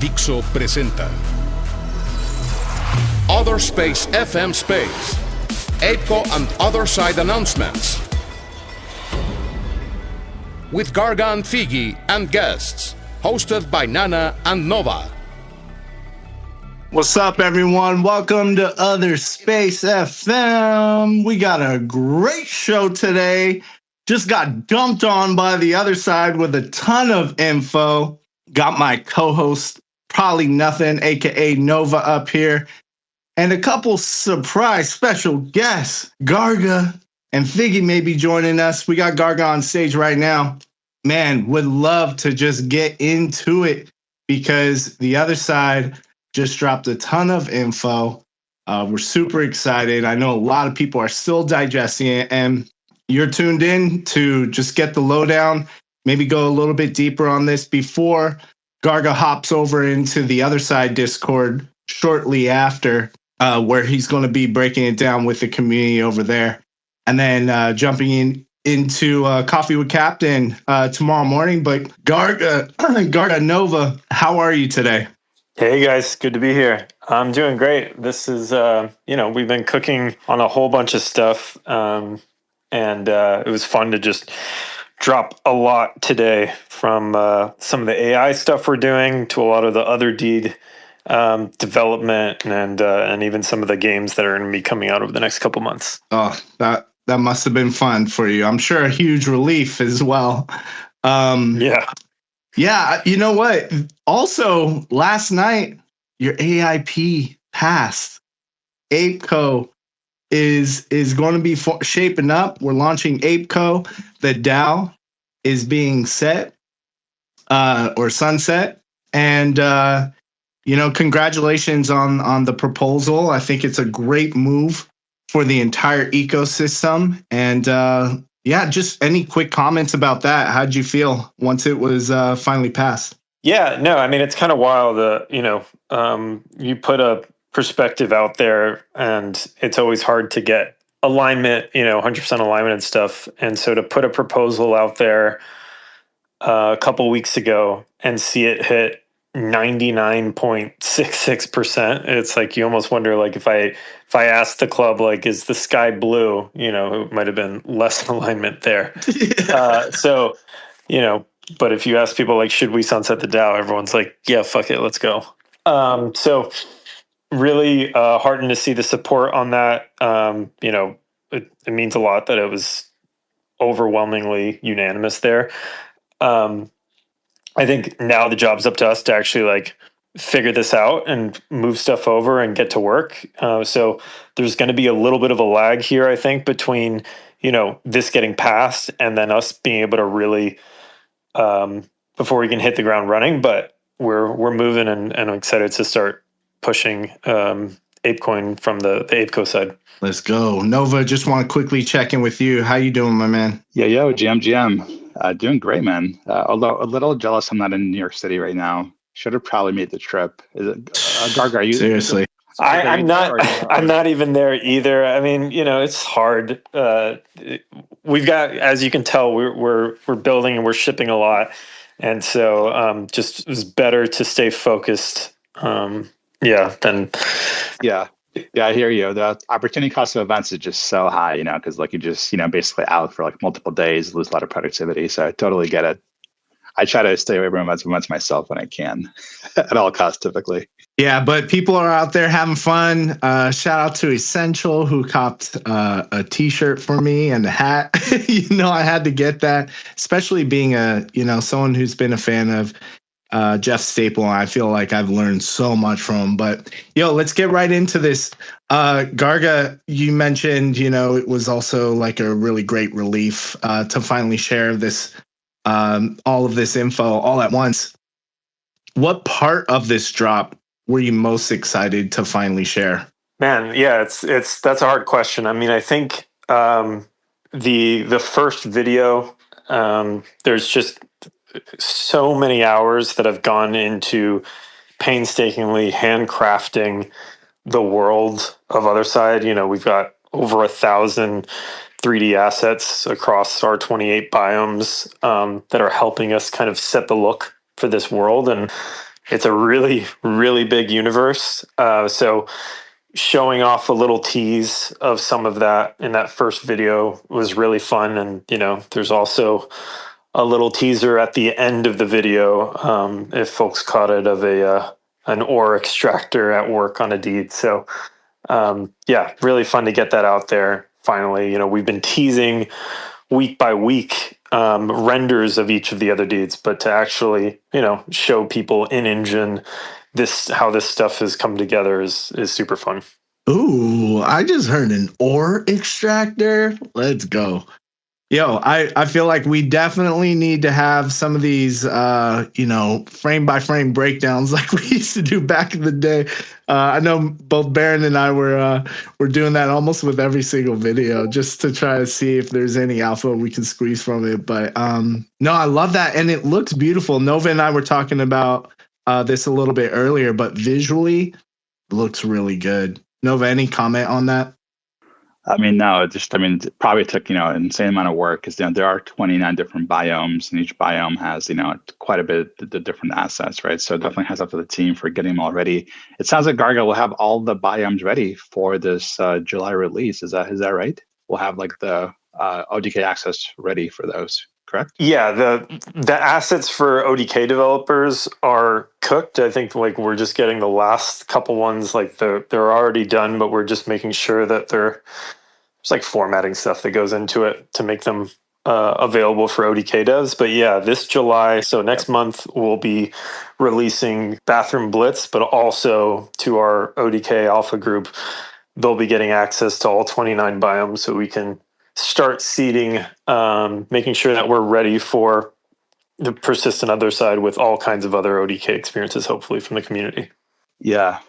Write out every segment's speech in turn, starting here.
Dixo presenta Other Space FM Space, ApeCo and Otherside announcements with Garga and Figge and guests, hosted by Nana and Nova. What's up, everyone? Welcome to Other Space FM. We got a great show today. Just got dumped on by the other side with a ton of info. Got my co-host, Probably Nothing, aka Nova, up here. And a couple surprise special guests, Garga and Figge may be joining us. We got Garga on stage right now. Man, would love to just get into it because the other side just dropped a ton of info. We're super excited. I know a lot of people are still digesting it, and you're tuned in to just get the lowdown, maybe go a little bit deeper on this before Garga hops over into the other side Discord shortly after, where he's going to be breaking it down with the community over there. And then jumping into Coffee with Captain tomorrow morning. But Garga Nova, how are you today? Hey guys, good to be here. I'm doing great. This is, we've been cooking on a whole bunch of stuff, and it was fun to just drop a lot today, from some of the AI stuff we're doing to a lot of the other deed development, and even some of the games that are going to be coming out over the next couple months. Oh, that must have been fun for you. I'm sure a huge relief as well. Yeah, you know what? Also, last night, your AIP passed. ApeCo is going to be shaping up. We're launching ApeCo. The DAO is being set or sunset. And, congratulations on the proposal. I think it's a great move for the entire ecosystem. And, just any quick comments about that? How'd you feel once it was finally passed? Yeah, no, I mean, it's kind of wild. You put a perspective out there, and it's always hard to get alignment, 100% alignment and stuff. And so to put a proposal out there a couple weeks ago and see it hit 99.66%, it's like you almost wonder, like, if I asked the club, like, is the sky blue, it might have been less alignment there. But if you ask people, like, should we sunset the DAO, everyone's like, yeah, fuck it, let's go. So really heartened to see the support on that. It means a lot that it was overwhelmingly unanimous there. I think now the job's up to us to actually, like, figure this out and move stuff over and get to work. So there's going to be a little bit of a lag here, I think, between, this getting passed and then us being able to really, before we can hit the ground running. But we're moving, and I'm excited to start pushing ApeCoin from the ApeCo side. Let's go. Nova, just want to quickly check in with you. How you doing, my man? Yo, GM. Doing great, man. Although a little jealous I'm not in New York City right now. Should have probably made the trip. Is it, Garga, are you seriously? I'm not even there either. I mean, it's hard. We've got, as you can tell, we're building and we're shipping a lot, and so just it was better to stay focused. I hear you. The opportunity cost of events is just so high, because like you just, basically out for like multiple days, lose a lot of productivity. So I totally get it. I try to stay away from events myself when I can, at all costs, typically. Yeah, but people are out there having fun. Shout out to Essential, who copped a T-shirt for me and a hat. I had to get that, especially being someone who's been a fan of Jeff Staple. I feel like I've learned so much from him. But let's get right into this. Garga, you mentioned, it was also like a really great relief to finally share this, all of this info all at once. What part of this drop were you most excited to finally share? Man, yeah, that's a hard question. I mean, I think the first video, there's just so many hours that have gone into painstakingly handcrafting the world of Otherside. We've got over 1,000 3D assets across our 28 biomes that are helping us kind of set the look for this world. And it's a really, really big universe. So showing off a little tease of some of that in that first video was really fun. And, there's also a little teaser at the end of the video, if folks caught it, of an ore extractor at work on a deed. So, yeah, really fun to get that out there. Finally, we've been teasing week by week renders of each of the other deeds, but to actually, show people in engine how this stuff has come together is super fun. Ooh, I just heard an ore extractor. Let's go. Yo, I feel like we definitely need to have some of these, frame by frame breakdowns like we used to do back in the day. I know both Baron and I were doing that almost with every single video just to try to see if there's any alpha we can squeeze from it. But no, I love that. And it looks beautiful. Nova and I were talking about this a little bit earlier, but visually it looks really good. Nova, any comment on that? No, it probably took, an insane amount of work because, there are 29 different biomes and each biome has, quite a bit of the different assets, right? So it definitely has up to the team for getting them all ready. It sounds like Garga will have all the biomes ready for this July release. Is that right? We'll have like the ODK access ready for those, correct? Yeah, the assets for ODK developers are cooked. I think like we're just getting the last couple ones, like they're already done, but we're just making sure that there's like formatting stuff that goes into it to make them available for ODK devs. But yeah, this July, so next month, we'll be releasing Bathroom Blitz, but also to our ODK alpha group, they'll be getting access to all 29 biomes so we can start seeding, making sure that we're ready for the persistent other side with all kinds of other ODK experiences, hopefully from the community. Yeah,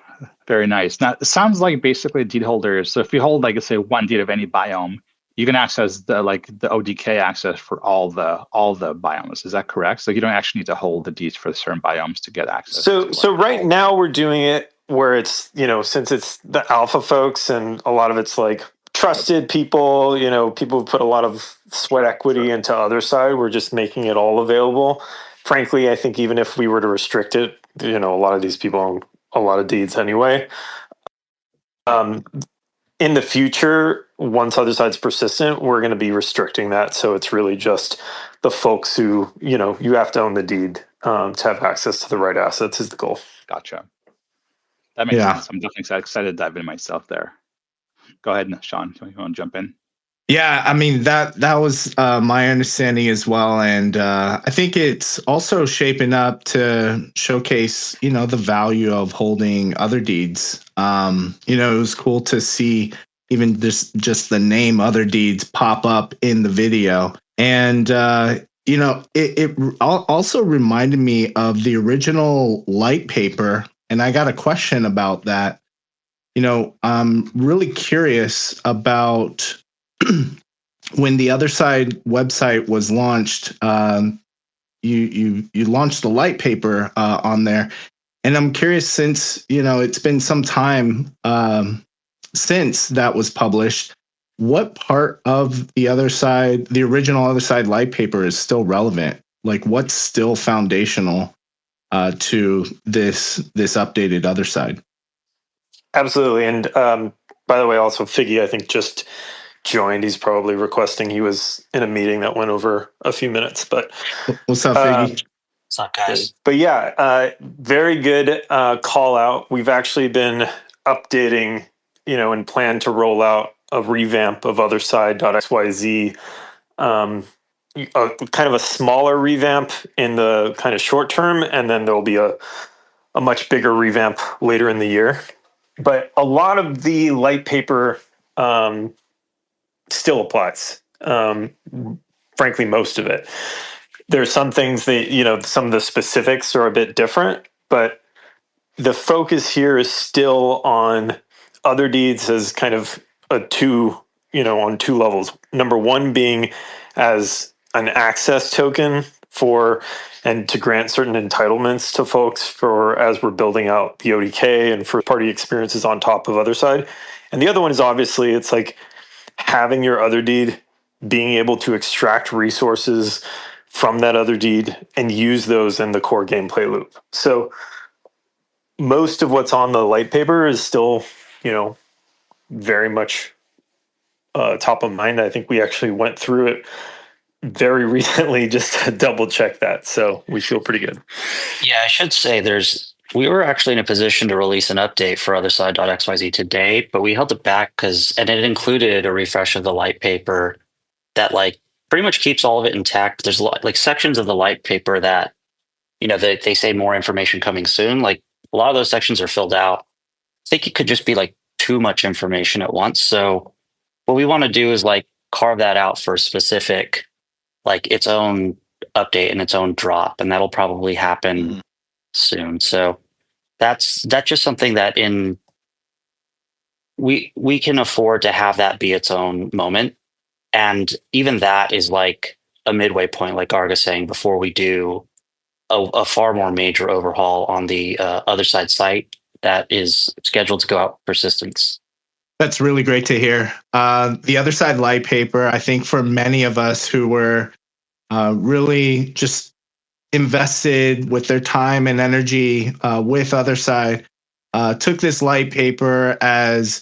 very nice. Now, it sounds like basically deed holders. So if you hold, like, say, one deed of any biome, you can access the ODK access for all the biomes. Is that correct? So you don't actually need to hold the deeds for certain biomes to get access. So right now we're doing it where it's, since it's the alpha folks and a lot of it's like trusted people, people who put a lot of sweat equity into other side, we're just making it all available. Frankly, I think even if we were to restrict it, a lot of these people own a lot of deeds anyway. In the future, once other side's persistent, we're going to be restricting that. So it's really just the folks who, you have to own the deed to have access to the right assets is the goal. Gotcha. That makes sense. I'm definitely excited to dive in myself there. Go ahead, Sean. You want to jump in? Yeah, that was my understanding as well, and I think it's also shaping up to showcase, the value of holding other deeds. It was cool to see even just the name Other Deeds pop up in the video, and it also reminded me of the original light paper, and I got a question about that. I'm really curious about when the Other Side website was launched. You launched the light paper on there, and I'm curious, since it's been some time since that was published, what part of the Other Side, the original Other Side light paper, is still relevant? Like, what's still foundational to this updated Other Side? Absolutely. And by the way, also Figge, I think, just joined. He's probably requesting. He was in a meeting that went over a few minutes. But what's up, Figge? What's up, guys? But yeah, very good call out. We've actually been updating, and plan to roll out a revamp of otherside.xyz. Kind of a smaller revamp in the kind of short term, and then there'll be a much bigger revamp later in the year. But a lot of the light paper still applies. Frankly, most of it. There's some things that, some of the specifics are a bit different, but the focus here is still on Other Deeds as kind of on two levels. Number one being as an access token and to grant certain entitlements to folks as we're building out the ODK and first party experiences on top of Other Side. And the other one is obviously it's like having your Other Deed, being able to extract resources from that Other Deed and use those in the core gameplay loop. So most of what's on the light paper is still, very much top of mind. I think we actually went through it very recently just to double check that. So we feel pretty good. Yeah, I should say we were actually in a position to release an update for otherside.xyz today, but we held it back and it included a refresh of the light paper that pretty much keeps all of it intact. There's sections of the light paper that, they say more information coming soon. Like a lot of those sections are filled out. I think it could just be too much information at once. So what we want to do is carve that out for a specific, its own update and its own drop, and that'll probably happen soon. So that's just something that we can afford to have that be its own moment. And even that is a midway point, like Garga saying, before we do a far more major overhaul on the Otherside site that is scheduled to go out for persistence. That's really great to hear. The Otherside light paper, I think for many of us who were really just invested with their time and energy with Otherside, took this light paper as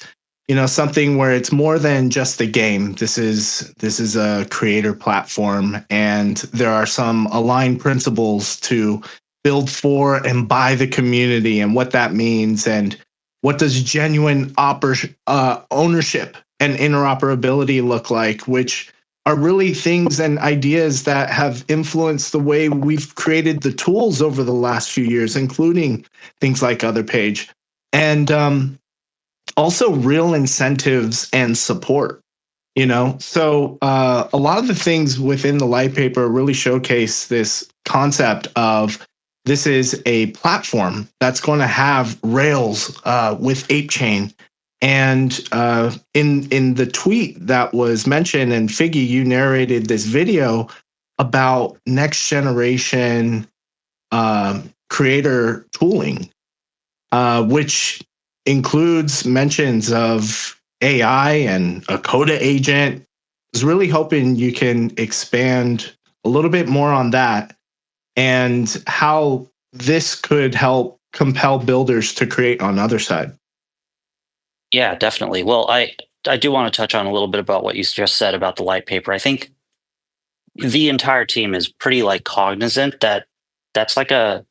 something where it's more than just the game. This is a creator platform, and there are some aligned principles to build for and by the community, and what that means, and what does genuine ownership and interoperability look like, which are really things and ideas that have influenced the way we've created the tools over the last few years, including things like Otherpage. And also real incentives and support, So a lot of the things within the light paper really showcase this concept of this is a platform that's going to have Rails with ApeChain. And in the tweet that was mentioned, and Figge, you narrated this video about next generation creator tooling, which includes mentions of AI and a Coda agent. I was really hoping you can expand a little bit more on that and how this could help compel builders to create on Otherside. Yeah, definitely. Well, I do want to touch on a little bit about what you just said about the light paper. I think the entire team is pretty cognizant that that's a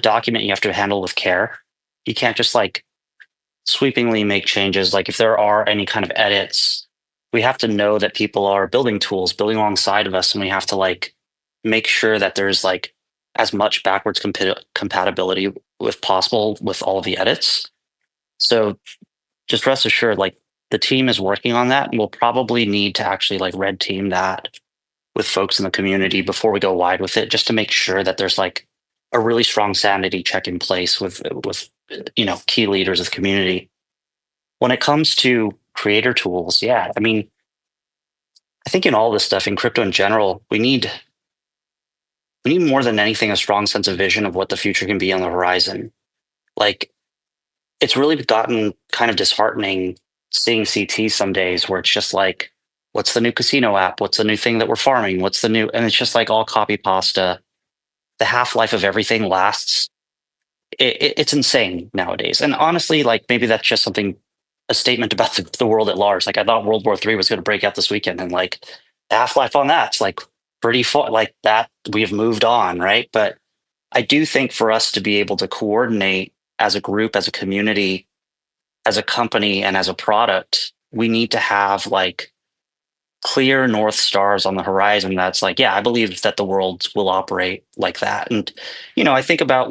document you have to handle with care. You can't just sweepingly make changes. If there are any kind of edits, we have to know that people are building tools, building alongside of us, and we have to make sure that there's as much backwards compatibility with possible with all of the edits. So just rest assured, the team is working on that, and we'll probably need to actually red team that with folks in the community before we go wide with it, just to make sure that there's a really strong sanity check in place with key leaders of the community. When it comes to creator tools, yeah, I mean, I think in all this stuff, in crypto in general, we need more than anything a strong sense of vision of what the future can be on the horizon. It's really gotten kind of disheartening seeing CT some days where it's just what's the new casino app? What's the new thing that we're farming? What's the new? And it's just all copy pasta. The half-life of everything lasts. It's insane nowadays. And honestly, maybe that's just a statement about the world at large. I thought World War III was going to break out this weekend, and the half-life on that's pretty far. That we have moved on, right? But I do think for us to be able to coordinate as a group, as a community, as a company, and as a product, we need to have clear North Stars on the horizon. That's I believe that the world will operate like that. And, I think about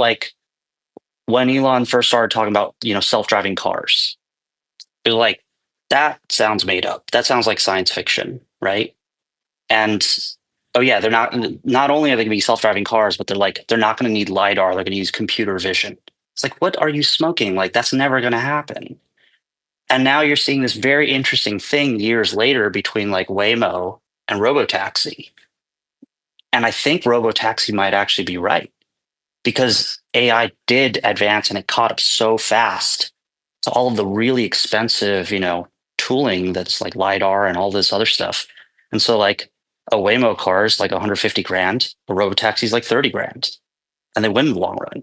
when Elon first started talking about, self-driving cars, it was that sounds made up. That sounds like science fiction, right? And oh yeah, they're not only are they going to be self-driving cars, but they're not going to need LiDAR. They're going to use computer vision. It's what are you smoking? That's never going to happen. And now you're seeing this very interesting thing years later between Waymo and Robotaxi. And I think Robotaxi might actually be right, because AI did advance and it caught up so fast to all of the really expensive, tooling that's LiDAR and all this other stuff. And so a Waymo car is $150 grand, a Robotaxi is $30 grand, and they win in the long run.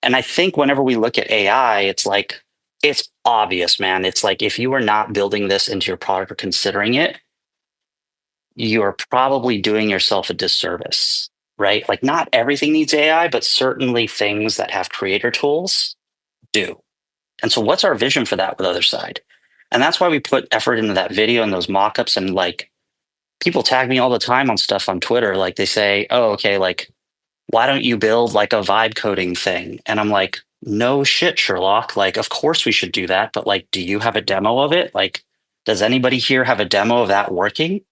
And I think whenever we look at AI, it's like, it's obvious, man. It's like, if you are not building this into your product or considering it, you are probably doing yourself a disservice, right? Like, not everything needs AI, but certainly things that have creator tools do. And so what's our vision for that with Otherside? And that's why we put effort into that video and those mock-ups. And like, people tag me all the time on stuff on Twitter. Like, they say, oh, okay, like, why don't you build like a vibe coding thing? And I'm like, no shit, Sherlock. Like, of course we should do that. But like, do you have a demo of it? Like, does anybody here have a demo of that working?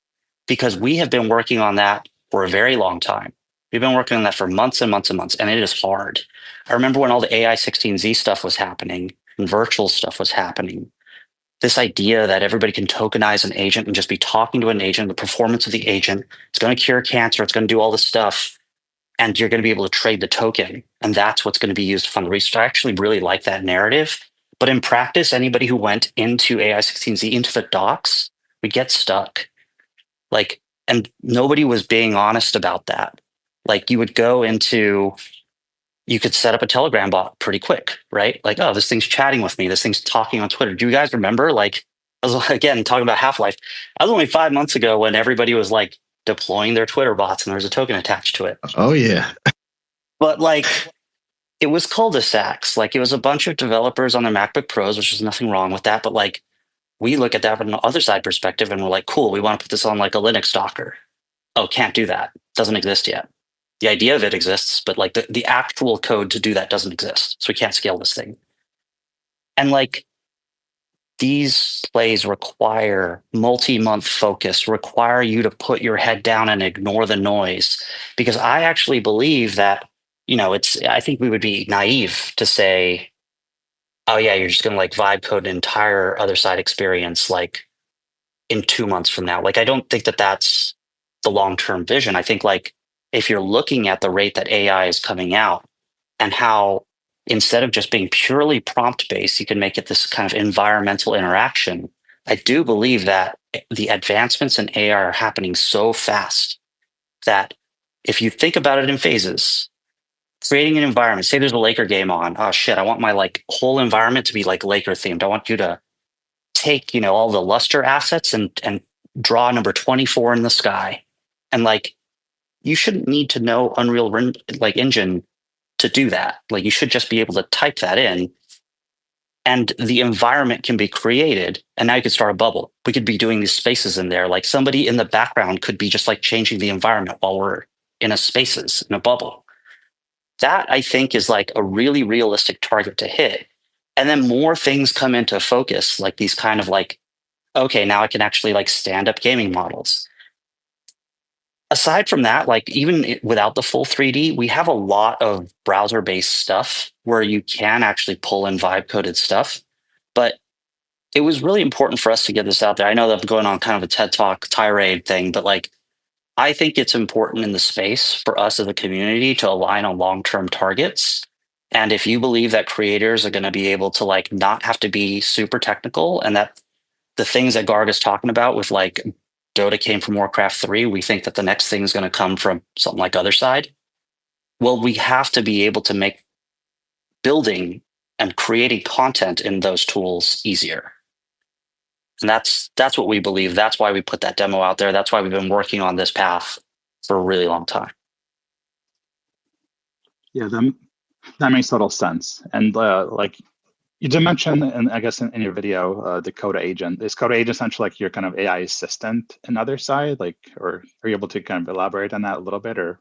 Because we have been working on that for a very long time. We've been working on that for months and months and months, and it is hard. I remember when all the AI 16Z stuff was happening and virtual stuff was happening. This idea that everybody can tokenize an agent and just be talking to an agent, the performance of the agent, it's going to cure cancer, it's going to do all this stuff, and you're going to be able to trade the token. And that's what's going to be used to fund the research. I actually really like that narrative. But in practice, anybody who went into AI 16Z, into the docs, we get stuck. Like, and nobody was being honest about that. Like, you would go into, you could set up a Telegram bot pretty quick, right? Like, oh, this thing's chatting with me. This thing's talking on Twitter. Do you guys remember? Like, I was, again, talking about Half-Life. I was only 5 months ago when everybody was like deploying their Twitter bots and there was a token attached to it. Oh, yeah. But like, it was cul-de-sacs. Like, it was a bunch of developers on their MacBook Pros, which is nothing wrong with that. But like, we look at that from an Otherside perspective and we're like, cool, we want to put this on like a Linux Docker. Oh, can't do that. Doesn't exist yet. The idea of it exists, but like the actual code to do that doesn't exist. So we can't scale this thing. And like, these plays require multi-month focus, require you to put your head down and ignore the noise. Because I actually believe that, you know, I think we would be naive to say, oh yeah, you're just going to like vibe code an entire Otherside experience like in 2 months from now. Like, I don't think that that's the long-term vision. I think like, if you're looking at the rate that AI is coming out and how instead of just being purely prompt-based, you can make it this kind of environmental interaction. I do believe that the advancements in AI are happening so fast that if you think about it in phases, creating an environment, say there's a Laker game on, oh shit, I want my like whole environment to be like Laker themed. I want you to take, you know, all the luster assets and draw number 24 in the sky. And like, you shouldn't need to know Unreal like Engine to do that. Like, you should just be able to type that in and the environment can be created. And now you could start a bubble. We could be doing these spaces in there. Like, somebody in the background could be just like changing the environment while we're in a spaces, in a bubble. That, I think, is like a really realistic target to hit. And then more things come into focus, like these kind of like, okay, now I can actually like stand up gaming models. Aside from that, like, even without the full 3D, we have a lot of browser-based stuff where you can actually pull in vibe-coded stuff. But it was really important for us to get this out there. I know that I'm going on kind of a TED Talk tirade thing, but like, I think it's important in the space for us as a community to align on long-term targets. And if you believe that creators are going to be able to like not have to be super technical, and that the things that Garga's talking about with like Dota came from Warcraft 3, we think that the next thing is going to come from something like Otherside. Well, we have to be able to make building and creating content in those tools easier. And that's what we believe. That's why we put that demo out there. That's why we've been working on this path for a really long time. Yeah, that makes total sense. And like you did mention, and I guess in your video, the Coda agent. Is Coda agent essentially like your kind of AI assistant in Otherside? Like, or are you able to kind of elaborate on that a little bit, or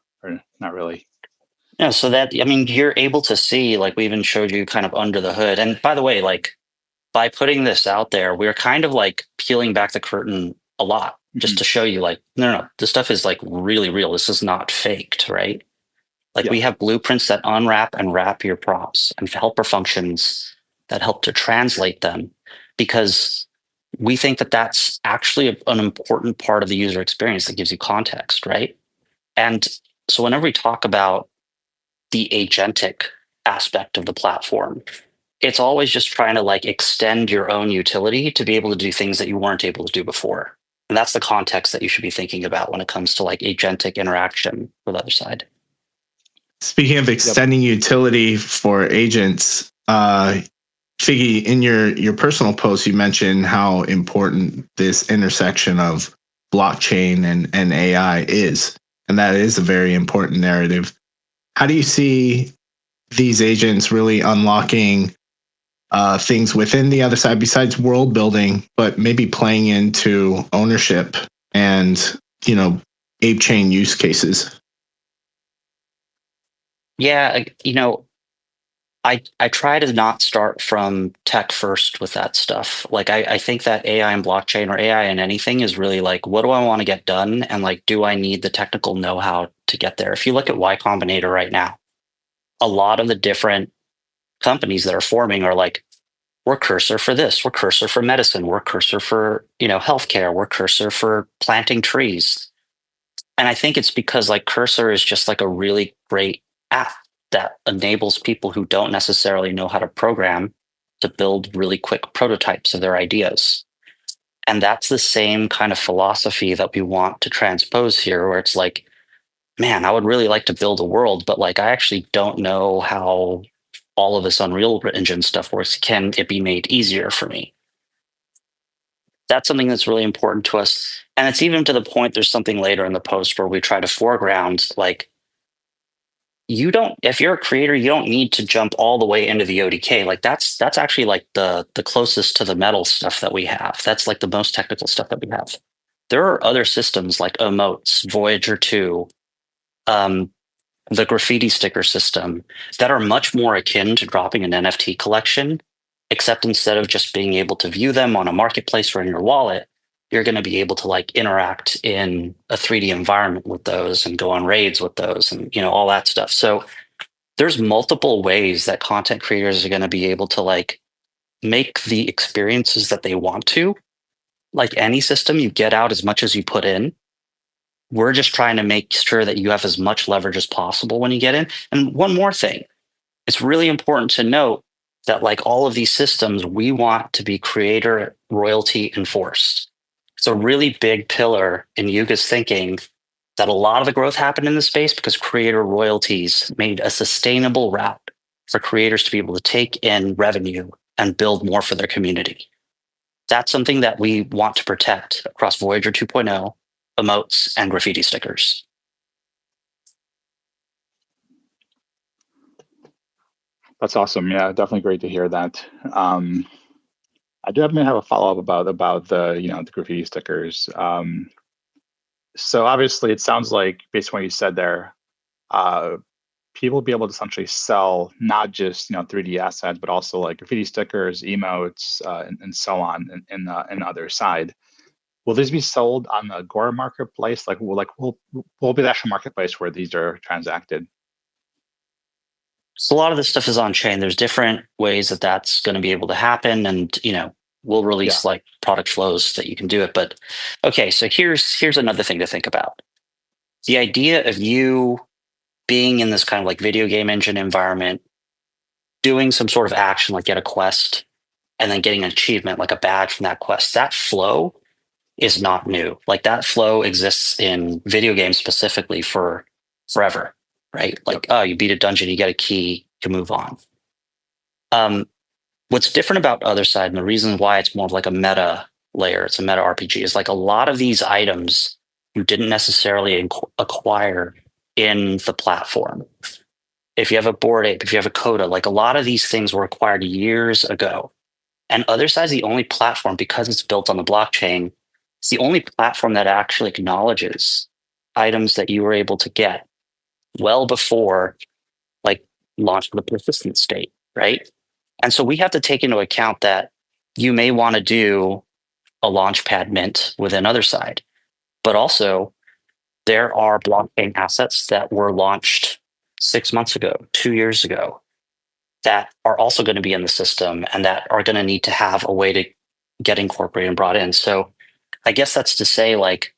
not really? Yeah, so that, I mean, you're able to see, like, we even showed you kind of under the hood. And by the way, like, by putting this out there, we're kind of like peeling back the curtain a lot just to show you, like, no, this stuff is like really real. This is not faked, right? Like, we have blueprints that unwrap and wrap your prompts and helper functions that help to translate them, because we think that that's actually an important part of the user experience that gives you context, right? And so whenever we talk about the agentic aspect of the platform, it's always just trying to like extend your own utility to be able to do things that you weren't able to do before. And that's the context that you should be thinking about when it comes to like agentic interaction with Otherside. Speaking of extending utility for agents, Figge, in your personal post, you mentioned how important this intersection of blockchain and AI is, and that is a very important narrative. How do you see these agents really unlocking things within the other side besides world building, but maybe playing into ownership and, ape chain use cases? Yeah, I try to not start from tech first with that stuff. Like I think that AI and blockchain or AI and anything is really like, what do I want to get done? And like, do I need the technical know-how to get there? If you look at Y Combinator right now, a lot of the different companies that are forming are like, we're Cursor for this, we're Cursor for medicine, we're Cursor for, healthcare, we're Cursor for planting trees. And I think it's because like Cursor is just like a really great app that enables people who don't necessarily know how to program to build really quick prototypes of their ideas. And that's the same kind of philosophy that we want to transpose here, where it's like, man, I would really like to build a world, but like I actually don't know how all of this Unreal Engine stuff works. Can it be made easier for me? That's something that's really important to us. And it's even to the point, there's something later in the post where we try to foreground, like, if you're a creator, you don't need to jump all the way into the ODK. Like that's actually like the closest to the metal stuff that we have. That's like the most technical stuff that we have. There are other systems like Emotes, Voyager 2, the graffiti sticker system that are much more akin to dropping an NFT collection, except instead of just being able to view them on a marketplace or in your wallet, you're going to be able to like interact in a 3D environment with those and go on raids with those and all that stuff. So there's multiple ways that content creators are going to be able to like make the experiences that they want to. Like any system, you get out as much as you put in. We're just trying to make sure that you have as much leverage as possible when you get in. And one more thing, it's really important to note that like all of these systems, we want to be creator royalty enforced. It's a really big pillar in Yuga's thinking that a lot of the growth happened in the space because creator royalties made a sustainable route for creators to be able to take in revenue and build more for their community. That's something that we want to protect across Voyager 2.0, emotes, and graffiti stickers. That's awesome. Yeah, definitely great to hear that. I definitely have a follow-up about the the graffiti stickers. So obviously, it sounds like based on what you said there, people will be able to essentially sell not just 3D assets, but also like graffiti stickers, emotes, and so on in the other side. Will these be sold on the Gore marketplace? Will be the actual marketplace where these are transacted? So a lot of this stuff is on chain. There's different ways that that's going to be able to happen, and we'll release like product flows that you can do it. But okay, so here's another thing to think about. The idea of you being in this kind of like video game engine environment, doing some sort of action like get a quest, and then getting an achievement like a badge from that quest. That flow is not new. Like that flow exists in video games specifically for forever, right? Like, oh, you beat a dungeon, you get a key, you can move on. What's different about Otherside, and the reason why it's more of like a meta layer, it's a meta RPG, is like a lot of these items you didn't necessarily acquire in the platform. If you have a Bored Ape, if you have a Coda, like a lot of these things were acquired years ago. And Otherside is the only platform, because it's built on the blockchain, it's the only platform that actually acknowledges items that you were able to get well before like launch of the persistent state, right? And so we have to take into account that you may want to do a launchpad mint within Otherside, but also there are blockchain assets that were launched 6 months ago, 2 years ago, that are also going to be in the system and that are going to need to have a way to get incorporated and brought in. So I guess that's to say like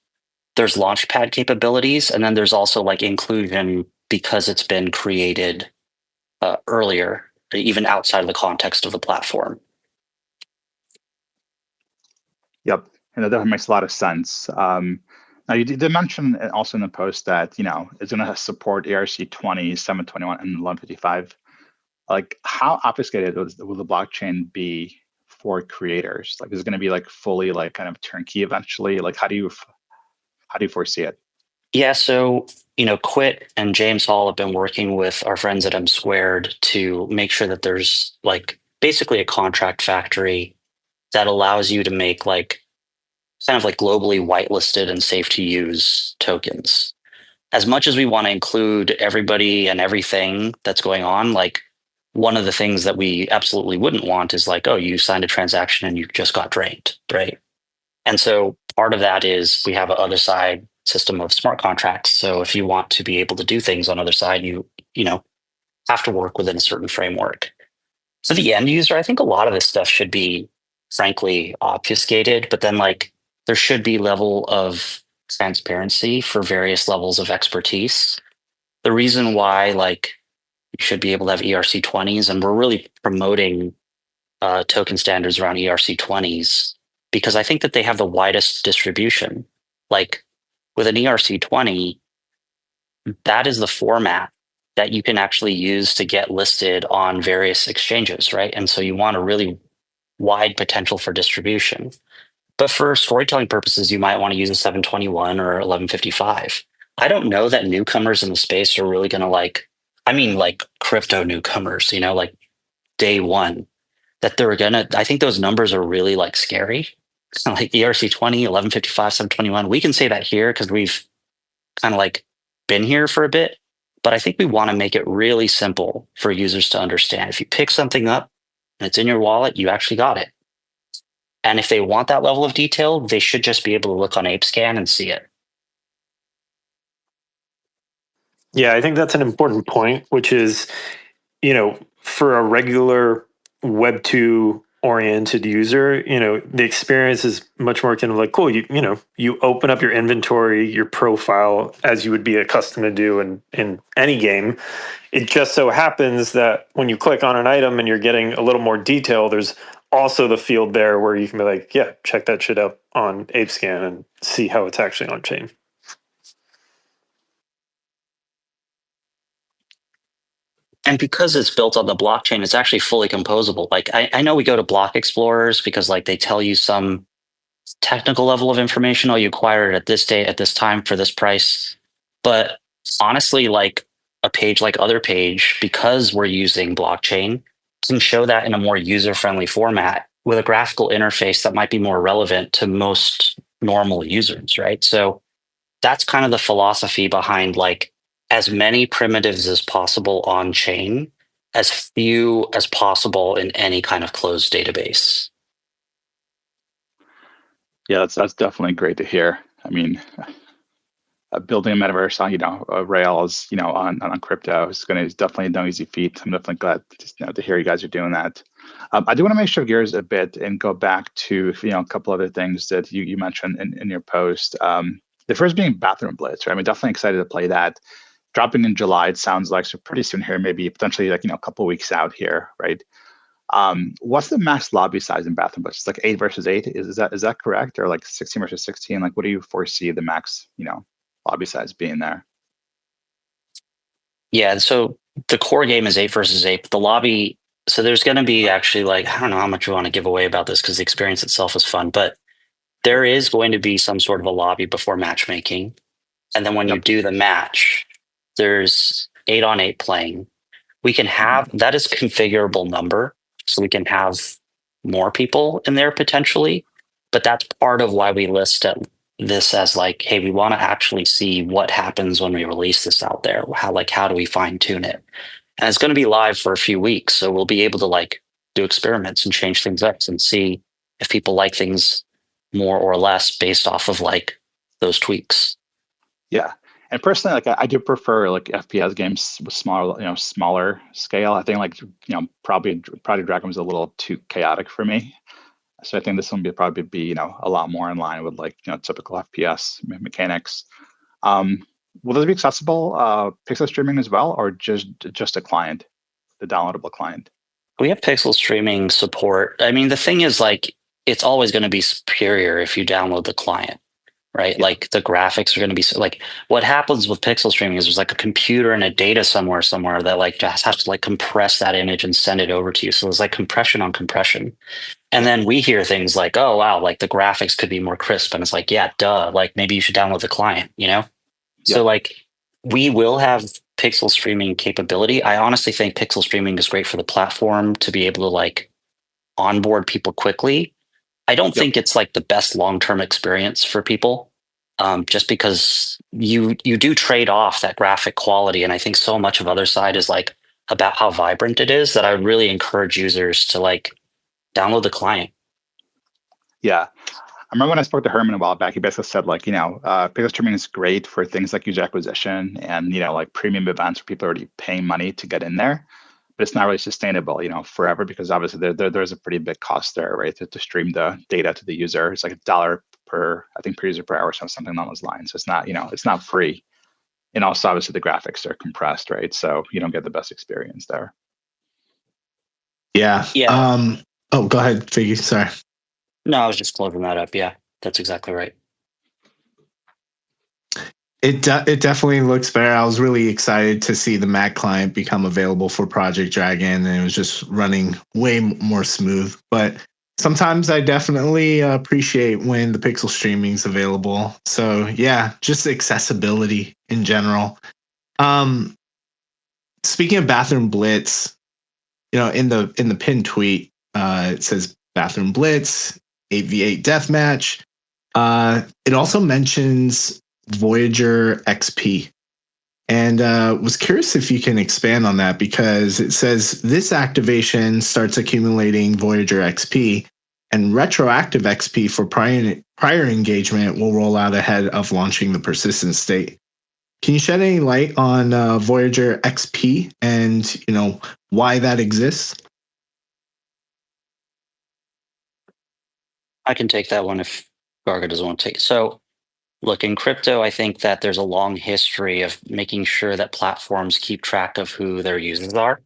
there's launchpad capabilities, and then there's also like inclusion because it's been created earlier, even outside of the context of the platform. Yep, and that definitely makes a lot of sense. Now, you did mention also in the post that, it's going to support ERC20, 721, and 1155. Like, how obfuscated will the blockchain be for creators? Like, is it going to be like fully like kind of turnkey eventually? Like, how do you foresee it? Yeah, so Quit and James Hall have been working with our friends at M Squared to make sure that there's like basically a contract factory that allows you to make like kind of like globally whitelisted and safe to use tokens. As much as we want to include everybody and everything that's going on, like one of the things that we absolutely wouldn't want is like, oh, you signed a transaction and you just got drained, right? And so part of that is we have an other side system of smart contracts. So if you want to be able to do things on other side, you have to work within a certain framework. For the end user, I think a lot of this stuff should be frankly obfuscated, but then like there should be level of transparency for various levels of expertise. The reason why like you should be able to have ERC20s, and we're really promoting token standards around ERC20s because I think that they have the widest distribution. Like with an ERC20, that is the format that you can actually use to get listed on various exchanges, right? And so you want a really wide potential for distribution. But for storytelling purposes, you might want to use a 721 or 1155. I don't know that newcomers in the space are really going to like crypto newcomers, like day one, that they're going to, I think those numbers are really like scary. Like ERC20, 1155, 721. We can say that here because we've kind of like been here for a bit, but I think we want to make it really simple for users to understand. If you pick something up and it's in your wallet, you actually got it. And if they want that level of detail, they should just be able to look on ApeScan and see it. Yeah, I think that's an important point, which is, for a regular Web 2 oriented user, the experience is much more kind of like, cool, you open up your inventory, your profile, as you would be accustomed to do in any game. It just so happens that when you click on an item and you're getting a little more detail, there's also the field there where you can be like, yeah, check that shit out on ApeScan and see how it's actually on chain. And because it's built on the blockchain, it's actually fully composable. Like I know we go to block explorers because like they tell you some technical level of information. Oh, you acquired it at this date, at this time for this price. But honestly, like a page like Other Page, because we're using blockchain, can show that in a more user-friendly format with a graphical interface that might be more relevant to most normal users, right? So that's kind of the philosophy behind like as many primitives as possible on chain, as few as possible in any kind of closed database. Yeah, that's definitely great to hear. I mean, building a metaverse on Rails, on crypto is definitely no easy feat. I'm definitely glad to hear you guys are doing that. I do want to make sure gears a bit and go back to a couple other things that you mentioned in your post. The first being Bathroom Blitz, right? I'm definitely excited to play that. Dropping in July, it sounds like, so pretty soon here, maybe potentially like a couple weeks out here, right? What's the max lobby size in Bathroom Blitz? It's like 8 versus 8. Is that correct, or like 16 versus 16? Like, what do you foresee the max lobby size being there? Yeah, so the core game is 8 versus 8, but the lobby. So there's going to be actually like I don't know how much we want to give away about this because the experience itself is fun, but there is going to be some sort of a lobby before matchmaking, and then when you do the match, there's 8-on-8 playing. We can have that is configurable number, so we can have more people in there potentially. But that's part of why we list this as like, hey, we want to actually see what happens when we release this out there. How do we fine tune it? And it's going to be live for a few weeks, so we'll be able to like do experiments and change things up and see if people like things more or less based off of like those tweaks. Yeah. And personally, like I do prefer like FPS games with smaller scale. I think like probably Dragon was a little too chaotic for me. So I think this one will probably be a lot more in line with like typical FPS mechanics. Will this be accessible pixel streaming as well, or just a client, the downloadable client? We have pixel streaming support. I mean, the thing is like it's always going to be superior if you download the client. right? Like the graphics are going to be like what happens with pixel streaming is there's like a computer and a data somewhere that like just has to like compress that image and send it over to you. So there's like compression on compression. And then we hear things like, oh, wow, like the graphics could be more crisp. And it's like, yeah, duh. Like maybe you should download the client, you know? So like we will have pixel streaming capability. I honestly think pixel streaming is great for the platform to be able to like onboard people quickly. I don't think it's like the best long-term experience for people, just because you do trade off that graphic quality. And I think so much of Otherside is like about how vibrant it is that I would really encourage users to like download the client. Yeah. I remember when I spoke to Herman a while back, he basically said like, pixel streaming is great for things like user acquisition and, like premium events where people are already paying money to get in there. But it's not really sustainable, forever, because obviously there's a pretty big cost there, right? To stream the data to the user. It's like $1 per user per hour, so something along those lines. So it's not, it's not free. And also obviously the graphics are compressed, right? So you don't get the best experience there. Yeah. Oh, go ahead, Figge. Sorry. No, I was just closing that up. Yeah, that's exactly right. It definitely looks better. I was really excited to see the Mac client become available for Project Dragon, and it was just running way more smooth. But sometimes I definitely appreciate when the pixel streaming is available. So yeah, just accessibility in general. Speaking of Bathroom Blitz, in the pinned tweet, it says Bathroom Blitz 8v8 deathmatch. It also mentions Voyager XP. And was curious if you can expand on that, because it says this activation starts accumulating Voyager XP, and retroactive XP for prior engagement will roll out ahead of launching the persistent state. Can you shed any light on Voyager XP and why that exists? I can take that one if Garga doesn't want to take it. So look, in crypto, I think that there's a long history of making sure that platforms keep track of who their users are.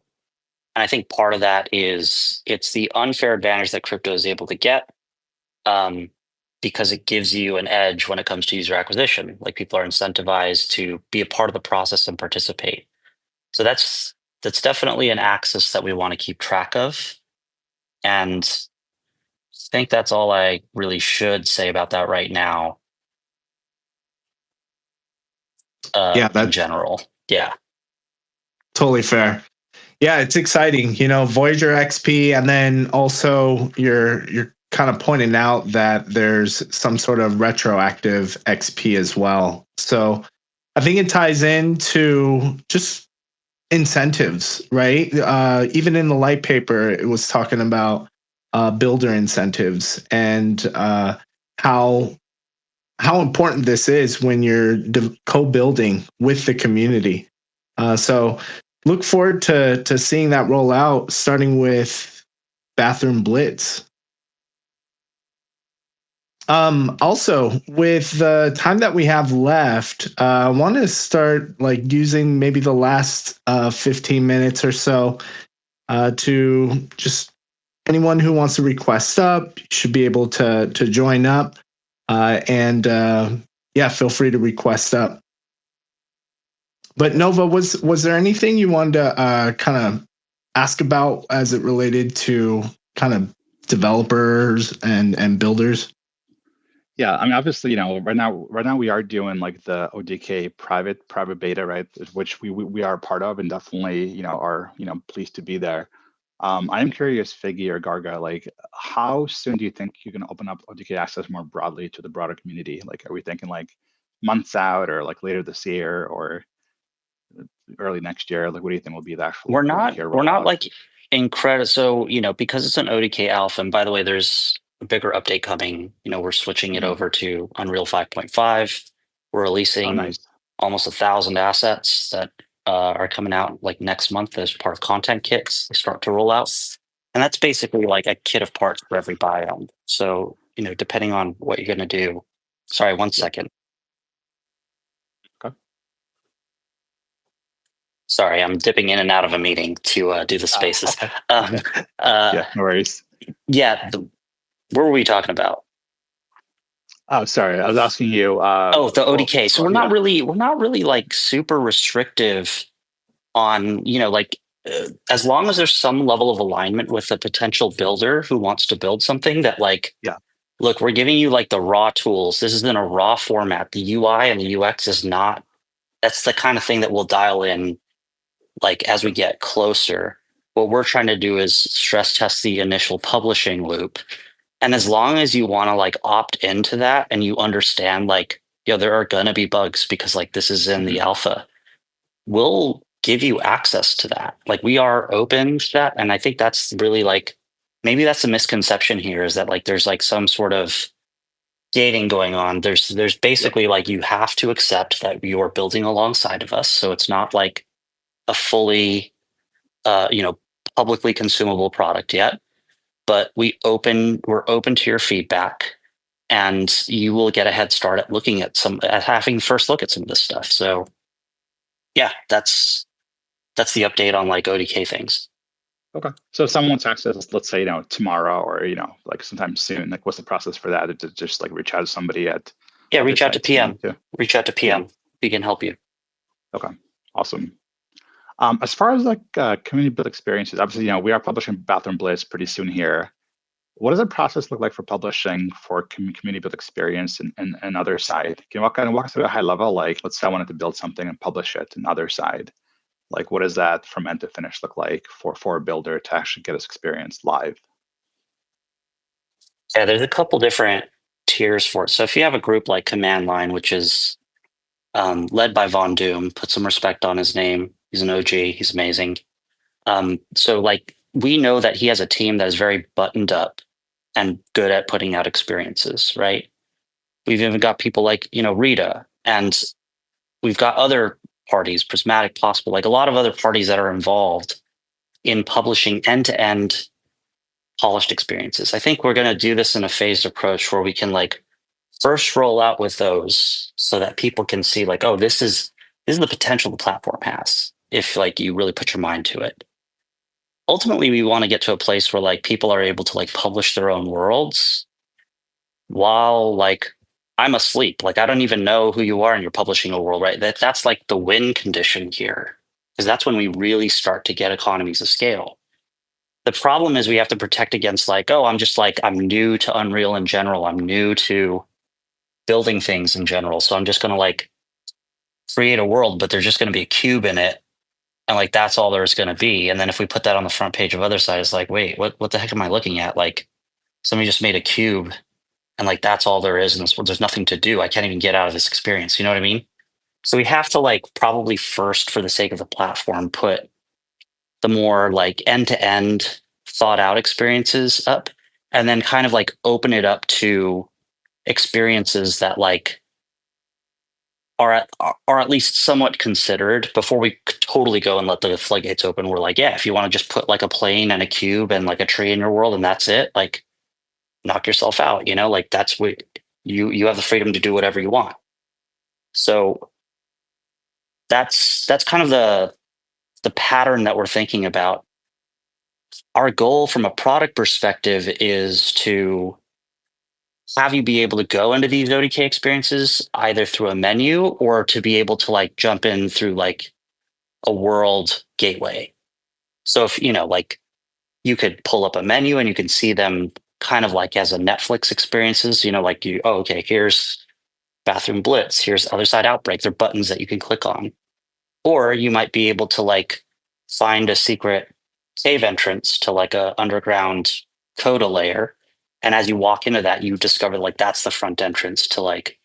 And I think part of that is it's the unfair advantage that crypto is able to get, because it gives you an edge when it comes to user acquisition. Like people are incentivized to be a part of the process and participate. So that's definitely an axis that we want to keep track of. And I think that's all I really should say about that right now. In general. Yeah. Totally fair. Yeah, it's exciting. Voyager XP, and then also you're kind of pointing out that there's some sort of retroactive XP as well. So I think it ties into just incentives, right? Even in the light paper, it was talking about builder incentives and how important this is when you're co-building with the community. So look forward to seeing that roll out, starting with Bathroom Blitz. Also, with the time that we have left, I want to start using maybe the last 15 minutes or so to just anyone who wants to request up should be able to join up. And feel free to request up. But Nova, was there anything you wanted to kind of ask about as it related to kind of developers and builders? Yeah, I mean, obviously, right now we are doing like the ODK private beta, right? Which we are part of, and definitely, are pleased to be there. I am curious, Figge or Garga, like how soon do you think you can open up ODK access more broadly to the broader community? Like, are we thinking like months out, or like later this year, or early next year? Like, what do you think will be the actual We're not rollout? like incredible. So, because it's an ODK alpha, and by the way, there's a bigger update coming. We're switching it over to Unreal 5.5. We're releasing almost 1,000 assets that are coming out like next month as part of content kits. They start to roll out, and that's basically like a kit of parts for every biome. So, depending on what you're going to do. Sorry, one second. Okay. Sorry, I'm dipping in and out of a meeting to do the spaces. Yeah, no worries. Yeah, what were we talking about? Oh, sorry. I was asking you. Oh, the ODK. So we're not really like super restrictive on, as long as there's some level of alignment with the potential builder who wants to build something that like, Yeah. look, we're giving you like the raw tools. This is in a raw format. The UI and the UX is not, that's the kind of thing that we'll dial in like as we get closer. What we're trying to do is stress test the initial publishing loop. And as long as you want to like opt into that and you understand like, there are gonna be bugs because like this is in the alpha, we'll give you access to that. Like we are open to that. And I think that's really like, maybe that's a misconception here is that like there's like some sort of gating going on. There's basically like you have to accept that you're building alongside of us. So it's not like a fully publicly consumable product yet, but we're open to your feedback, and you will get a head start at looking at having first look at some of this stuff. So yeah, that's the update on like ODK things. Okay. So if someone wants access, let's say, tomorrow or, like sometime soon, like what's the process for that? To just like reach out to somebody at reach out to PM. Reach out to PM. Yeah. We can help you. Okay. Awesome. As far as like community build experiences, obviously, we are publishing Bathroom Blitz pretty soon here. What does the process look like for publishing for community build experience and Otherside? Can you walk us through a high level? Like, let's say I wanted to build something and publish it in Otherside. Like, what does that from end to finish look like for a builder to actually get his experience live? Yeah, there's a couple different tiers for it. So if you have a group like Command Line, which is led by Von Doom, put some respect on his name. He's an OG. He's amazing. So like we know that he has a team that is very buttoned up and good at putting out experiences, right? We've even got people like, Rita, and we've got other parties, Prismatic, Possible, like a lot of other parties that are involved in publishing end-to-end polished experiences. I think we're going to do this in a phased approach where we can like first roll out with those so that people can see like, oh, this is the potential the platform has if like you really put your mind to it. Ultimately, we want to get to a place where like people are able to like publish their own worlds while like I'm asleep. Like I don't even know who you are and you're publishing a world, right? That's like the win condition here, because that's when we really start to get economies of scale. The problem is we have to protect against like, oh, I'm new to Unreal in general. I'm new to building things in general. So I'm just going to like create a world, but there's just going to be a cube in it. And like, that's all there's going to be. And then if we put that on the front page of Otherside, it's like, wait, what the heck am I looking at? Like somebody just made a cube and like, that's all there is. And there's nothing to do. I can't even get out of this experience. You know what I mean? So we have to like probably first, for the sake of the platform, put the more like end-to-end thought out experiences up, and then kind of like open it up to experiences that like are at least somewhat considered before we totally go and let the floodgates open. We're like, yeah, if you want to just put like a plane and a cube and like a tree in your world and that's it, like knock yourself out, like that's what you have the freedom to do whatever you want. So that's kind of the pattern that we're thinking about. Our goal from a product perspective is to have you be able to go into these ODK experiences either through a menu or to be able to like jump in through like a world gateway. So if, like you could pull up a menu and you can see them kind of like as a Netflix experiences, like okay, here's Bathroom Blitz, here's Otherside Outbreak. They're buttons that you can click on. Or you might be able to like find a secret cave entrance to like a underground coda layer. And as you walk into that, you discover like that's the front entrance to like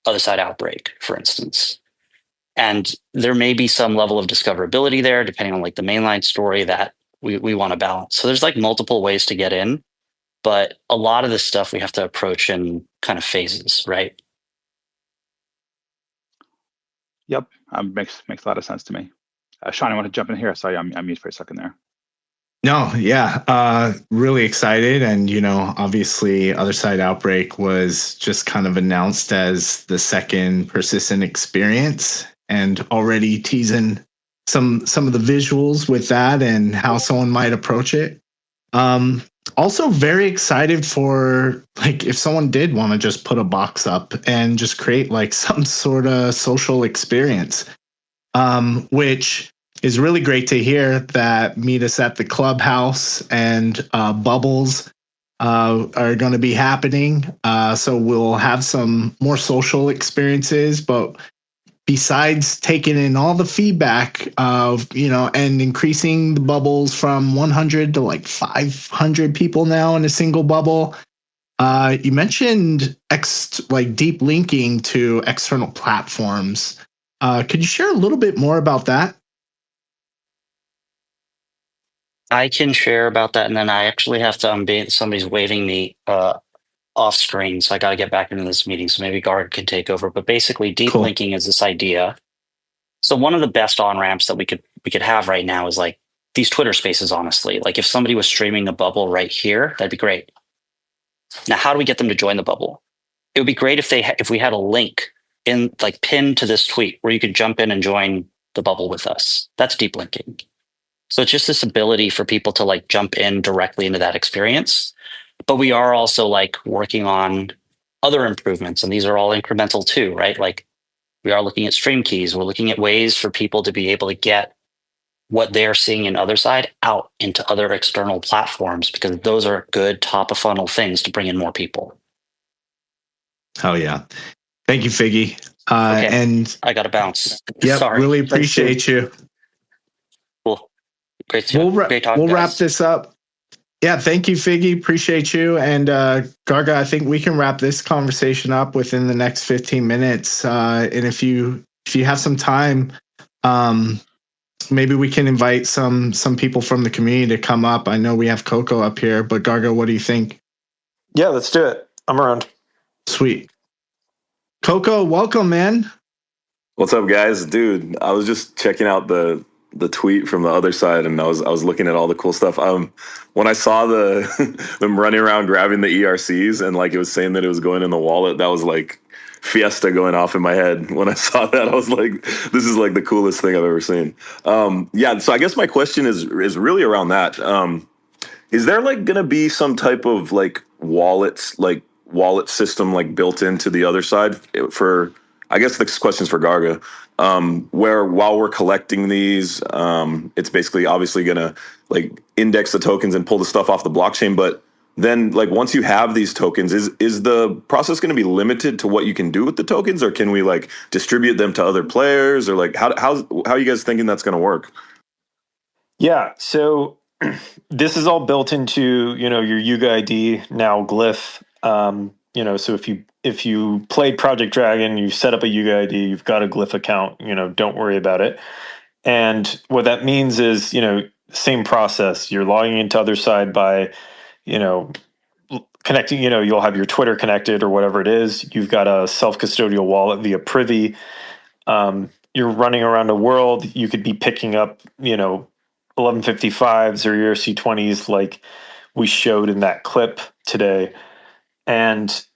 Otherside Outbreak, for instance. And there may be some level of discoverability there, depending on like the mainline story that we want to balance. So there's like multiple ways to get in, but a lot of this stuff we have to approach in kind of phases, right? Yep, makes a lot of sense to me. Sean, I want to jump in here. Sorry, I'm mute for a second there. No, yeah, really excited. And, obviously Otherside Outbreak was just kind of announced as the second persistent experience, and already teasing some of the visuals with that and how someone might approach it. Also very excited for like if someone did want to just put a box up and just create like some sort of social experience, which is really great to hear that Meet Us at the Clubhouse and Bubbles are going to be happening. So we'll have some more social experiences, but besides taking in all the feedback of, and increasing the bubbles from 100 to like 500 people now in a single bubble, you mentioned deep linking to external platforms. Could you share a little bit more about that? I can share about that, and then I actually have to. Somebody's waving me off screen, so I got to get back into this meeting. So maybe Garga can take over. But basically, deep Cool. linking is this idea. So one of the best on ramps that we could have right now is like these Twitter Spaces. Honestly, like if somebody was streaming a bubble right here, that'd be great. Now, how do we get them to join the bubble? It would be great if we had a link in like pinned to this tweet where you could jump in and join the bubble with us. That's deep linking. So it's just this ability for people to like jump in directly into that experience. But we are also like working on other improvements, and these are all incremental too, right? Like we are looking at stream keys. We're looking at ways for people to be able to get what they're seeing in Otherside out into other external platforms, because those are good top of funnel things to bring in more people. Oh yeah. Thank you, Figge. Okay, and I got to bounce. Yep, Sorry. really appreciate you. Cool. Great. We'll talk, wrap guys. this up. Yeah, thank you, Figge. Appreciate you. And Garga, I think we can wrap this conversation up within the next 15 minutes. And if you have some time, maybe we can invite some people from the community to come up. I know we have Coco up here, but Garga, what do you think? Yeah, let's do it. I'm around. Sweet. Coco, welcome, man. What's up, guys? Dude, I was just checking out the tweet from the other side, and I was looking at all the cool stuff. When I saw them running around grabbing the ERCs and like it was saying that it was going in the wallet, that was like Fiesta going off in my head. When I saw that, I was like, this is like the coolest thing I've ever seen. Yeah, so I guess my question is really around that. Is there like gonna be some type of like wallet system like built into the other side for, I guess this question's for Garga, where while we're collecting these, it's basically obviously gonna like index the tokens and pull the stuff off the blockchain. But then like once you have these tokens, is the process gonna be limited to what you can do with the tokens, or can we like distribute them to other players, or like how are you guys thinking that's gonna work? Yeah, so this is all built into your Yuga ID now glyph. So if you played Project Dragon, you set up a Yuga ID, you've got a glyph account. Don't worry about it. And what that means is same process. You're logging into Otherside by connecting. You'll have your Twitter connected or whatever it is. You've got a self-custodial wallet via Privy. You're running around the world. You could be picking up 1155s or ERC20s like we showed in that clip today. And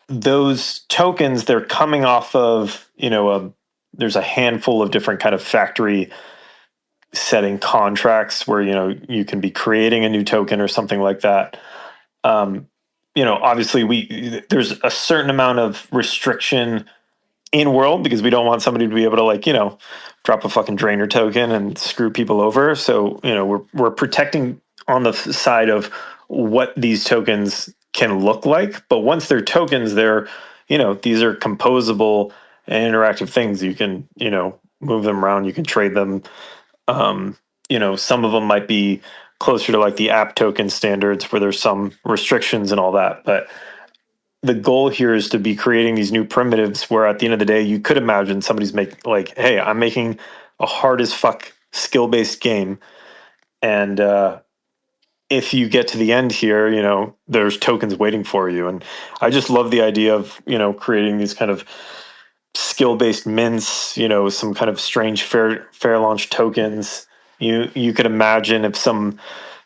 those tokens, they're coming off of, there's a handful of different kind of factory setting contracts where, you can be creating a new token or something like that. Obviously there's a certain amount of restriction in world because we don't want somebody to be able to drop a fucking drainer token and screw people over. So, we're protecting on the side of what these tokens can look like. But once they're tokens, they're, these are composable and interactive things. You can, move them around, you can trade them. Some of them might be closer to like the app token standards where there's some restrictions and all that. But the goal here is to be creating these new primitives where at the end of the day, you could imagine somebody's hey, I'm making a hard as fuck skill-based game. And if you get to the end here, there's tokens waiting for you. And I just love the idea of, creating these kind of skill-based mints, some kind of strange fair launch tokens. You could imagine if some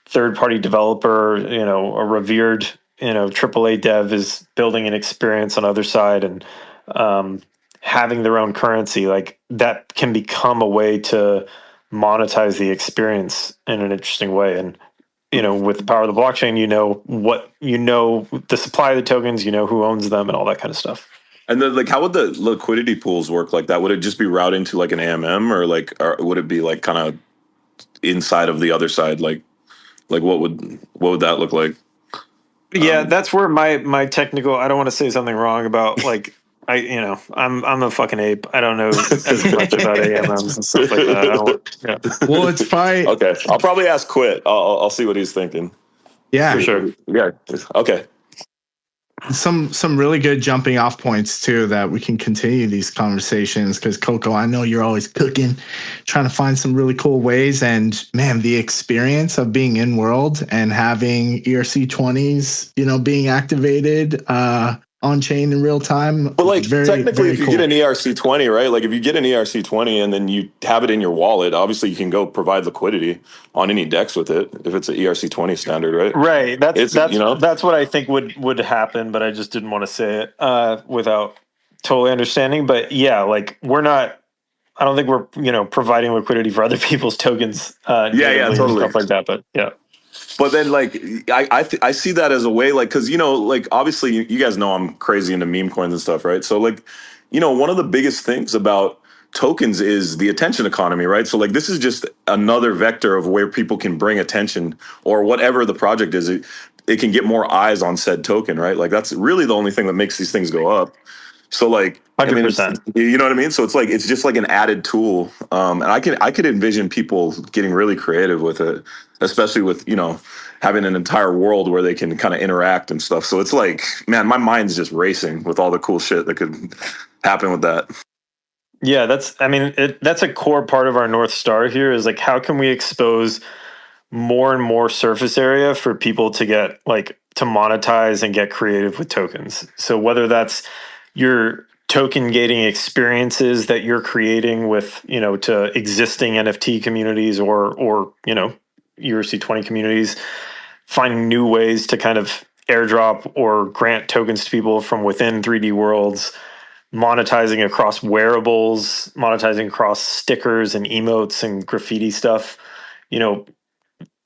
third-party developer, a revered AAA dev is building an experience on Otherside and having their own currency, like that can become a way to monetize the experience in an interesting way. And with the power of the blockchain, the supply of the tokens, who owns them, and all that kind of stuff. And then, like, how would the liquidity pools work like that? Would it just be routing to like an AMM, or would it be like kind of inside of the other side? Like what would that look like? Yeah, that's where my technical. I don't want to say something wrong about like I'm a fucking ape. I don't know as much about AMMs and stuff like that. Well, it's probably okay. I'll probably ask Quit. I'll see what he's thinking. Yeah, for sure. Yeah. Okay. Some really good jumping off points too that we can continue these conversations, because Coco, I know you're always cooking, trying to find some really cool ways, and man, the experience of being in world and having ERC20s, being activated on chain in real time. But like technically, very if you get an ERC20, right? Like if you get an ERC20 and then you have it in your wallet, obviously you can go provide liquidity on any DEX with it if it's an ERC20 standard, right? Right. That's what I think would happen, but I just didn't want to say it without totally understanding. But yeah, like I don't think we're providing liquidity for other people's tokens. Yeah, totally, stuff like that. But yeah. But then, like, I see that as a way, like, because, like, obviously, you guys know I'm crazy into meme coins and stuff, right? So, like, one of the biggest things about tokens is the attention economy, right? So, like, this is just another vector of where people can bring attention, or whatever the project is, it can get more eyes on said token, right? Like, that's really the only thing that makes these things go up. So, like, 100%. You know what I mean? So it's just like an added tool, and I could envision people getting really creative with it, especially with having an entire world where they can kind of interact and stuff. So it's like, man, my mind's just racing with all the cool shit that could happen with that. Yeah, that's a core part of our North Star here, is like, how can we expose more and more surface area for people to get to monetize and get creative with tokens. So whether that's your token gating experiences that you're creating with, to existing NFT communities or ERC20 communities, finding new ways to kind of airdrop or grant tokens to people from within 3D worlds, monetizing across wearables, monetizing across stickers and emotes and graffiti stuff,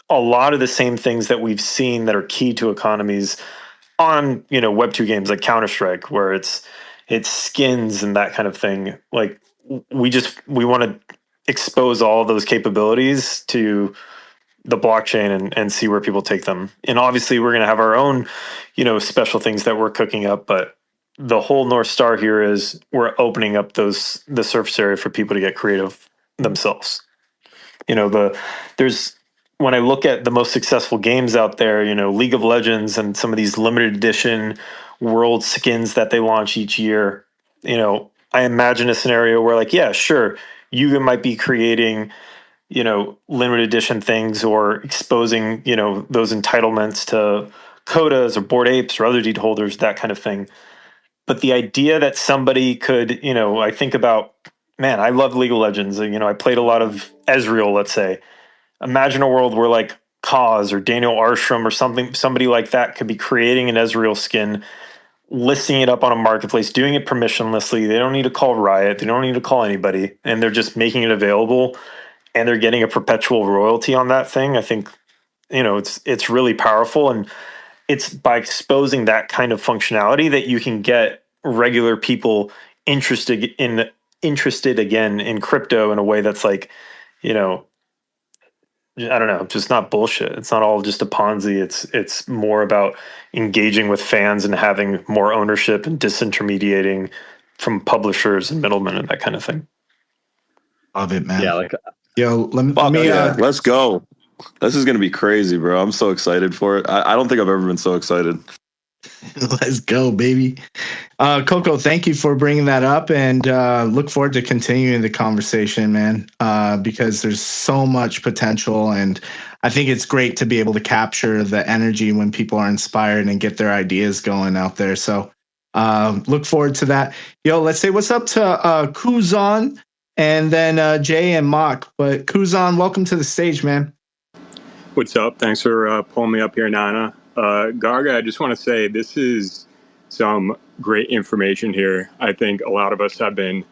a lot of the same things that we've seen that are key to economies on, Web2 games like Counter-Strike, where it's skins and that kind of thing. Like we want to expose all of those capabilities to the blockchain and see where people take them. And obviously we're going to have our own, special things that we're cooking up, but the whole North Star here is we're opening up the surface area for people to get creative themselves. When I look at the most successful games out there, League of Legends and some of these limited edition world skins that they launch each year, I imagine a scenario where yeah, sure, you might be creating, limited edition things or exposing, those entitlements to codas or Bored Apes or other deed holders, that kind of thing. But the idea that somebody could, I think about, man, I love League of Legends. I played a lot of Ezreal, let's say. Imagine a world where Kaz or Daniel Arsham or somebody like that could be creating an Ezreal skin, listing it up on a marketplace, doing it permissionlessly. They don't need to call Riot. They don't need to call anybody. And they're just making it available and they're getting a perpetual royalty on that thing. I think, it's really powerful. And it's by exposing that kind of functionality that you can get regular people interested again in crypto in a way that's I don't know, just not bullshit. It's not all just a Ponzi. It's more about engaging with fans and having more ownership and disintermediating from publishers and middlemen and that kind of thing. Love it, man. Yeah, let me let's go. This is gonna be crazy, bro. I'm so excited for it. I don't think I've ever been so excited. Let's go, baby. Coco, thank you for bringing that up, and look forward to continuing the conversation, man, because there's so much potential, and I think it's great to be able to capture the energy when people are inspired and get their ideas going out there. So look forward to that. Let's say what's up to Kuzan and then Jay and Mock. But Kuzan, welcome to the stage, man. What's up? Thanks for pulling me up here, Nana. Garga, I just want to say this is some great information here. I think a lot of us have been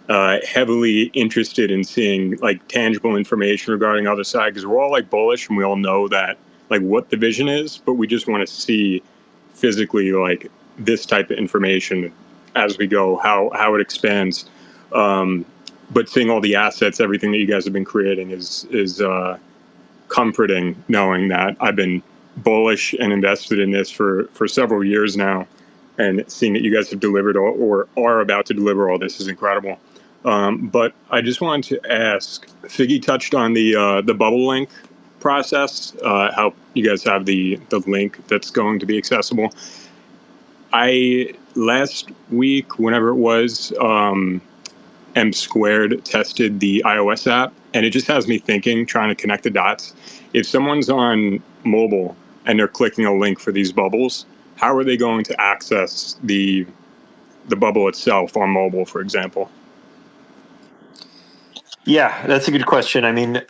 heavily interested in seeing like tangible information regarding Otherside, because we're all like bullish and we all know that like what the vision is, but we just want to see physically like this type of information as we go, how it expands. But seeing all the assets, everything that you guys have been creating is comforting, knowing that I've been bullish and invested in this for several years now, and seeing that you guys have delivered or are about to deliver all this is incredible. But I just wanted to ask, Figge touched on the bubble link process, how you guys have the link that's going to be accessible. I last week, whenever it was, M Squared tested the iOS app, and it just has me thinking, trying to connect the dots. If someone's on mobile and they're clicking a link for these bubbles, how are they going to access the bubble itself on mobile, for example? Yeah, that's a good question. I mean,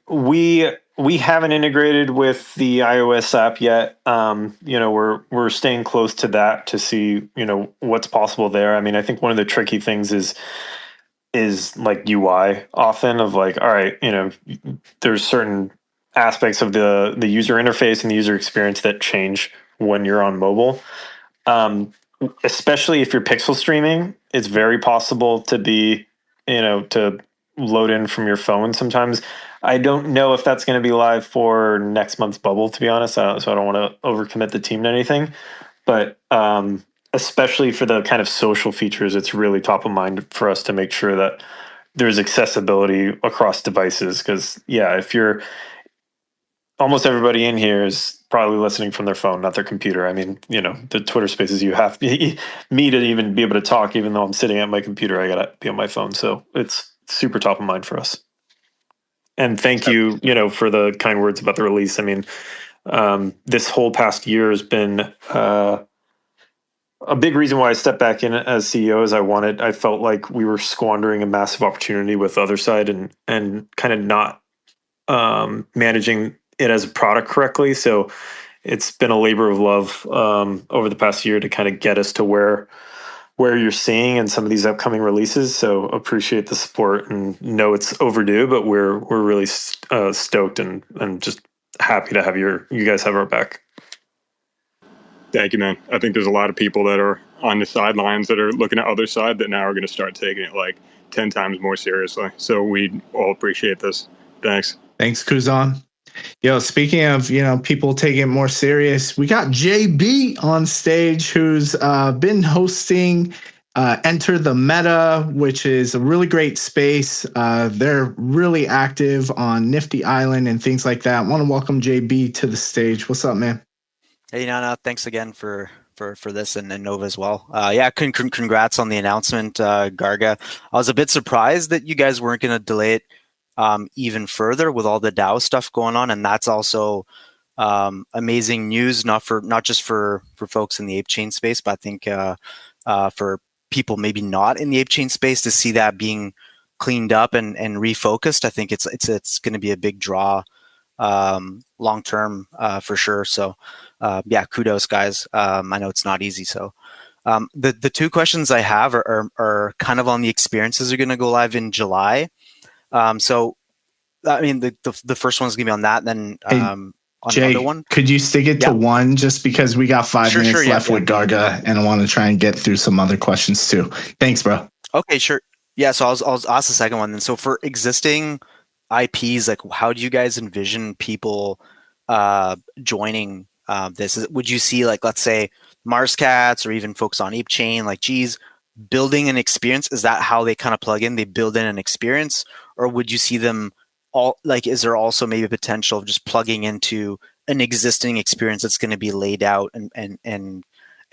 we haven't integrated with the iOS app yet. We're staying close to that to see what's possible there. I mean, I think one of the tricky things is like UI often of like, all right, there's certain aspects of the user interface and the user experience that change when you're on mobile. Especially if you're pixel streaming, it's very possible to be, to load in from your phone sometimes. I don't know if that's going to be live for next month's bubble, to be honest. So I don't want to overcommit the team to anything. But especially for the kind of social features, it's really top of mind for us to make sure that there's accessibility across devices. Because, yeah, if you're almost everybody in here is probably listening from their phone, not their computer. I mean, the Twitter spaces you have me to even be able to talk, even though I'm sitting at my computer, I gotta be on my phone. So it's super top of mind for us. And thank you, for the kind words about the release. I mean, this whole past year has been a big reason why I stepped back in as CEO is I felt like we were squandering a massive opportunity with Otherside and kind of not managing it as a product correctly. So it's been a labor of love over the past year to kind of get us to where you're seeing in some of these upcoming releases. So appreciate the support and know it's overdue, but we're really stoked and just happy to have you guys have our back. Thank you, man. I think there's a lot of people that are on the sidelines that are looking at Otherside that now are going to start taking it like 10 times more seriously. So we all appreciate this. Thanks. Thanks, Kuzan. Yo, speaking of, people taking it more serious, we got JB on stage who's been hosting Enter the Meta, which is a really great space. They're really active on Nifty Island and things like that. I want to welcome JB to the stage. What's up, man? Hey, Nana, thanks again for this and Nova as well. Congrats on the announcement, Garga. I was a bit surprised that you guys weren't going to delay it even further with all the DAO stuff going on, and that's also amazing news, not just for folks in the ape chain space, but I think for people maybe not in the ape chain space to see that being cleaned up and refocused. I think it's going to be a big draw long term for sure. So kudos, guys. I know it's not easy. So the two questions I have are kind of on the experiences that are going to go live in July. So I mean the first one's going to be on that, then on Jay, another one. Could you stick it to one just because we got 5 minutes left with Garga, and I want to try and get through some other questions too. Thanks, bro. Okay, sure. Yeah, so I'll ask the second one then. So for existing IPs, like how do you guys envision people joining this? Would you see, like, let's say Mars Cats or even folks on Ape Chain, like G's, building an experience? Is that how they kind of plug in? They build in an experience, or would you see them all, like, is there also maybe a potential of just plugging into an existing experience that's going to be laid out and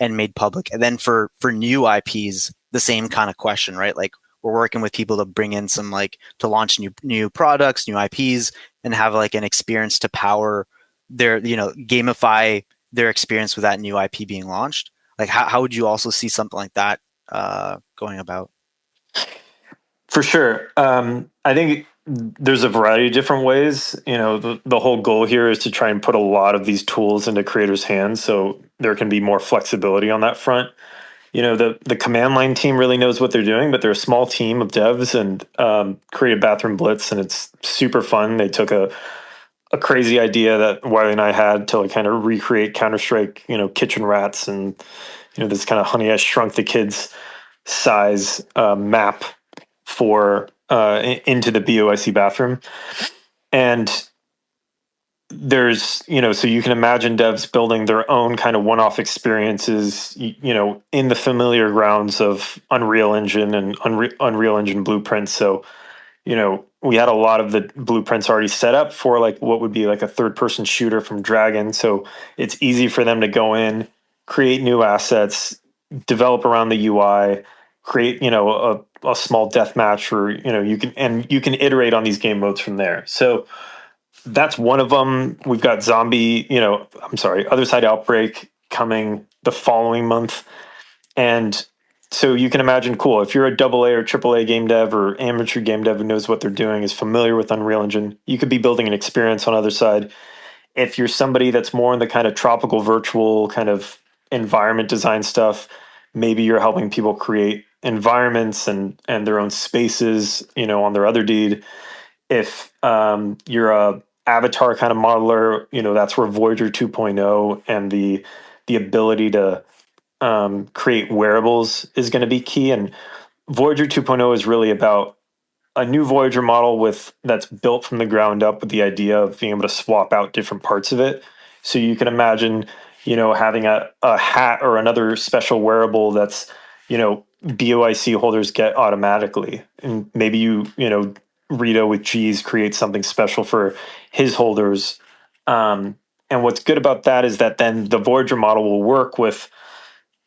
made public? And then for new IPs, the same kind of question, right? Like, we're working with people to bring in some, like, to launch new products, new IPs, and have like an experience to power their, gamify their experience with that new IP being launched. Like, how would you also see something like that going about? For sure. I think there's a variety of different ways. The whole goal here is to try and put a lot of these tools into creators' hands so there can be more flexibility on that front. the command line team really knows what they're doing, but they're a small team of devs and created Bathroom Blitz, and it's super fun. They took a crazy idea that Wiley and I had to like kind of recreate Counter-Strike, kitchen rats and this kind of Honey I Shrunk the Kids size map for into the BOIC bathroom. And there's, so you can imagine devs building their own kind of one-off experiences, in the familiar grounds of Unreal Engine and Unreal Engine blueprints. So, we had a lot of the blueprints already set up for like what would be like a third-person shooter from Dragon. So it's easy for them to go in, create new assets, develop around the UI, create, a small death match, or you can iterate on these game modes from there. So that's one of them. We've got Otherside Outbreak coming the following month. And so you can imagine, cool, if you're a AA or AAA game dev or amateur game dev who knows what they're doing, is familiar with Unreal Engine, you could be building an experience on Otherside. If you're somebody that's more in the kind of tropical virtual kind of environment design stuff, maybe you're helping people create environments and their own spaces, on their other deed. If you're a avatar kind of modeler, that's where Voyager 2.0 and the ability to create wearables is going to be key. And Voyager 2.0 is really about a new Voyager model that's built from the ground up with the idea of being able to swap out different parts of it. So you can imagine, having a hat or another special wearable that's, BOIC holders get automatically. And maybe Rito with G's creates something special for his holders. And what's good about that is that then the Voyager model will work with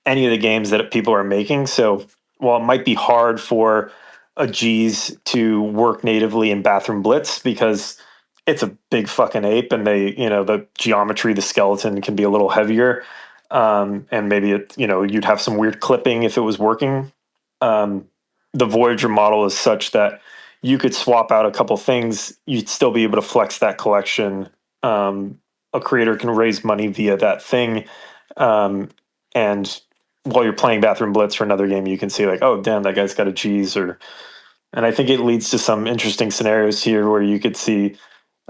any of the games that people are making. So while it might be hard for a G's to work natively in Bathroom Blitz because it's a big fucking ape and the geometry, the skeleton can be a little heavier. And maybe you'd have some weird clipping if it was working. The Voyager model is such that you could swap out a couple things. You'd still be able to flex that collection. A creator can raise money via that thing. And while you're playing Bathroom Blitz for another game, you can see like, oh, damn, that guy's got a cheese. And I think it leads to some interesting scenarios here where you could see,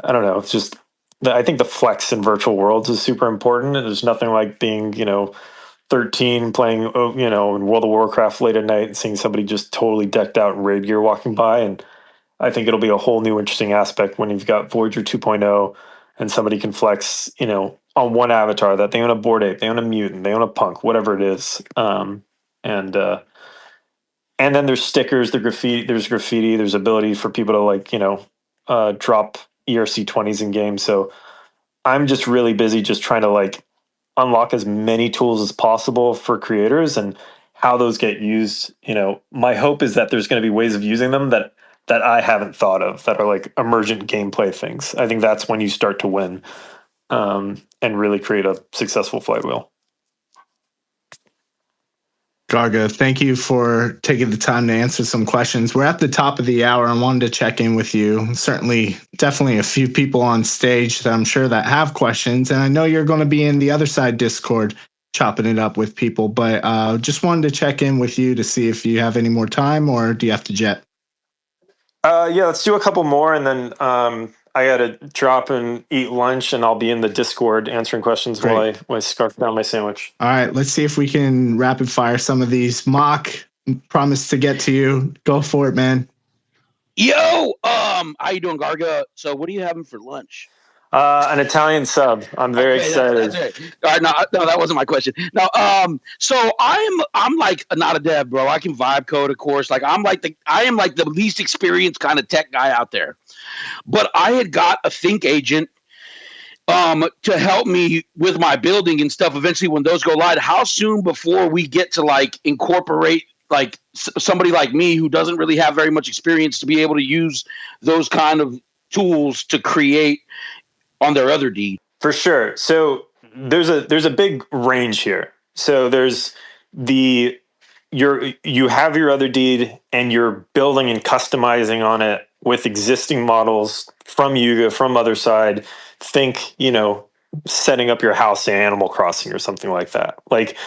I don't know, it's just, I think the flex in virtual worlds is super important. And there's nothing like being, 13 playing, in World of Warcraft late at night and seeing somebody just totally decked out in raid gear walking by. And I think it'll be a whole new interesting aspect when you've got Voyager 2.0 and somebody can flex, on one avatar that they own a Bored Ape, they own a mutant, they own a punk, whatever it is. And then there's stickers, there's graffiti, there's ability for people to like, drop ERC 20s in games. So I'm just really busy just trying to like unlock as many tools as possible for creators and how those get used. My hope is that there's going to be ways of using them that I haven't thought of that are like emergent gameplay things. I think that's when you start to win and really create a successful flywheel. Garga, thank you for taking the time to answer some questions. We're at the top of the hour. I wanted to check in with you. Definitely a few people on stage that I'm sure that have questions. And I know you're going to be in the Otherside Discord chopping it up with people, but just wanted to check in with you to see if you have any more time or do you have to jet? Yeah, let's do a couple more. And then I got to drop and eat lunch and I'll be in the Discord answering questions while I scarf down my sandwich. All right, let's see if we can rapid fire some of these. Mock, promise to get to you. Go for it, man. Yo, how you doing, Garga? So what are you having for lunch? An Italian sub. I'm very excited. That's right. All right, no, that wasn't my question. No, so I'm like not a dev, bro. I can vibe code, of course. Like I am like the least experienced kind of tech guy out there. But I had got a think agent to help me with my building and stuff. Eventually, when those go live, how soon before we get to like incorporate like somebody like me who doesn't really have very much experience to be able to use those kind of tools to create on their other deed? For sure. So there's a big range here. So there's you have your other deed and you're building and customizing on it with existing models from Yuga, from Otherside. Think, setting up your house in Animal Crossing or something like that. Like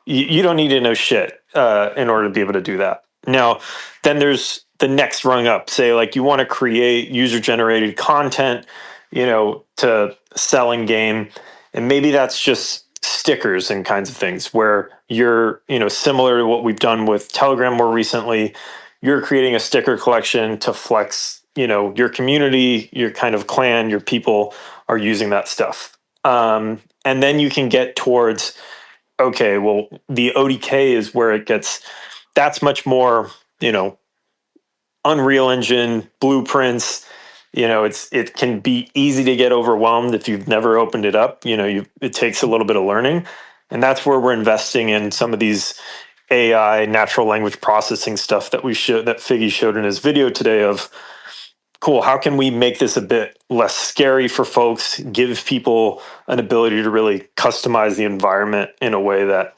you don't need to know shit in order to be able to do that. Now, then there's the next rung up. Say, like, you want to create user-generated content, to sell in game, and maybe that's just stickers and kinds of things where you're, similar to what we've done with Telegram more recently. You're creating a sticker collection to flex, your community, your kind of clan, your people are using that stuff. And then you can get towards, okay, well, the ODK is where it gets, that's much more, Unreal Engine, blueprints, it can be easy to get overwhelmed if you've never opened it up. It takes a little bit of learning. And that's where we're investing in some of these AI, natural language processing stuff that that Figge showed in his video today of, cool, how can we make this a bit less scary for folks, give people an ability to really customize the environment in a way that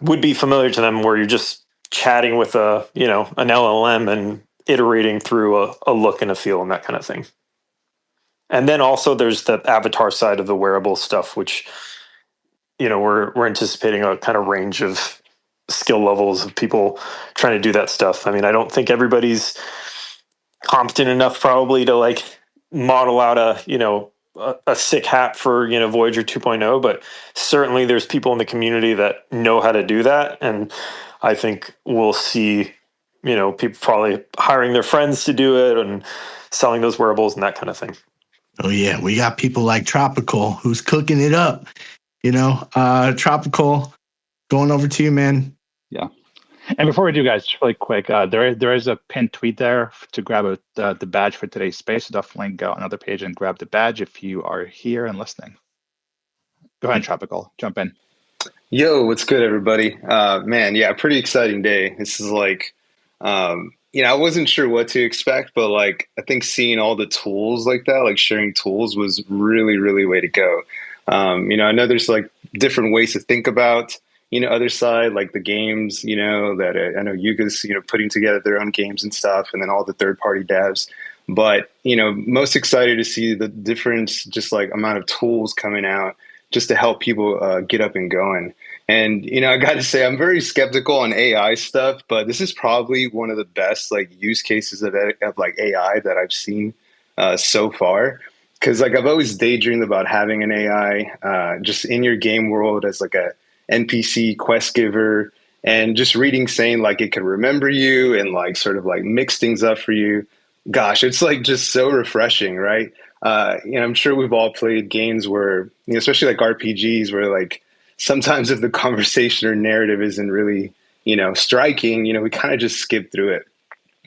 would be familiar to them, where you're just chatting with an LLM and iterating through a look and a feel and that kind of thing. And then also there's the avatar side of the wearable stuff, which, we're anticipating a kind of range of skill levels of people trying to do that stuff. I mean, I don't think everybody's competent enough probably to like model out a sick hat for Voyager 2.0, but certainly there's people in the community that know how to do that, and I think we'll see people probably hiring their friends to do it and selling those wearables and that kind of thing. Oh yeah, we got people like Tropical who's cooking it up. Tropical, going over to you, man. Yeah. And before we do, guys, just really quick, there is a pinned tweet there to grab the badge for today's space. So definitely go on another page and grab the badge if you are here and listening. Go ahead, Tropical. Jump in. Yo, what's good, everybody? Man, yeah, pretty exciting day. This is like, I wasn't sure what to expect, but like, I think seeing all the tools like that, like sharing tools, was really, really way to go. I know there's like different ways to think about Otherside, like the games, that I know Yuga's, putting together their own games and stuff, and then all the third-party devs. But, most excited to see the different, just like amount of tools coming out just to help people get up and going. And, I got to say, I'm very skeptical on AI stuff, but this is probably one of the best like use cases of like AI that I've seen so far. Because like I've always daydreamed about having an AI just in your game world as like a NPC quest giver, and just reading saying like it can remember you and like sort of like mix things up for you. Gosh, it's like just so refreshing, right? I'm sure we've all played games where, especially like RPGs, where like sometimes if the conversation or narrative isn't really, striking, we kind of just skip through it.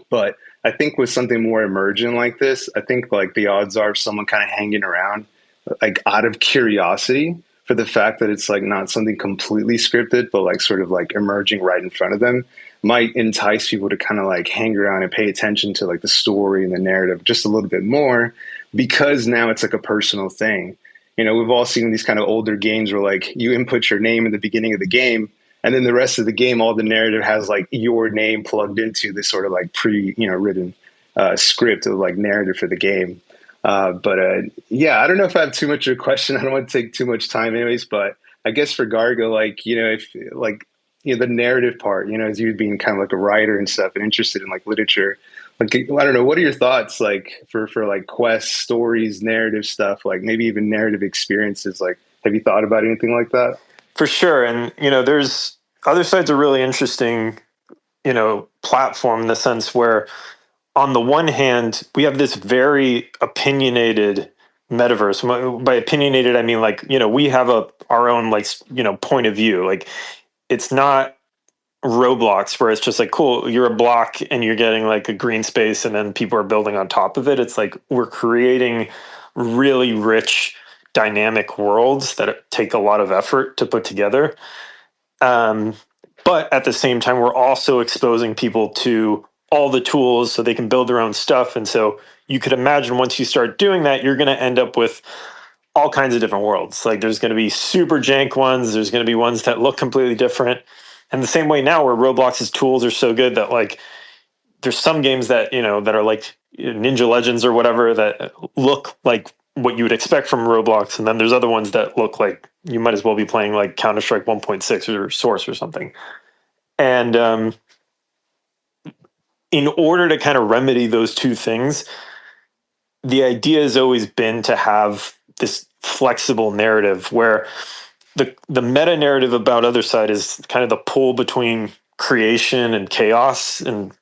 But I think with something more emergent like this, I think like the odds are someone kind of hanging around like out of curiosity, for the fact that it's like not something completely scripted, but like sort of like emerging right in front of them, might entice people to kind of like hang around and pay attention to like the story and the narrative just a little bit more, because now it's like a personal thing. We've all seen these kind of older games where like you input your name in the beginning of the game, and then the rest of the game, all the narrative has like your name plugged into this sort of like written script of like narrative for the game. Yeah, I don't know if I have too much of a question. I don't want to take too much time anyways, but I guess for Garga, like, if like, the narrative part, as you being kind of like a writer and stuff and interested in like literature, like, I don't know, what are your thoughts like for like quests, stories, narrative stuff, like maybe even narrative experiences? Like, have you thought about anything like that? For sure. And, there's Otherside's a really interesting, platform in the sense where, on the one hand, we have this very opinionated metaverse. By opinionated, I mean like, we have our own like, point of view. Like, it's not Roblox where it's just like, cool, you're a block and you're getting like a green space and then people are building on top of it. It's like we're creating really rich, dynamic worlds that take a lot of effort to put together. But at the same time, we're also exposing people to all the tools so they can build their own stuff. And so you could imagine once you start doing that, you're going to end up with all kinds of different worlds. Like there's going to be super jank ones. There's going to be ones that look completely different. And the same way now where Roblox's tools are so good that like there's some games that, that are like Ninja Legends or whatever that look like what you would expect from Roblox. And then there's other ones that look like you might as well be playing like Counter-Strike 1.6 or Source or something. And in order to kind of remedy those two things, the idea has always been to have this flexible narrative where the meta narrative about Otherside is kind of the pull between creation and chaos. And,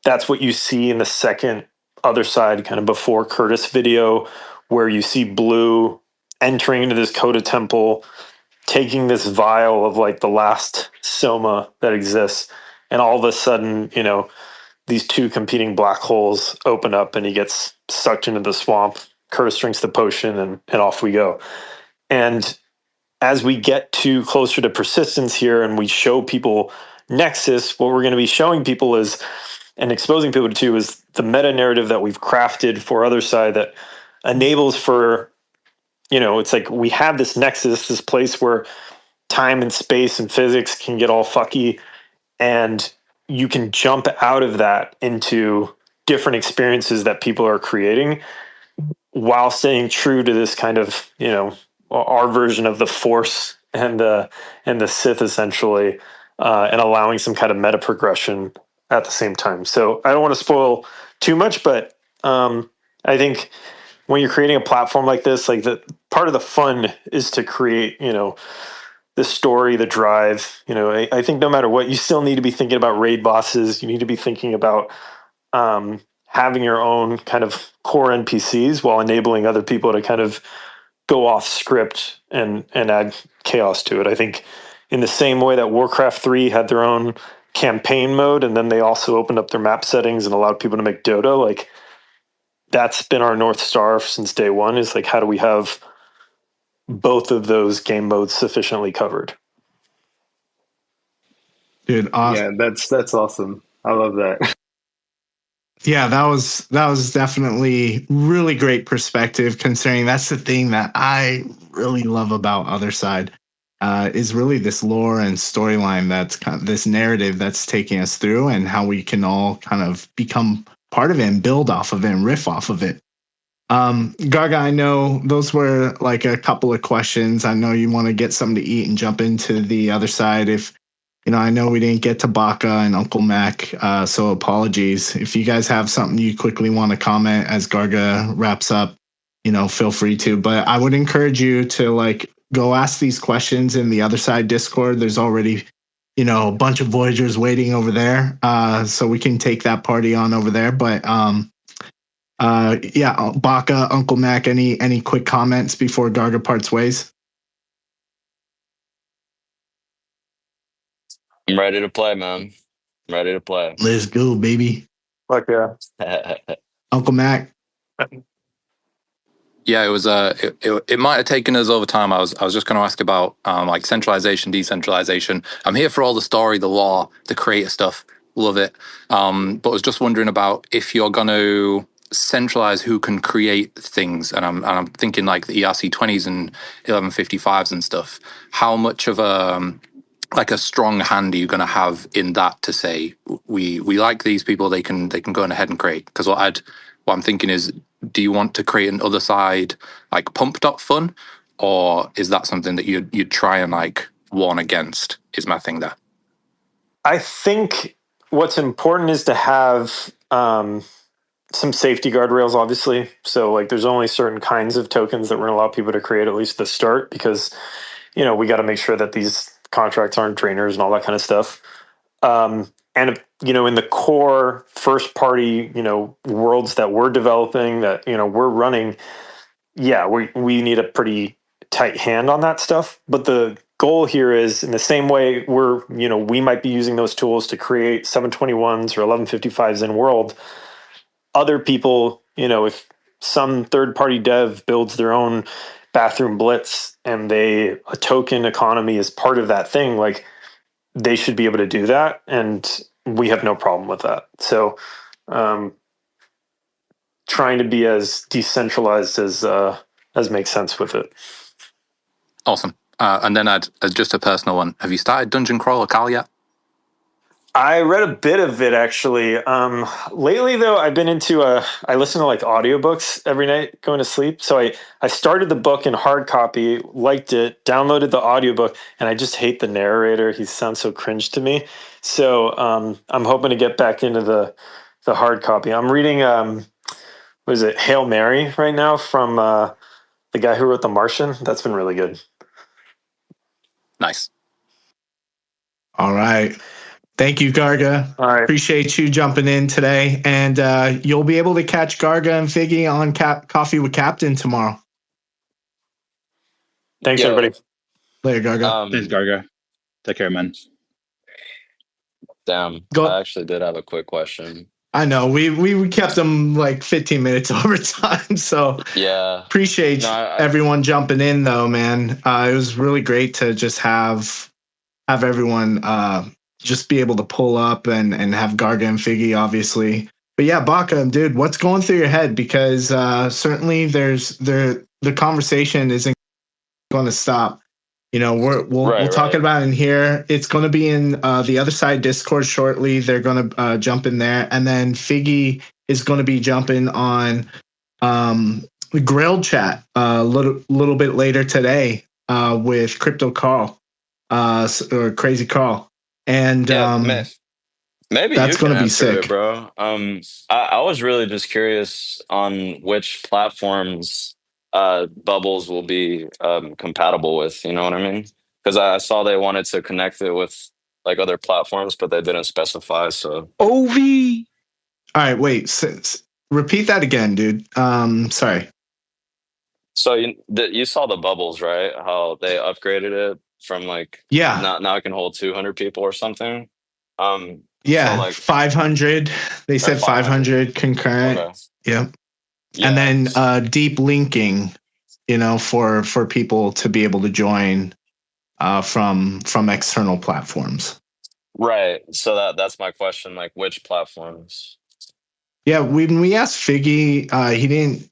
that's what you see in the second Otherside kind of before Curtis video, where you see Blue entering into this Coda temple, taking this vial of like the last soma that exists. And all of a sudden, these two competing black holes open up and he gets sucked into the swamp. Curtis drinks the potion and off we go. And as we get to closer to persistence here and we show people Nexus, what we're going to be showing people is, and exposing people to, is the meta narrative that we've crafted for Otherside that enables for, it's like we have this Nexus, this place where time and space and physics can get all fucky, and you can jump out of that into different experiences that people are creating while staying true to this kind of, our version of the Force and the Sith, essentially, and allowing some kind of meta progression at the same time. So I don't want to spoil too much, but I think when you're creating a platform like this, like the part of the fun is to create, the story, the drive. I think no matter what, you still need to be thinking about raid bosses. You need to be thinking about having your own kind of core NPCs while enabling other people to kind of go off script and add chaos to it. I think in the same way that Warcraft 3 had their own campaign mode, and then they also opened up their map settings and allowed people to make Dota, like that's been our North Star since day one, is like, how do we have both of those game modes sufficiently covered? Dude, awesome. Yeah, that's awesome. I love that. Yeah, that was definitely really great perspective, considering that's the thing that I really love about Otherside, is really this lore and storyline, that's kind of this narrative that's taking us through, and how we can all kind of become part of it and build off of it and riff off of it. Garga, I know those were like a couple of questions. I know you want to get something to eat and jump into the other side. If I know we didn't get to Baka and Uncle Mac, so apologies. If you guys have something you quickly want to comment as Garga wraps up, feel free to. But I would encourage you to like go ask these questions in the Other Side Discord. There's already, a bunch of Voyagers waiting over there, so we can take that party on over there. But yeah, Baka, Uncle Mac, any quick comments before Garga parts ways? I'm ready to play, man. I'm ready to play. Let's go, baby. Fuck yeah. Uncle Mac. Yeah, it was. It might have taken us over time. I was just going to ask about like centralization, decentralization. I'm here for all the story, the lore, the creator stuff. Love it. But I was just wondering about if you're going to centralize who can create things, and I'm thinking like the ERC20s and 1155s and stuff. How much of like a strong hand are you going to have in that to say we like these people, they can go ahead and create? Because what I'm thinking is, do you want to create an Other Side like pumped up fun, or is that something that you'd try and like warn against? Is my thing there. I think what's important is to have some safety guardrails, obviously. So like there's only certain kinds of tokens that we're going to allow people to create, at least at the start, because we got to make sure that these contracts aren't drainers and all that kind of stuff. And in the core first party worlds that we're developing, that we're running, we need a pretty tight hand on that stuff. But the goal here is, in the same way we might be using those tools to create 721s or 1155s in world, other people, if some third party dev builds their own bathroom blitz and a token economy is part of that thing, like they should be able to do that, and we have no problem with that. So trying to be as decentralized as makes sense with it. Awesome. And then I'd just a personal one. Have you started Dungeon Crawler Cal yet? I read a bit of it actually. Lately though, I've been into I listen to like audiobooks every night going to sleep. So I started the book in hard copy, liked it, downloaded the audiobook, and I just hate the narrator. He sounds so cringe to me. So I'm hoping to get back into the hard copy. I'm reading what is it, Hail Mary right now from the guy who wrote The Martian. That's been really good. Nice. All right. Thank you, Garga. All right. Appreciate you jumping in today. And you'll be able to catch Garga and Figge on Coffee with Captain tomorrow. Thanks, Yo, everybody. Later, Garga. Thanks, Garga. Take care, man. damn. Go. I actually did have a quick question. I know we kept them like 15 minutes over time, so Yeah. appreciate No, everyone jumping in though, man. It was really great to just have everyone just be able to pull up and have Garga and Figge, obviously. But yeah, Baka, dude, what's going through your head? Because certainly the conversation isn't going to stop. You know, we'll talk about it in here. It's going to be in the other side Discord shortly. They're going to jump in there, and then Figge is going to be jumping on the Grail chat a little bit later today with Crypto Carl or Crazy Carl, and maybe that's you can going to be answer sick, it, bro. I was really just curious on which platforms Bubbles will be compatible with. You know what I mean? Because I saw they wanted to connect it with like other platforms, but they didn't specify. So OV. All right, wait. Repeat that again, dude. Sorry. So you saw the Bubbles, right? How they upgraded it from like now it can hold 200 people or something. Yeah, so like 500. They said 500 concurrent. Okay. Yep. Yeah. And then deep linking, you know, for people to be able to join from external platforms. Right. So that's my question. Like, which platforms? Yeah, when we asked Figge, he didn't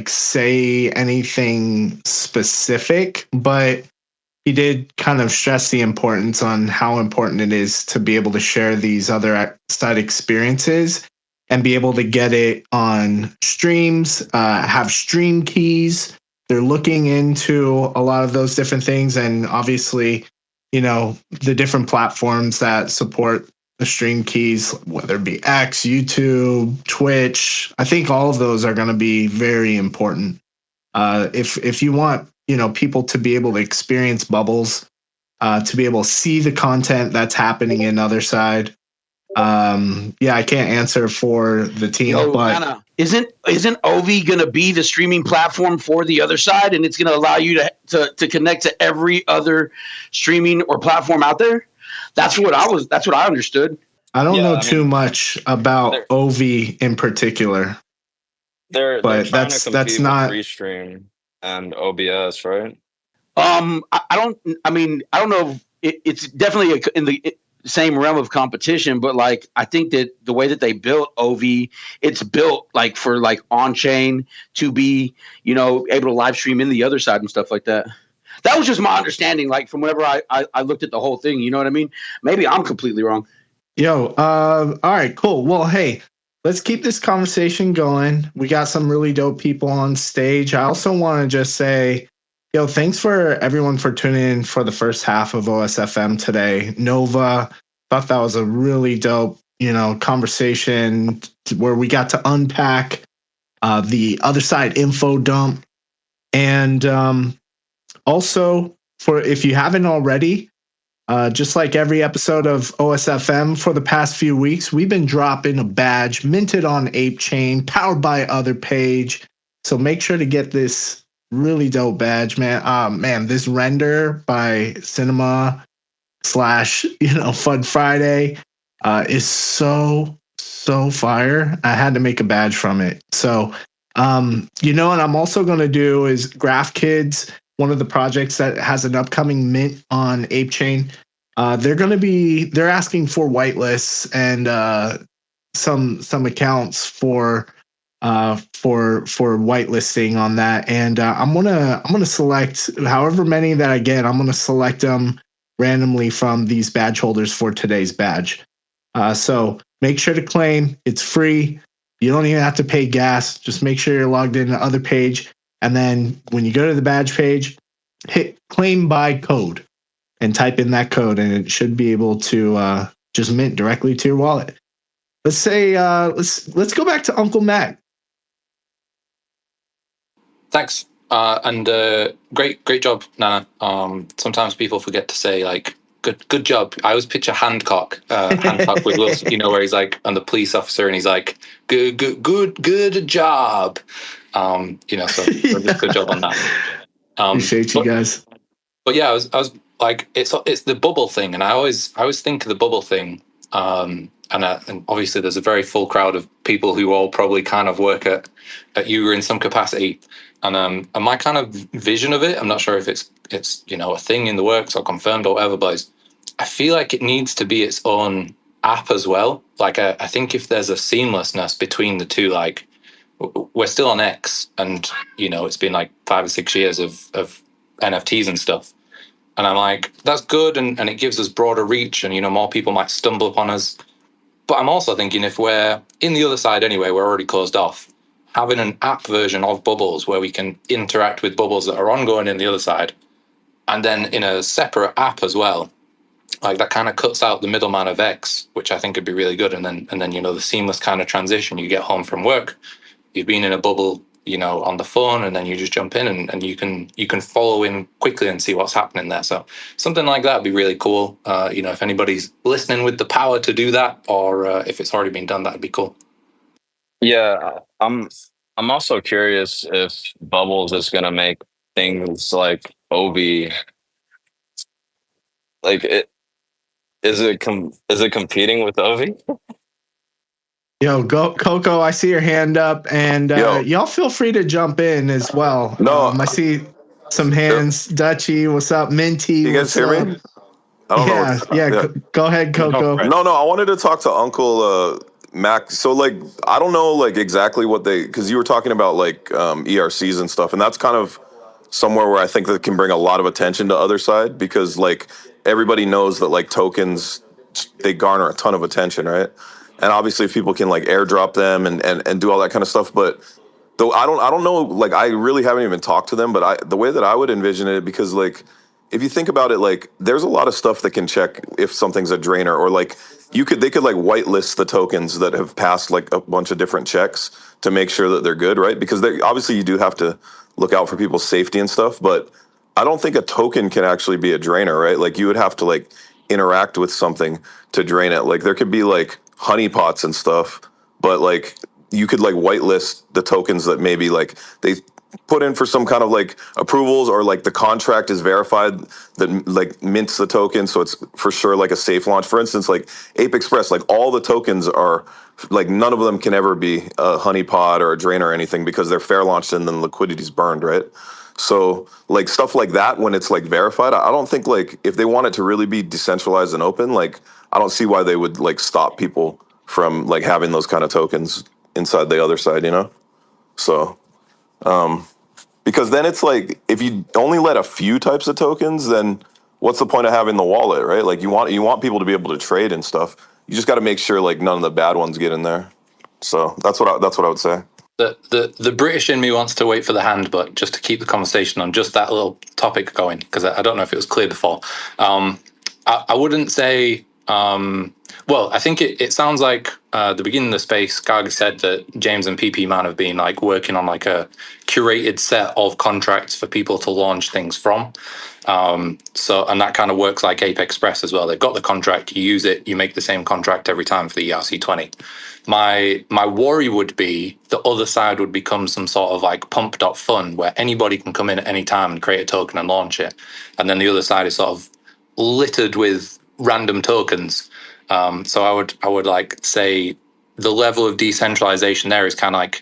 say anything specific, but he did kind of stress the importance on how important it is to be able to share these other side experiences and be able to get it on streams, have stream keys. They're looking into a lot of those different things. And obviously, you know, the different platforms that support the stream keys, whether it be X, YouTube, Twitch, I think all of those are going to be very important. If you want, you know, people to be able to experience Bubbles, to be able to see the content that's happening in Otherside. Yeah, I can't answer for the team, but Anna, isn't OV going to be the streaming platform for the other side, and it's going to allow you to connect to every other streaming or platform out there? That's what I understood. I don't know too much about OV in particular. They're trying to compete with Restream and OBS, right? I don't know if it's definitely in the same realm of competition, but like I think that the way that they built OV, it's built like for like on chain to be, you know, able to live stream in the other side and stuff like that. That was just my understanding, like from whenever I looked at the whole thing, you know what I mean? Maybe I'm completely wrong. All right, cool. Well, hey, let's keep this conversation going. We got some really dope people on stage. I also want to just say, thanks for everyone for tuning in for the first half of OSFM today. Nova, thought that was a really dope, conversation where we got to unpack the other side info dump. And also, if you haven't already, just like every episode of OSFM for the past few weeks, we've been dropping a badge minted on ApeChain, powered by Otherpage. So make sure to get this really dope badge, man. Man, this render by Cinema / Fun Friday is so fire. I had to make a badge from it. So, what I'm also going to do is Graph Kids, one of the projects that has an upcoming mint on ApeChain. They're asking for whitelists and some accounts for whitelisting on that. And I'm gonna select however many that I get. I'm gonna select them randomly from these badge holders for today's badge. So make sure to claim. It's free. You don't even have to pay gas. Just make sure you're logged in the other page. And then when you go to the badge page, hit claim by code and type in that code, and it should be able to just mint directly to your wallet. Let's say let's go back to Uncle Matt. Thanks. And great job, Nana. Sometimes people forget to say like good job. I always picture Hancock with Will, where he's like, and the police officer, and he's like, good job. So good job on that. Appreciate you guys. But yeah, I was like, it's the bubble thing, and I always think of the bubble thing. And obviously there's a very full crowd of people who all probably kind of work at Yuga in some capacity. And my kind of vision of it, I'm not sure if it's a thing in the works or confirmed or whatever, but I feel like it needs to be its own app as well. Like I think if there's a seamlessness between the two, like we're still on X, and it's been like 5 or 6 years of NFTs and stuff. And I'm like, that's good, and it gives us broader reach, and more people might stumble upon us. But I'm also thinking, if we're in the other side anyway, we're already closed off, having an app version of Bubbles where we can interact with Bubbles that are ongoing in the other side, and then in a separate app as well, like that kind of cuts out the middleman of X, which I think would be really good. And then the seamless kind of transition. You get home from work, you've been in a bubble, on the phone, and then you just jump in and you can follow in quickly and see what's happening there. So something like that would be really cool. If anybody's listening with the power to do that, or if it's already been done, that'd be cool. Yeah, I'm also curious if Bubbles is gonna make things like Obi, like is it competing with Ovi? Yo, go Coco, I see your hand up, and y'all feel free to jump in as well. No, I see some hands. Dutchy, what's up? Minty, you guys hear me? I don't know. Yeah. Go ahead, Coco. No, I wanted to talk to Uncle Mac. So I don't know exactly what because you were talking about ERCs and stuff, and that's kind of somewhere where I think that can bring a lot of attention to Otherside, because everybody knows that tokens, they garner a ton of attention, right? And obviously if people can airdrop them and do all that kind of stuff, but though I don't know, I really haven't even talked to them, but the way that I would envision it, because if you think about it, there's a lot of stuff that can check if something's a drainer, or they could whitelist the tokens that have passed a bunch of different checks to make sure that they're good, right? Because obviously you do have to look out for people's safety and stuff, but I don't think a token can actually be a drainer, right? You would have to interact with something to drain it. There could be honeypots and stuff, but you could whitelist the tokens that maybe they put in for some kind of approvals, or the contract is verified that mints the token, so it's for sure a safe launch. For instance, Ape Express, all the tokens are none of them can ever be a honeypot or a drain or anything, because they're fair launched and then liquidity's burned, right? So stuff like that, when it's verified, I don't think if they want it to really be decentralized and open, I don't see why they would stop people from having those kind of tokens inside the other side, So because then it's if you only let a few types of tokens, then what's the point of having the wallet, right? You want people to be able to trade and stuff. You just got to make sure none of the bad ones get in there. So that's what I would say. The British in me wants to wait for the hand, but just to keep the conversation on just that little topic going, because I don't know if it was clear before. I wouldn't say. Well, I think it sounds like the beginning of the space, Garga said that James and PP Man have been working on a curated set of contracts for people to launch things from. And that kind of works like Ape Express as well. They've got the contract, you use it, you make the same contract every time for the ERC20. My worry would be the other side would become some sort of pump.fun, where anybody can come in at any time and create a token and launch it. And then the other side is sort of littered with random tokens. So I would say the level of decentralization there is kind of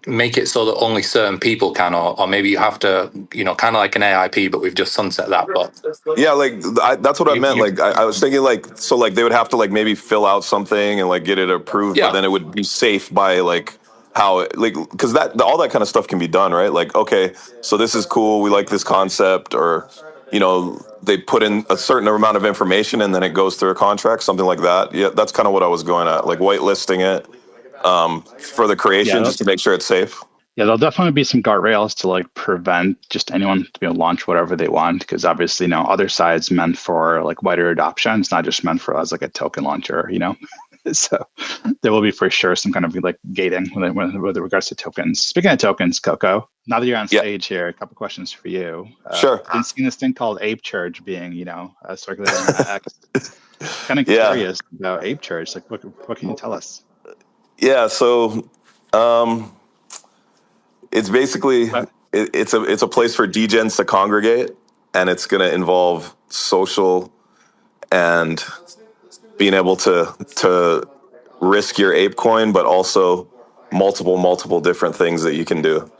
make it so that only certain people can, or maybe you have to, kind of like an AIP, but we've just sunset that. But yeah, that's what I meant. I was thinking so they would have to maybe fill out something and get it approved, but then it would be safe by how because all that kind of stuff can be done, right? Okay, so this is cool, we like this concept, or they put in a certain amount of information and then it goes through a contract, something like that. Yeah, that's kind of what I was going at, like whitelisting it for the creation, just to make sure it's safe. Yeah, there'll definitely be some guardrails to like prevent just anyone to be able to launch whatever they want, because obviously, Otherside's meant for like wider adoption. It's not just meant for as like a token launcher, So there will be for sure some kind of like gating with regards to tokens. Speaking of tokens, Coco, now that you're on stage here, a couple questions for you. Sure. Been seeing this thing called Ape Church being, circulating on X. Kind of curious about Ape Church. Like, what can you tell us? Yeah, so it's basically it's a place for degens to congregate, and it's going to involve social and being able to risk your ape coin, but also multiple different things that you can do.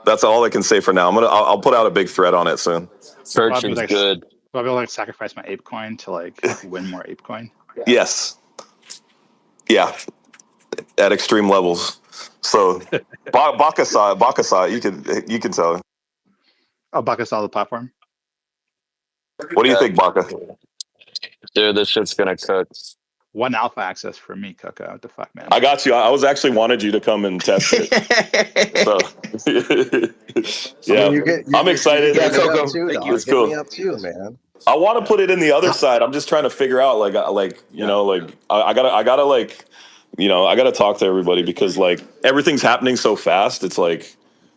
That's all I can say for now. I'll put out a big thread on it soon. Search is good. Will I be able to sacrifice my ape coin to like win more ape coin? Yes. Yeah. At extreme levels. So Bakasa, you can tell. Oh, Bakasa, the platform. What do you think, Baka? Dude, this shit's gonna cook. One alpha access for me, Coco. What the fuck, man? I got you. I was actually wanted you to come and test it. So yeah, I'm excited. Yeah, Coco, it's cool. Me up too, man. I want to put it in the other side. I'm just trying to figure out, I gotta talk to everybody, because like everything's happening so fast. It's like,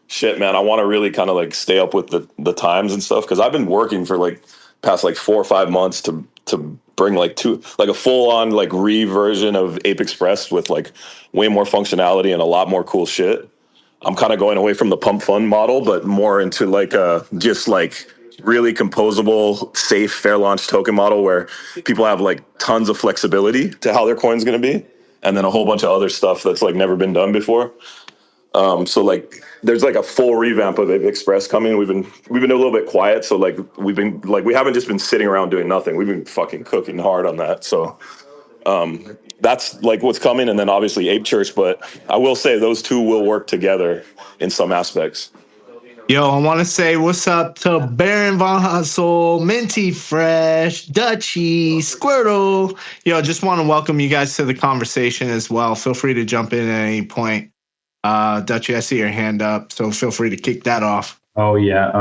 shit, man. I want to really kind of like stay up with the times and stuff, because I've been working for like past like 4 or 5 months to bring a full on like version of Ape Express with like way more functionality and a lot more cool shit. I'm kind of going away from the pump fund model, but more into like just like really composable, safe, fair launch token model where people have like tons of flexibility to how their coin's going to be, and then a whole bunch of other stuff that's like never been done before. So like there's like a full revamp of Ape Express coming. We've been a little bit quiet, so like we haven't just been sitting around doing nothing. We've been fucking cooking hard on that. So that's like what's coming, and then obviously Ape Church. But I will say those two will work together in some aspects. Yo, I want to say what's up to Baron Von Hustle, Minty Fresh, Dutchy, Squirtle. Yo, just want to welcome you guys to the conversation as well. Feel free to jump in at any point. Dutchy, I see your hand up, so feel free to kick that off. Oh, yeah.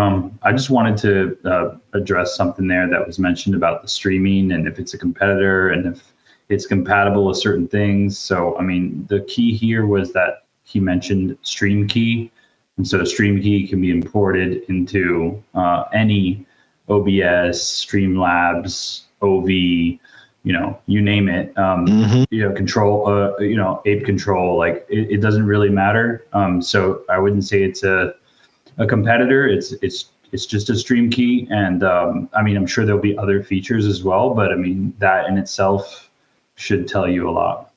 I just wanted to address something there that was mentioned about the streaming and if it's a competitor and if it's compatible with certain things. So, I mean, the key here was that he mentioned Stream Key. And so Stream Key can be imported into any OBS, Streamlabs, OV, you name it. Control, Ape Control, like it doesn't really matter. So I wouldn't say it's a competitor. It's just a Stream Key, and I mean, I'm sure there'll be other features as well, but I mean that in itself should tell you a lot.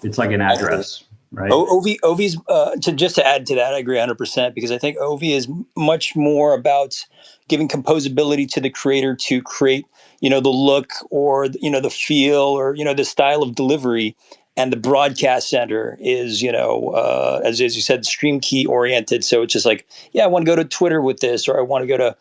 It's like an address. Right. OV's to add to that, I agree 100%, because I think OV is much more about giving composability to the creator to create, the look or, the feel or, the style of delivery. And the broadcast center is, as you said, Stream Key oriented. So it's just like, yeah, I want to go to Twitter with this, or I want to go to,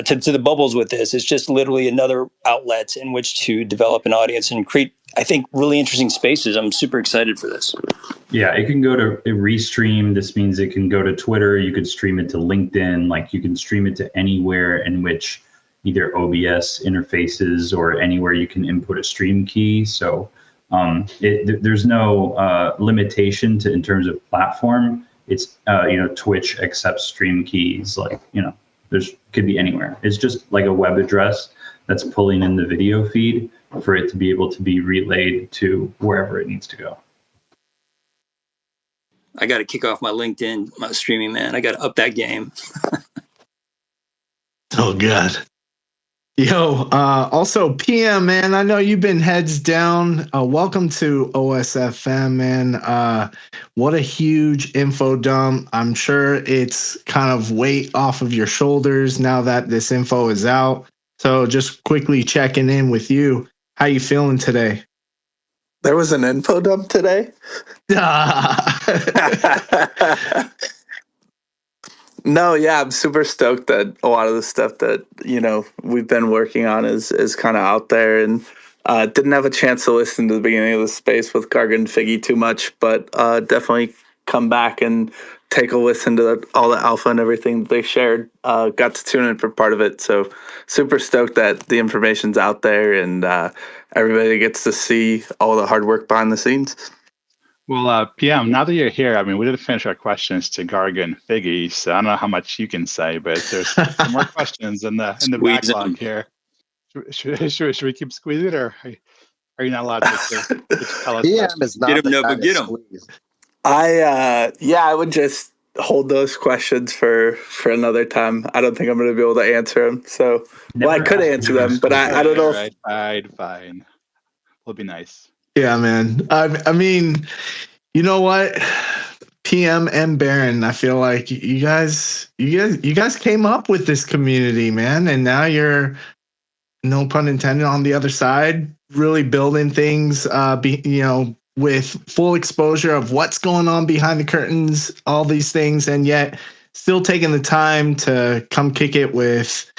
to the bubbles with this. It's just literally another outlet in which to develop an audience and create, I think, really interesting spaces. I'm super excited for this. Yeah, it can go to Restream. This means it can go to Twitter. You could stream it to LinkedIn. Like you can stream it to anywhere in which either OBS interfaces or anywhere you can input a stream key. So there's no limitation in terms of platform. It's Twitch accepts stream keys. Like could be anywhere. It's just like a web address that's pulling in the video feed for it to be able to be relayed to wherever it needs to go. I got to kick off my LinkedIn, my streaming, man. I got to up that game. Oh, God. Yo, also PM, man, I know you've been heads down. Welcome to OSFM, man. What a huge info dump. I'm sure it's kind of weight off of your shoulders now that this info is out. So just quickly checking in with you. How you feeling today? There was an info dump today? No, yeah, I'm super stoked that a lot of the stuff that we've been working on is kind of out there, and didn't have a chance to listen to the beginning of the space with Garga and Figge too much, but definitely come back and take a listen to all the alpha and everything that they shared. Got to tune in for part of it, so super stoked that the information's out there and everybody gets to see all the hard work behind the scenes. Well, PM, now that you're here, I mean, we didn't finish our questions to Garga and Figge, so I don't know how much you can say, but there's some more questions in the backlog here. Should we keep squeezing, or are you not allowed to tell us? PM is not Get him, the Nova, guy to get him. squeeze. I would just hold those questions for another time. I don't think I'm going to be able to answer them. So, I could answer them, but I don't know. Fine. We'll be nice. Yeah, man. I mean, you know what? PM and Baron, I feel like you guys came up with this community, man, and now you're, no pun intended, on the other side, really building things. With full exposure of what's going on behind the curtains, all these things, and yet still taking the time to come kick it with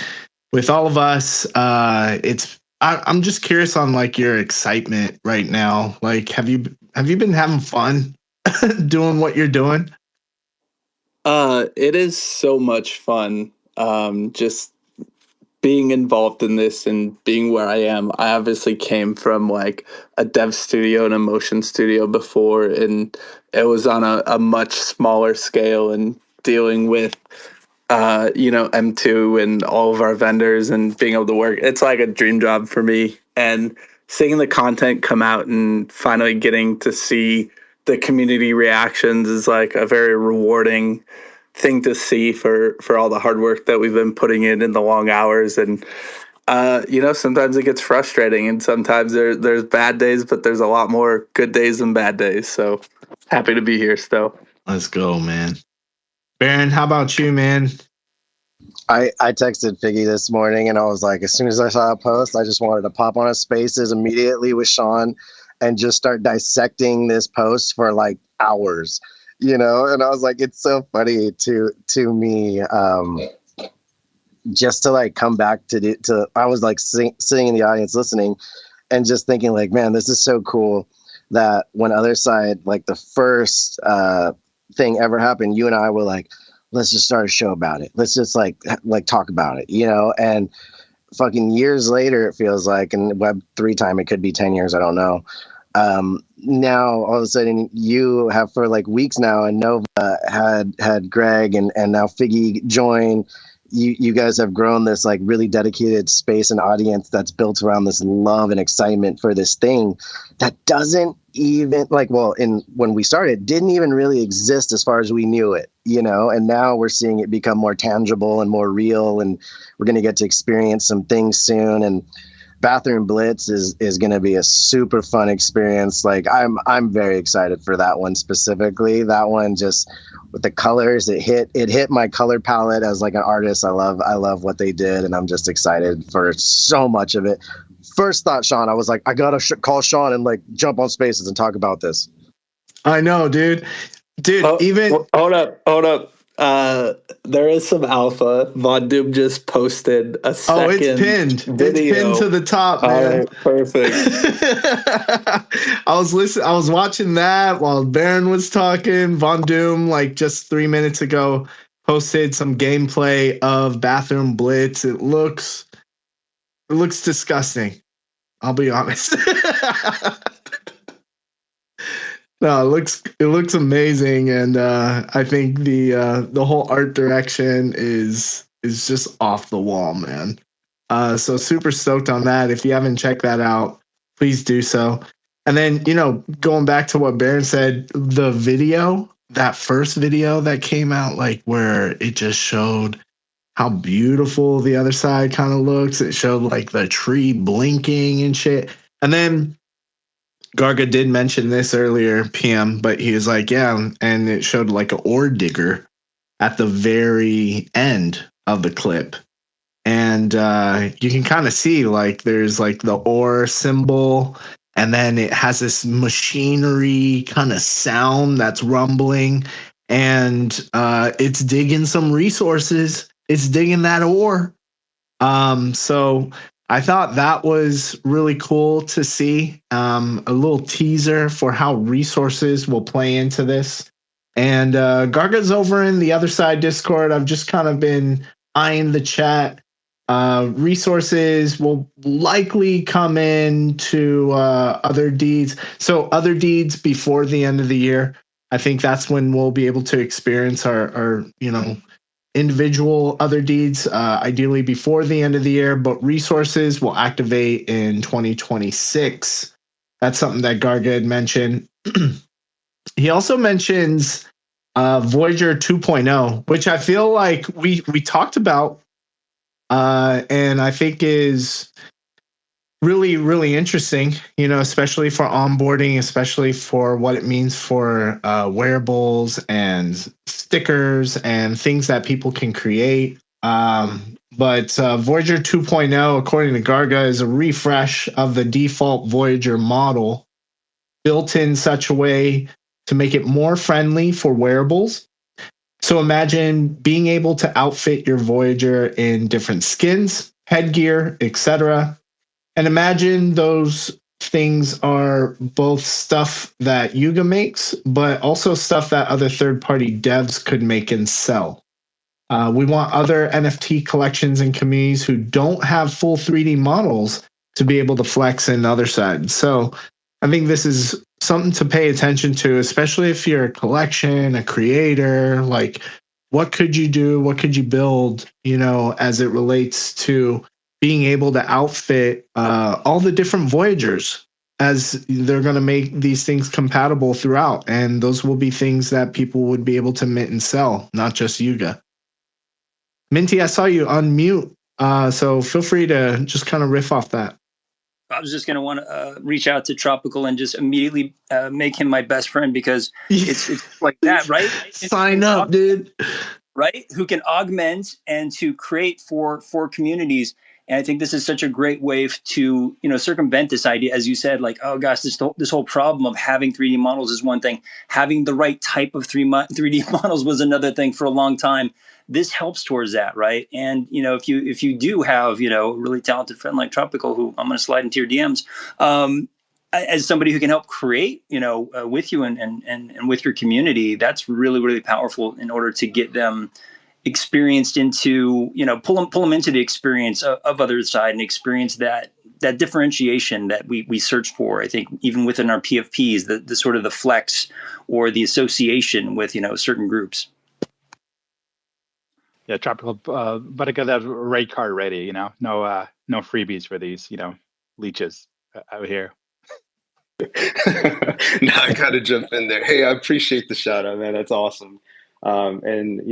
all of us. I'm just curious on like your excitement right now. Like, have you been having fun doing what you're doing? It is so much fun. Just being involved in this and being where I am. I obviously came from like a dev studio and a motion studio before, and it was on a much smaller scale and dealing with M2 and all of our vendors and being able to work. It's like a dream job for me. And seeing the content come out and finally getting to see the community reactions is like a very rewarding thing to see for all the hard work that we've been putting in the long hours. And sometimes it gets frustrating, and sometimes there's bad days, but there's a lot more good days than bad days. So happy to be here still. Let's go, man. Baron, how about you, man? I texted Figge this morning and I was like, as soon as I saw a post, I just wanted to pop on a spaces immediately with Sean and just start dissecting this post for like hours, and I was like, it's so funny to me, just to like come back to I was like sitting in the audience listening and just thinking like, man, this is so cool that when Otherside, like the first thing ever happened, you and I were like, let's just start a show about it. Let's just like talk about it, and fucking years later, it feels like, in Web3 time, it could be 10 years. I don't know. Now all of a sudden you have for like weeks now, and Nova had Greg and now Figge join. You guys have grown this like really dedicated space and audience that's built around this love and excitement for this thing that doesn't even when we started, didn't even really exist as far as we knew it, and now we're seeing it become more tangible and more real, and we're going to get to experience some things soon. And Bathroom Blitz is going to be a super fun experience. Like I'm very excited for that one specifically. That one, just with the colors, it hit my color palette as like an artist. I love what they did, and I'm just excited for so much of it. First thought, Sean, I was like, I gotta call Sean and like jump on spaces and talk about this. I know, dude. Hold up. There is some alpha. Von Doom just posted a second it's pinned. video. It's pinned to the top, man. All right, perfect. I was watching that while Baron was talking. Von Doom, like just 3 minutes ago, posted some gameplay of Bathroom Blitz. It looks disgusting. I'll be honest. No, it looks amazing, and I think the whole art direction is just off the wall, man. So super stoked on that. If you haven't checked that out, please do so. And then going back to what Baron said, that first video that came out, like where it just showed how beautiful the other side kind of looks. It showed like the tree blinking and shit, and then Garga did mention this earlier, PM, but he was like, yeah, and it showed like an ore digger at the very end of the clip. And you can kind of see like there's like the ore symbol, and then it has this machinery kind of sound that's rumbling. and it's digging some resources. It's digging that ore. So I thought that was really cool to see. A little teaser for how resources will play into this. And Garga's over in the Other Side Discord. I've just kind of been eyeing the chat. Resources will likely come in to other deeds. So other deeds before the end of the year. I think that's when we'll be able to experience our individual other deeds, ideally before the end of the year, but resources will activate in 2026. That's something that Garga had mentioned. He also mentions Voyager 2.0, which I feel like we talked about, and I think is really, really interesting, especially for onboarding, especially for what it means for wearables and stickers and things that people can create. But Voyager 2.0, according to Garga, is a refresh of the default Voyager model built in such a way to make it more friendly for wearables. So imagine being able to outfit your Voyager in different skins, headgear, etc. And imagine those things are both stuff that Yuga makes, but also stuff that other third-party devs could make and sell. We want other NFT collections and communities who don't have full 3D models to be able to flex in Otherside. So I think this is something to pay attention to, especially if you're a collection, a creator. Like, what could you do? What could you build, as it relates to being able to outfit all the different Voyagers, as they're going to make these things compatible throughout. And those will be things that people would be able to mint and sell, not just Yuga. Minty, I saw you unmute, so feel free to just kind of riff off that. I was just going to want to reach out to Tropical and just immediately make him my best friend, because it's like that, right? Sign up, dude. Right? Who can augment and to create for communities. And I think this is such a great way to, circumvent this idea, as you said, like, oh gosh, this whole problem of having 3D models is one thing. Having the right type of 3D models was another thing for a long time. This helps towards that, right? And if you do have a really talented friend like Tropical, who I'm going to slide into your DMs, as somebody who can help create, with you and with your community, that's really, really powerful in order to get them experienced into, pull them into the experience of Otherside and experience that differentiation that we search for. I think even within our PFPs, the sort of the flex or the association with, certain groups. Yeah, Tropical, but I got that rate card ready, no freebies for these, leeches out here. No, I gotta jump in there. Hey, I appreciate the shout out, man. That's awesome. And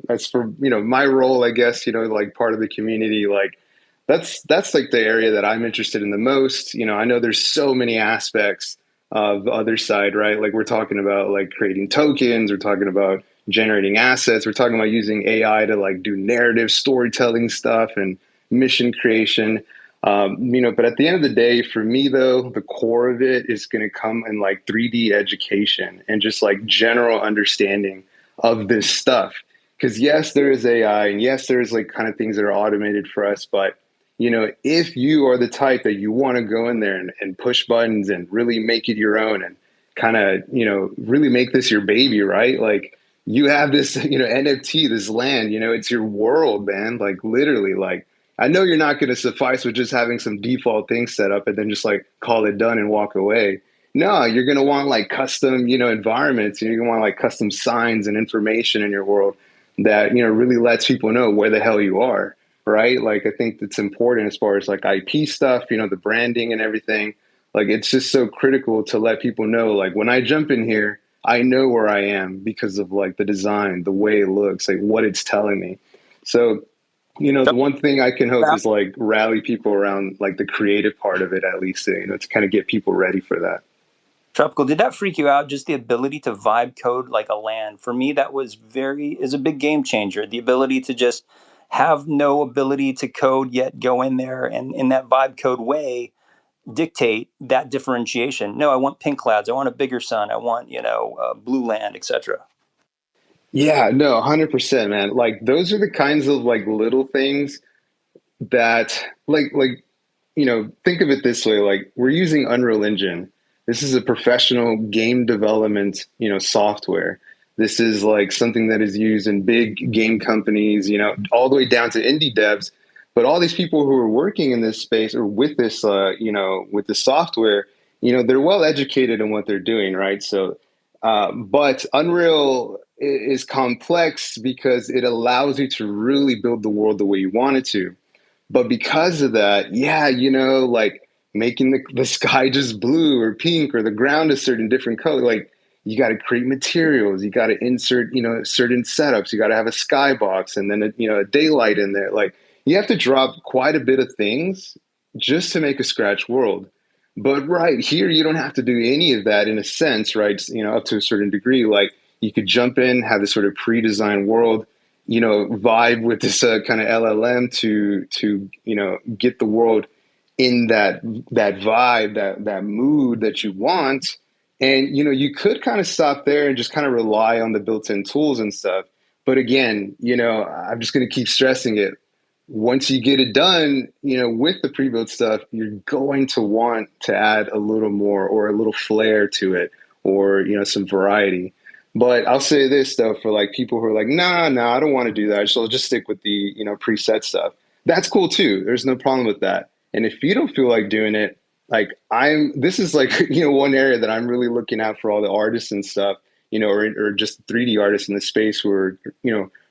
as for my role, I guess like part of the community, like that's like the area that I'm interested in the most. I know there's so many aspects of the other side, right? Like we're talking about like creating tokens, we're talking about generating assets, we're talking about using AI to like do narrative storytelling stuff and mission creation. But at the end of the day, for me though, the core of it is going to come in like 3D education and just like general understanding of this stuff. Because yes, there is AI, and yes, there's like kind of things that are automated for us. But if you are the type that you want to go in there and push buttons and really make it your own and kind of really make this your baby, right? Like you have this NFT, this land, it's your world, man. Like literally, like I know you're not going to suffice with just having some default things set up and then just like call it done and walk away. No, you're going to want like custom, environments. You're going to want like custom signs and information in your world that, really lets people know where the hell you are, right? Like, I think that's important as far as like IP stuff, the branding and everything. Like, it's just so critical to let people know, like, when I jump in here, I know where I am because of like the design, the way it looks, like what it's telling me. So, the one thing I can hope is like rally people around like the creative part of it, at least, to kind of get people ready for that. Tropical, did that freak you out? Just the ability to vibe code like a land. For me, that was is a big game changer. The ability to just have no ability to code yet go in there and in that vibe code way dictate that differentiation. No, I want pink clouds. I want a bigger sun. I want, blue land, etc. Yeah, no, 100%, man. Like those are the kinds of like little things that think of it this way, like we're using Unreal Engine. This is a professional game development, software. This is like something that is used in big game companies, all the way down to indie devs. But all these people who are working in this space or with this, with the software, they're well educated in what they're doing, right? So, but Unreal is complex because it allows you to really build the world the way you want it to. But because of that, yeah, like making the sky just blue or pink or the ground a certain different color, like you got to create materials, you got to insert, certain setups, you got to have a skybox and then, a daylight in there. Like you have to drop quite a bit of things just to make a scratch world. But right here, you don't have to do any of that in a sense, right? Up to a certain degree, like you could jump in, have this sort of pre-designed world, vibe with this kind of LLM to get the world in that vibe, that mood that you want. And you could kind of stop there and just kind of rely on the built-in tools and stuff. But again, I'm just going to keep stressing it. Once you get it done, with the pre-built stuff, you're going to want to add a little more or a little flair to it, or some variety. But I'll say this though, for like people who are like, nah, I don't want to do that. So I'll just stick with the, preset stuff. That's cool too. There's no problem with that. And if you don't feel like doing it, like this is like, one area that I'm really looking at for all the artists and stuff, or just 3D artists in the space who are,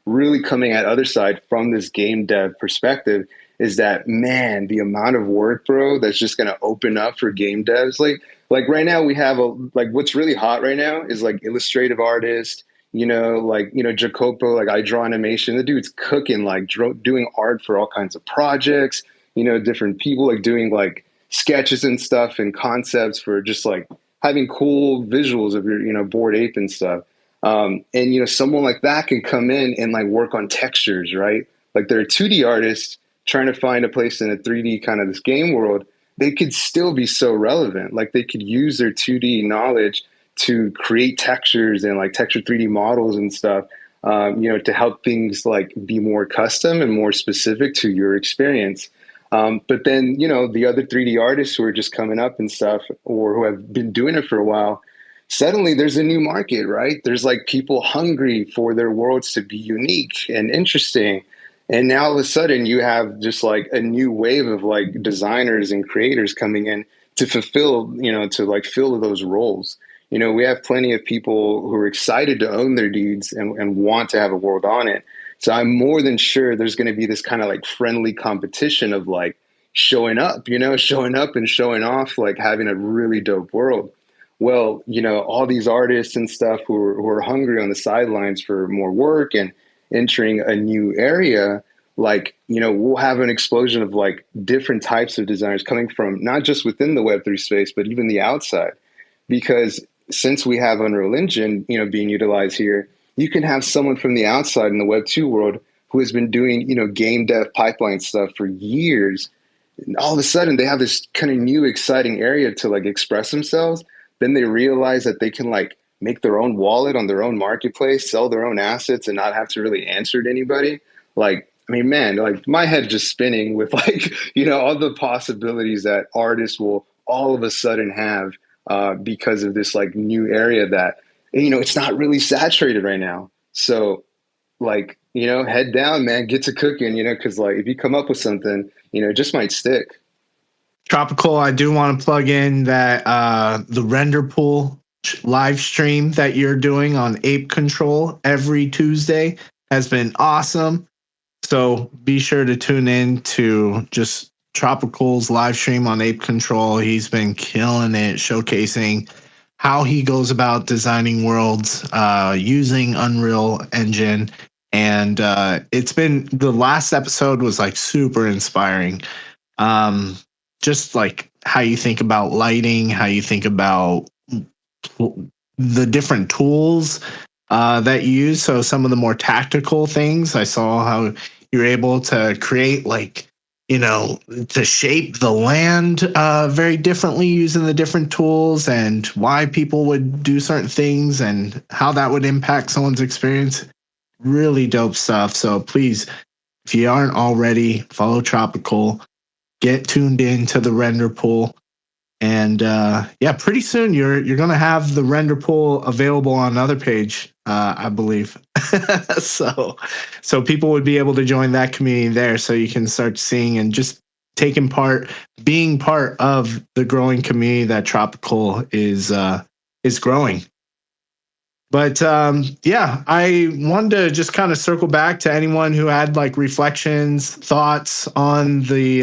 really coming at Otherside from this game dev perspective, is that, man, the amount of work, bro, that's just going to open up for game devs. Like right now we have what's really hot right now is like illustrative artists, Jacopo, like I draw animation. The dude's cooking, like doing art for all kinds of projects, different people like doing like sketches and stuff and concepts for just like having cool visuals of your, Bored Ape and stuff. And someone like that can come in and like work on textures, right? Like they're a 2D artist trying to find a place in a 3D kind of this game world. They could still be so relevant. Like they could use their 2D knowledge to create textures and like texture 3D models and stuff, to help things like be more custom and more specific to your experience. But then, the other 3D artists who are just coming up and stuff, or who have been doing it for a while, suddenly there's a new market, right? There's like people hungry for their worlds to be unique and interesting. And now all of a sudden you have just like a new wave of like designers and creators coming in to fulfill, to like fill those roles. We have plenty of people who are excited to own their deeds and want to have a world on it. So I'm more than sure there's going to be this kind of like friendly competition of like showing up and showing off, like having a really dope world. Well, all these artists and stuff who are hungry on the sidelines for more work and entering a new area, like, we'll have an explosion of like different types of designers coming from not just within the Web3 space, but even the outside. Because since we have Unreal Engine, being utilized here, you can have someone from the outside in the Web2 world who has been doing, game dev pipeline stuff for years. And all of a sudden they have this kind of new exciting area to like express themselves. Then they realize that they can like make their own wallet on their own marketplace, sell their own assets and not have to really answer to anybody. Like, I mean, man, like my head just spinning with like, all the possibilities that artists will all of a sudden have because of this like new area that, it's not really saturated right now. So like, head down, man, get to cooking, because like if you come up with something, it just might stick. Tropical, I do want to plug in that the render pool live stream that you're doing on Ape Control every Tuesday has been awesome. So be sure to tune in to just Tropical's live stream on Ape Control. He's been killing it, showcasing how he goes about designing worlds using Unreal Engine. And it's been, the last episode was like super inspiring. Just like how you think about lighting, how you think about the different tools that you use. So some of the more tactical things, I saw how you're able to create like, to shape the land very differently using the different tools, and why people would do certain things and how that would impact someone's experience. Really dope stuff. So please, if you aren't already, follow Tropical, get tuned in to the render pool. And pretty soon you're gonna have the render pool available on another page, I believe. so people would be able to join that community there, so you can start seeing and just being part of the growing community that Tropical is growing. But I wanted to just kind of circle back to anyone who had like reflections, thoughts on the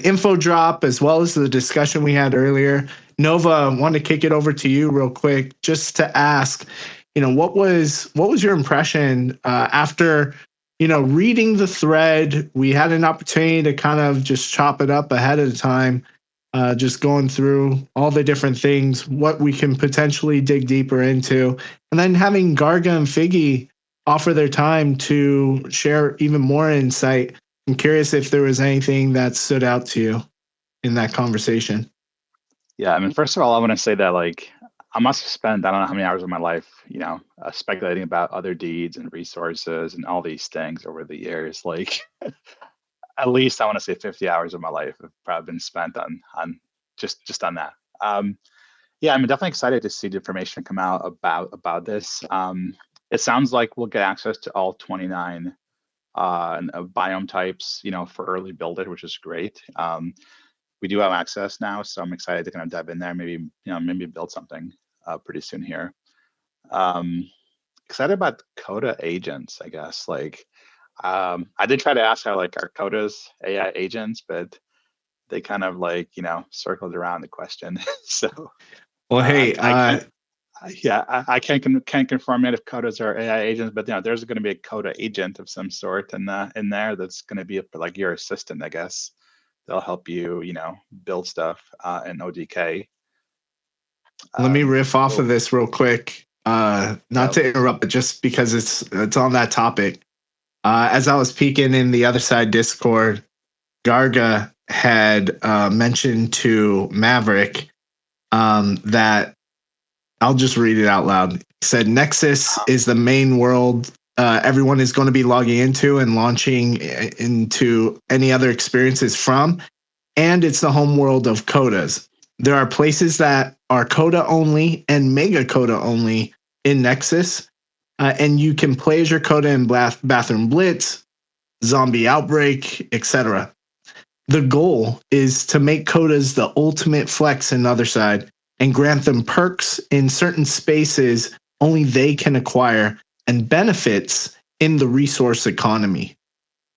info drop, as well as the discussion we had earlier. Nova, I want to kick it over to you real quick, just to ask, what was your impression after reading the thread? We had an opportunity to kind of just chop it up ahead of time. Just going through all the different things, what we can potentially dig deeper into, and then having Garga and Figge offer their time to share even more insight. I'm curious if there was anything that stood out to you in that conversation. Yeah, I mean, first of all, I want to say that I must have spent I don't know how many hours of my life, speculating about other deeds and resources and all these things over the years. At least I want to say 50 hours of my life have probably been spent on just on that. I'm definitely excited to see the information come out about this. It sounds like we'll get access to all 29 biome types, for early builder, which is great. We do have access now, so I'm excited to kind of dive in there. Maybe build something pretty soon here. Excited about Coda agents, I guess. I did try to ask how are Coda's AI agents, but they kind of circled around the question. So, well, hey, I can't confirm yet if Codas are AI agents, but there's going to be a Coda agent of some sort in there that's going to be your assistant, I guess. They'll help you, build stuff in ODK. Let me riff off of this real quick. Not to interrupt, but just because it's on that topic. As I was peeking in the Otherside Discord, Garga had mentioned to Maverick that I'll just read it out loud. He said, Nexus is the main world everyone is going to be logging into and launching into any other experiences from, and it's the home world of Codas. There are places that are Coda only and Mega Coda only in Nexus. And you can play as your Coda in Bathroom Blitz, Zombie Outbreak, etc. The goal is to make Codas the ultimate flex in Otherside and grant them perks in certain spaces only they can acquire and benefits in the resource economy.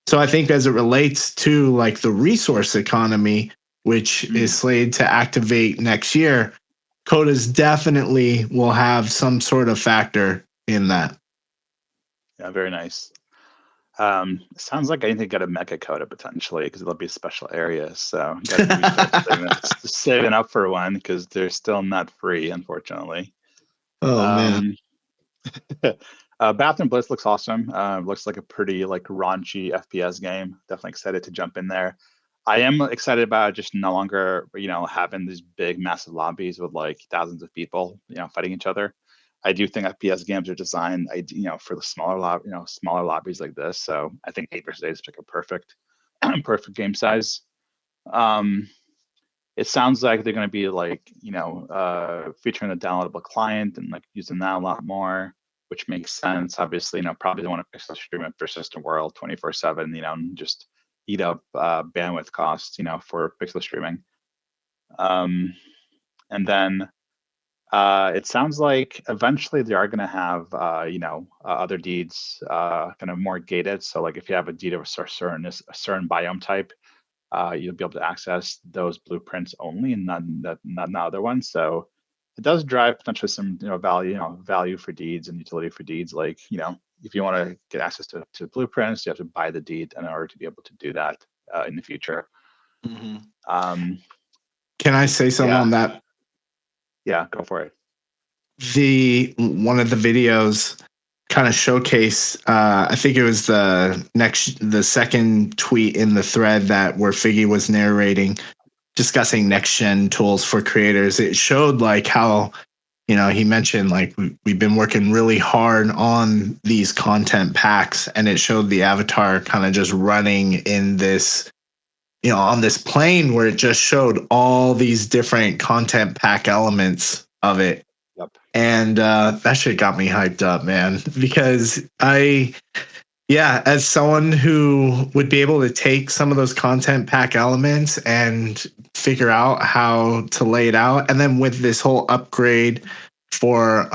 So I think as it relates to the resource economy, which is slated to activate next year, Codas definitely will have some sort of factor in that. Yeah, very nice. Sounds like I need to get a Mecha Coda potentially, because it'll be a special area. So saving up for one, because they're still not free, unfortunately. Oh man. Bathroom Blitz looks awesome. Looks like a pretty raunchy FPS game. Definitely excited to jump in there. I am excited about just no longer, having these big, massive lobbies with thousands of people, fighting each other. I do think FPS games are designed, for the smaller lobbies like this. So I think 8 versus 8 is a perfect game size. It sounds like they're going to be featuring a downloadable client and using that a lot more, which makes sense. Obviously, probably don't want to pixel stream a persistent world 24/7, and just eat up bandwidth costs, for pixel streaming. And then it sounds like eventually they are going to have, other deeds kind of more gated. So if you have a deed of a certain biome type, you'll be able to access those blueprints only and not other ones. So it does drive potentially some value for deeds and utility for deeds. If you want to get access to blueprints, you have to buy the deed in order to be able to do that in the future. Mm-hmm. Can I say something on that? Yeah, go for it. One of the videos kind of showcase. I think it was the second tweet in the thread that where Figge was narrating, discussing next gen tools for creators. It showed like how, he mentioned like we've been working really hard on these content packs, and it showed the avatar kind of just running in this, on this plane where it just showed all these different content pack elements of it. Yep. And that shit got me hyped up, man, because as someone who would be able to take some of those content pack elements and figure out how to lay it out, and then with this whole upgrade for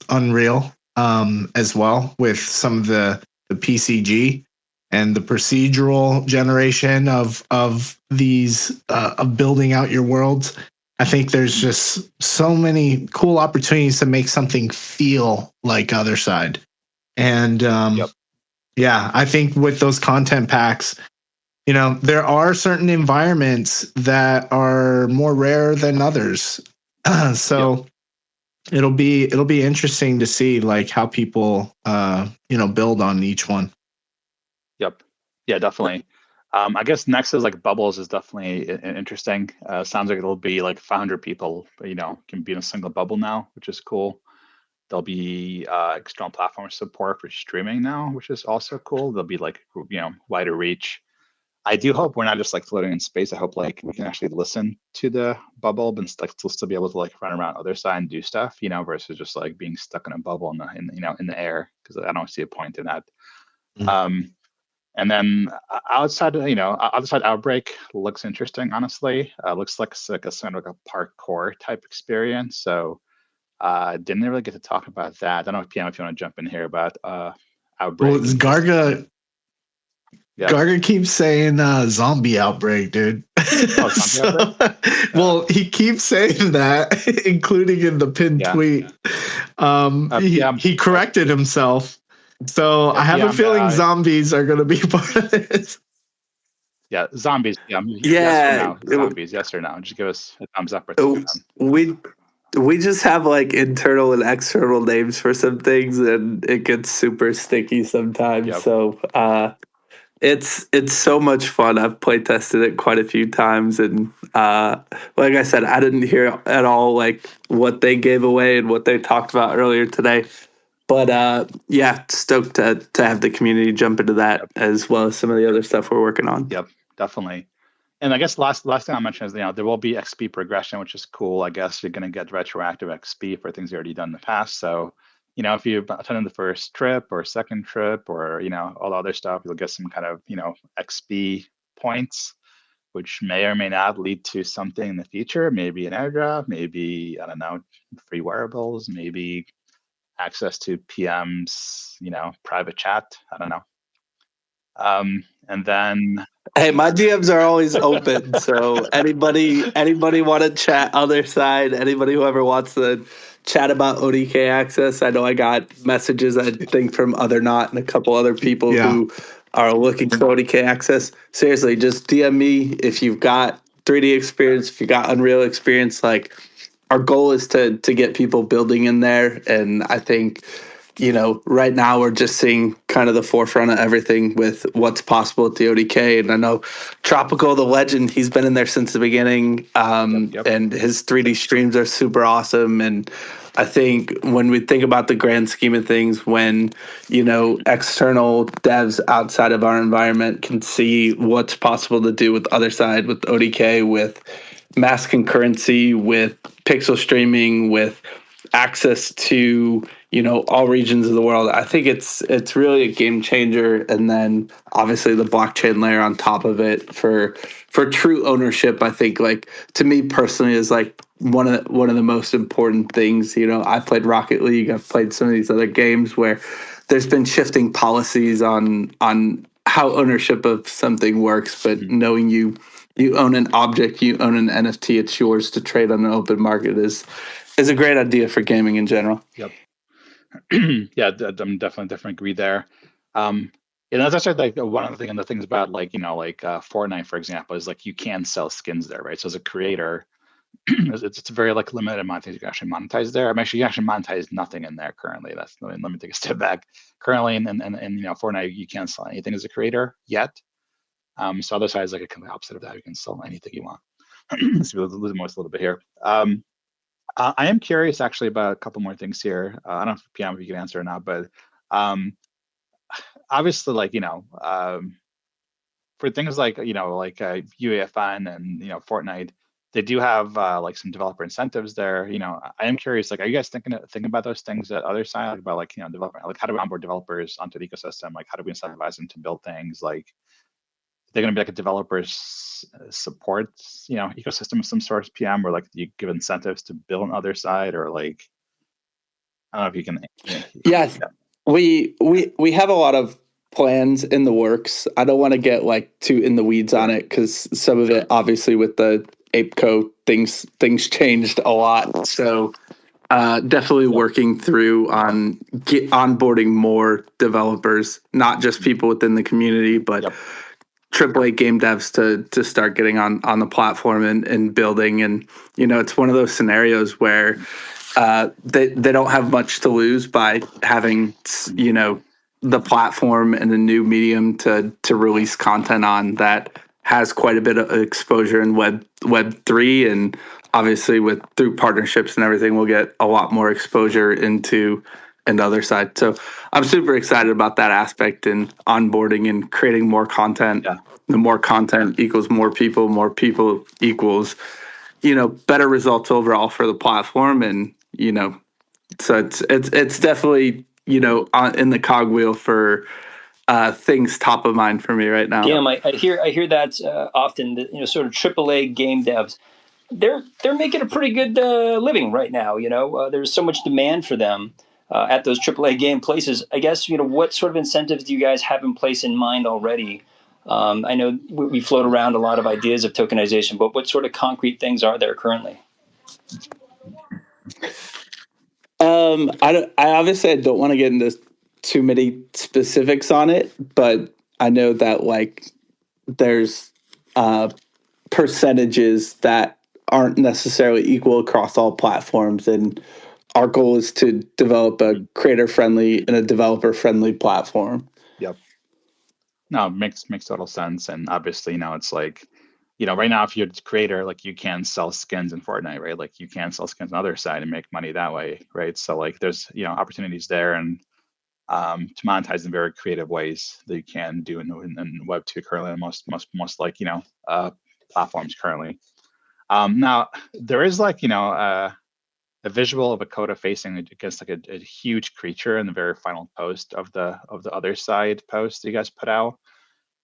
Unreal as well, with some of the PCG and the procedural generation of these of building out your worlds, I think there's just so many cool opportunities to make something feel like Otherside. And I think with those content packs, there are certain environments that are more rare than others. So it'll be interesting to see like how people build on each one. Yep. Yeah, definitely. I guess next is like bubbles is definitely interesting. Sounds like it'll be like 500 people, can be in a single bubble now, which is cool. There'll be external platform support for streaming now, which is also cool. There'll be like, wider reach. I do hope we're not just like floating in space. I hope like we can actually listen to the bubble, but still be able to like run around Otherside and do stuff, versus just like being stuck in a bubble in the air, because I don't see a point in that. Mm-hmm. And then outside Outbreak looks interesting, honestly. Looks like a sort of like a parkour type experience. So didn't really get to talk about that. I don't know if you want to jump in here about Outbreak. Well, it's Garga. Yeah. Garga keeps saying zombie outbreak, dude. Zombie outbreak? Well, he keeps saying that, including in the pinned tweet. He corrected himself. So I have a feeling zombies are going to be part of this. Yeah, zombies. Yes or no? Zombies, yes or no? Just give us a thumbs up or thumbs down. We just have like internal and external names for some things, and it gets super sticky sometimes. Yep. So it's so much fun. I've play tested it quite a few times, and like I said, I didn't hear at all like what they gave away and what they talked about earlier today. But stoked to have the community jump into that, as well as some of the other stuff we're working on. Yep, definitely. And I guess last thing I'll mention is there will be XP progression, which is cool. I guess you're going to get retroactive XP for things you already done in the past. So if you attended the first trip or second trip or all the other stuff, you'll get some kind of XP points, which may or may not lead to something in the future. Maybe an airdrop, maybe I don't know, free wearables, maybe access to PM's, private chat. I don't know. And then, hey, my DMs are always open. So anybody want to chat Otherside? Anybody who ever wants to chat about ODK access? I know I got messages, I think, from Othernaut and a couple other people who are looking for ODK access. Seriously, just DM me if you've got 3D experience, if you got Unreal experience. Like, our goal is to get people building in there, and I think right now we're just seeing kind of the forefront of everything with what's possible at the ODK. And I know Tropical, the legend, he's been in there since the beginning, and his 3D streams are super awesome. And I think when we think about the grand scheme of things, when external devs outside of our environment can see what's possible to do with Otherside, with ODK, with mass concurrency, with pixel streaming, with access to all regions of the world, I think it's really a game changer. And then obviously the blockchain layer on top of it for true ownership, I think, like, to me personally, is like one of the most important things. I played Rocket League, I've played some of these other games where there's been shifting policies on how ownership of something works, but knowing you own an object, you own an NFT, it's yours to trade on an open market is a great idea for gaming in general. Yep. Yeah, I'm definitely agree there. As I said, like one of the things about Fortnite, for example, is like you can sell skins there, right? So as a creator, it's a very like limited amount of things you can actually monetize there. I'm actually, you actually monetize nothing in there currently. That's let me take a step back. Currently, in Fortnite, you can't sell anything as a creator yet. So other side is like a complete opposite of that. You can sell anything you want. Let's lose a little bit here. I am curious actually about a couple more things here. I don't know if PM if you can answer or not, but obviously, like for things like UEFN and Fortnite, they do have like some developer incentives there. I am curious, like, are you guys thinking about those things at other side, like, about like development, like how do we onboard developers onto the ecosystem? Like how do we incentivize them to build things? Like they're going to be like a developer's support ecosystem of some sort, PM, where like you give incentives to build on other side, or like I don't know if you can. Yes, we have a lot of plans in the works. I don't want to get like too in the weeds on it because some of it, obviously, with the ApeCo things changed a lot. So definitely working through on onboarding more developers, not just people within the community, but AAA game devs to start getting on the platform and building. And it's one of those scenarios where they don't have much to lose by having the platform and a new medium to release content on that has quite a bit of exposure in web3, and obviously through partnerships and everything we'll get a lot more exposure into other side. So I'm super excited about that aspect and onboarding and creating more content. The more content equals more people equals better results overall for the platform. And so it's definitely in the cogwheel for things top of mind for me right now. Damn, I hear that often. That, sort of AAA game devs, they're making a pretty good living right now. There's so much demand for them at those AAA game places. I guess what sort of incentives do you guys have in place in mind already? I know we float around a lot of ideas of tokenization, but what sort of concrete things are there currently? I obviously I don't want to get into too many specifics on it, but I know that like there's percentages that aren't necessarily equal across all platforms, and our goal is to develop a creator friendly and a developer friendly platform. Yep. No, makes total sense. And obviously, it's like, right now, if you're a creator, like you can sell skins in Fortnite, right? Like you can sell skins on the other side and make money that way, right? So like there's, opportunities there, and to monetize in very creative ways that you can do in Web2 currently, and most like, platforms currently. Now there is like, a visual of a coda facing against like a huge creature in the very final post of the other side post that you guys put out.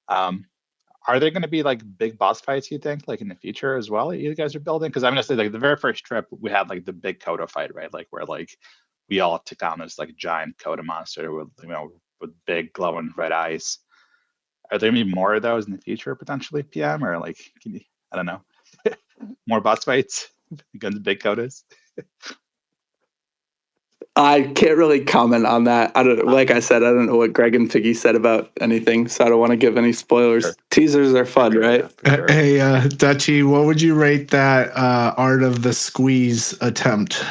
Are there going to be like big boss fights, you think, like in the future as well, that you guys are building? Because I'm going to say, like, the very first trip we had like the big coda fight, right? Like where like we all took down this like giant coda monster with with big glowing red eyes. Are there going to be more of those in the future potentially, PM, or like I don't know, more boss fights against big codas? I can't really comment on that. Like I said, I don't know what Greg and Figge said about anything, so I don't want to give any spoilers. Sure. Teasers are fun, right? Sure. Hey, Dutchy, what would you rate that Art of the Squeeze attempt?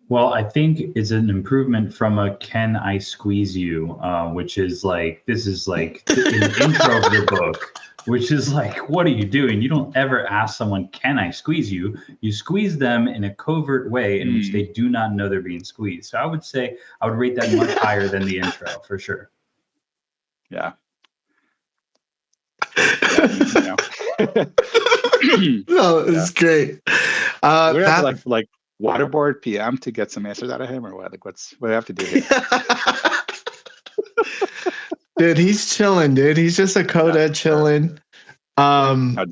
Well, I think it's an improvement from a "Can I Squeeze You," which is like, this is like in the intro of the book, which is like, what are you doing? You don't ever ask someone, "Can I squeeze you?" You squeeze them in a covert way in which they do not know they're being squeezed. So I would say I would rate that much higher than the intro for sure. Yeah. No, it's great. We have to like waterboard PM to get some answers out of him, or what? Like, what do I have to do here? Dude, he's chilling, dude. He's just a coda chilling. No.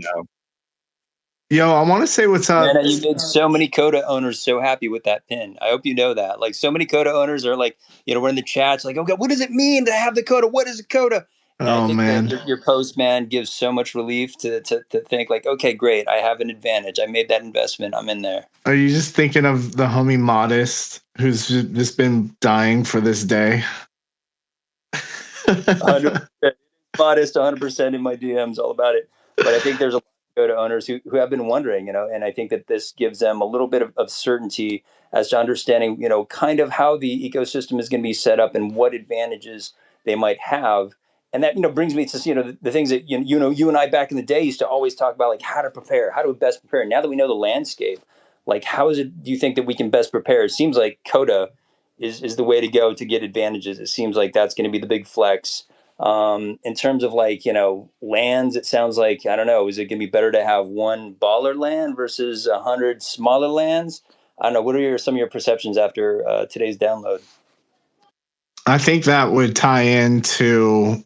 Yo, I want to say what's up. Man, you made so many coda owners so happy with that pin. I hope you know that. Like, so many coda owners are like, we're in the chats like, okay, what does it mean to have the coda? What is a coda? And I think that your post, man, gives so much relief to think like, okay, great, I have an advantage. I made that investment. I'm in there. Are you just thinking of the homie Modest, who's just been dying for this day? 100%. Modest, 100% in my DMs, all about it. But I think there's a lot Coda owners who have been wondering, and I think that this gives them a little bit of certainty as to understanding, kind of how the ecosystem is going to be set up and what advantages they might have. And that, brings me to, the things that, you and I back in the day used to always talk about, like how to prepare, how to best prepare. Now that we know the landscape, like how do you think that we can best prepare? It seems like Coda is the way to go to get advantages. It seems like that's going to be the big flex. In terms of lands, it sounds like, I don't know, is it going to be better to have one baller land versus 100 smaller lands? I don't know. What are some of your perceptions after today's download? I think that would tie into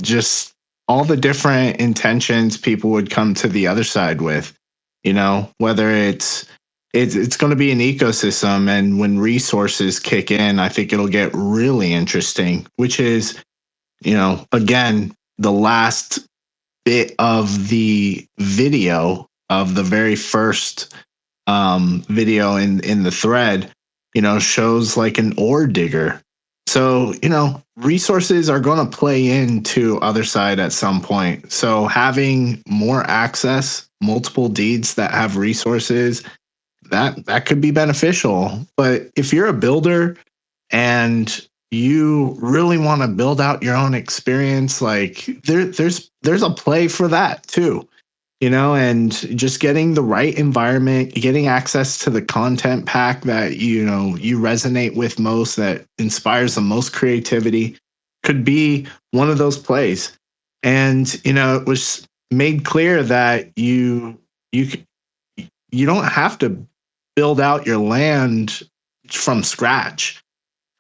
just all the different intentions people would come to the other side with, whether it's going to be an ecosystem. And when resources kick in, I think it'll get really interesting, which is, again, the last bit of the video of the very first video in the thread, shows like an ore digger. So, resources are going to play into Otherside at some point. So having more access, multiple deeds that have resources, that could be beneficial. But if you're a builder and you really want to build out your own experience, like there's a play for that too. And just getting the right environment, getting access to the content pack that, you resonate with most, that inspires the most creativity, could be one of those plays. And, it was made clear that you don't have to build out your land from scratch.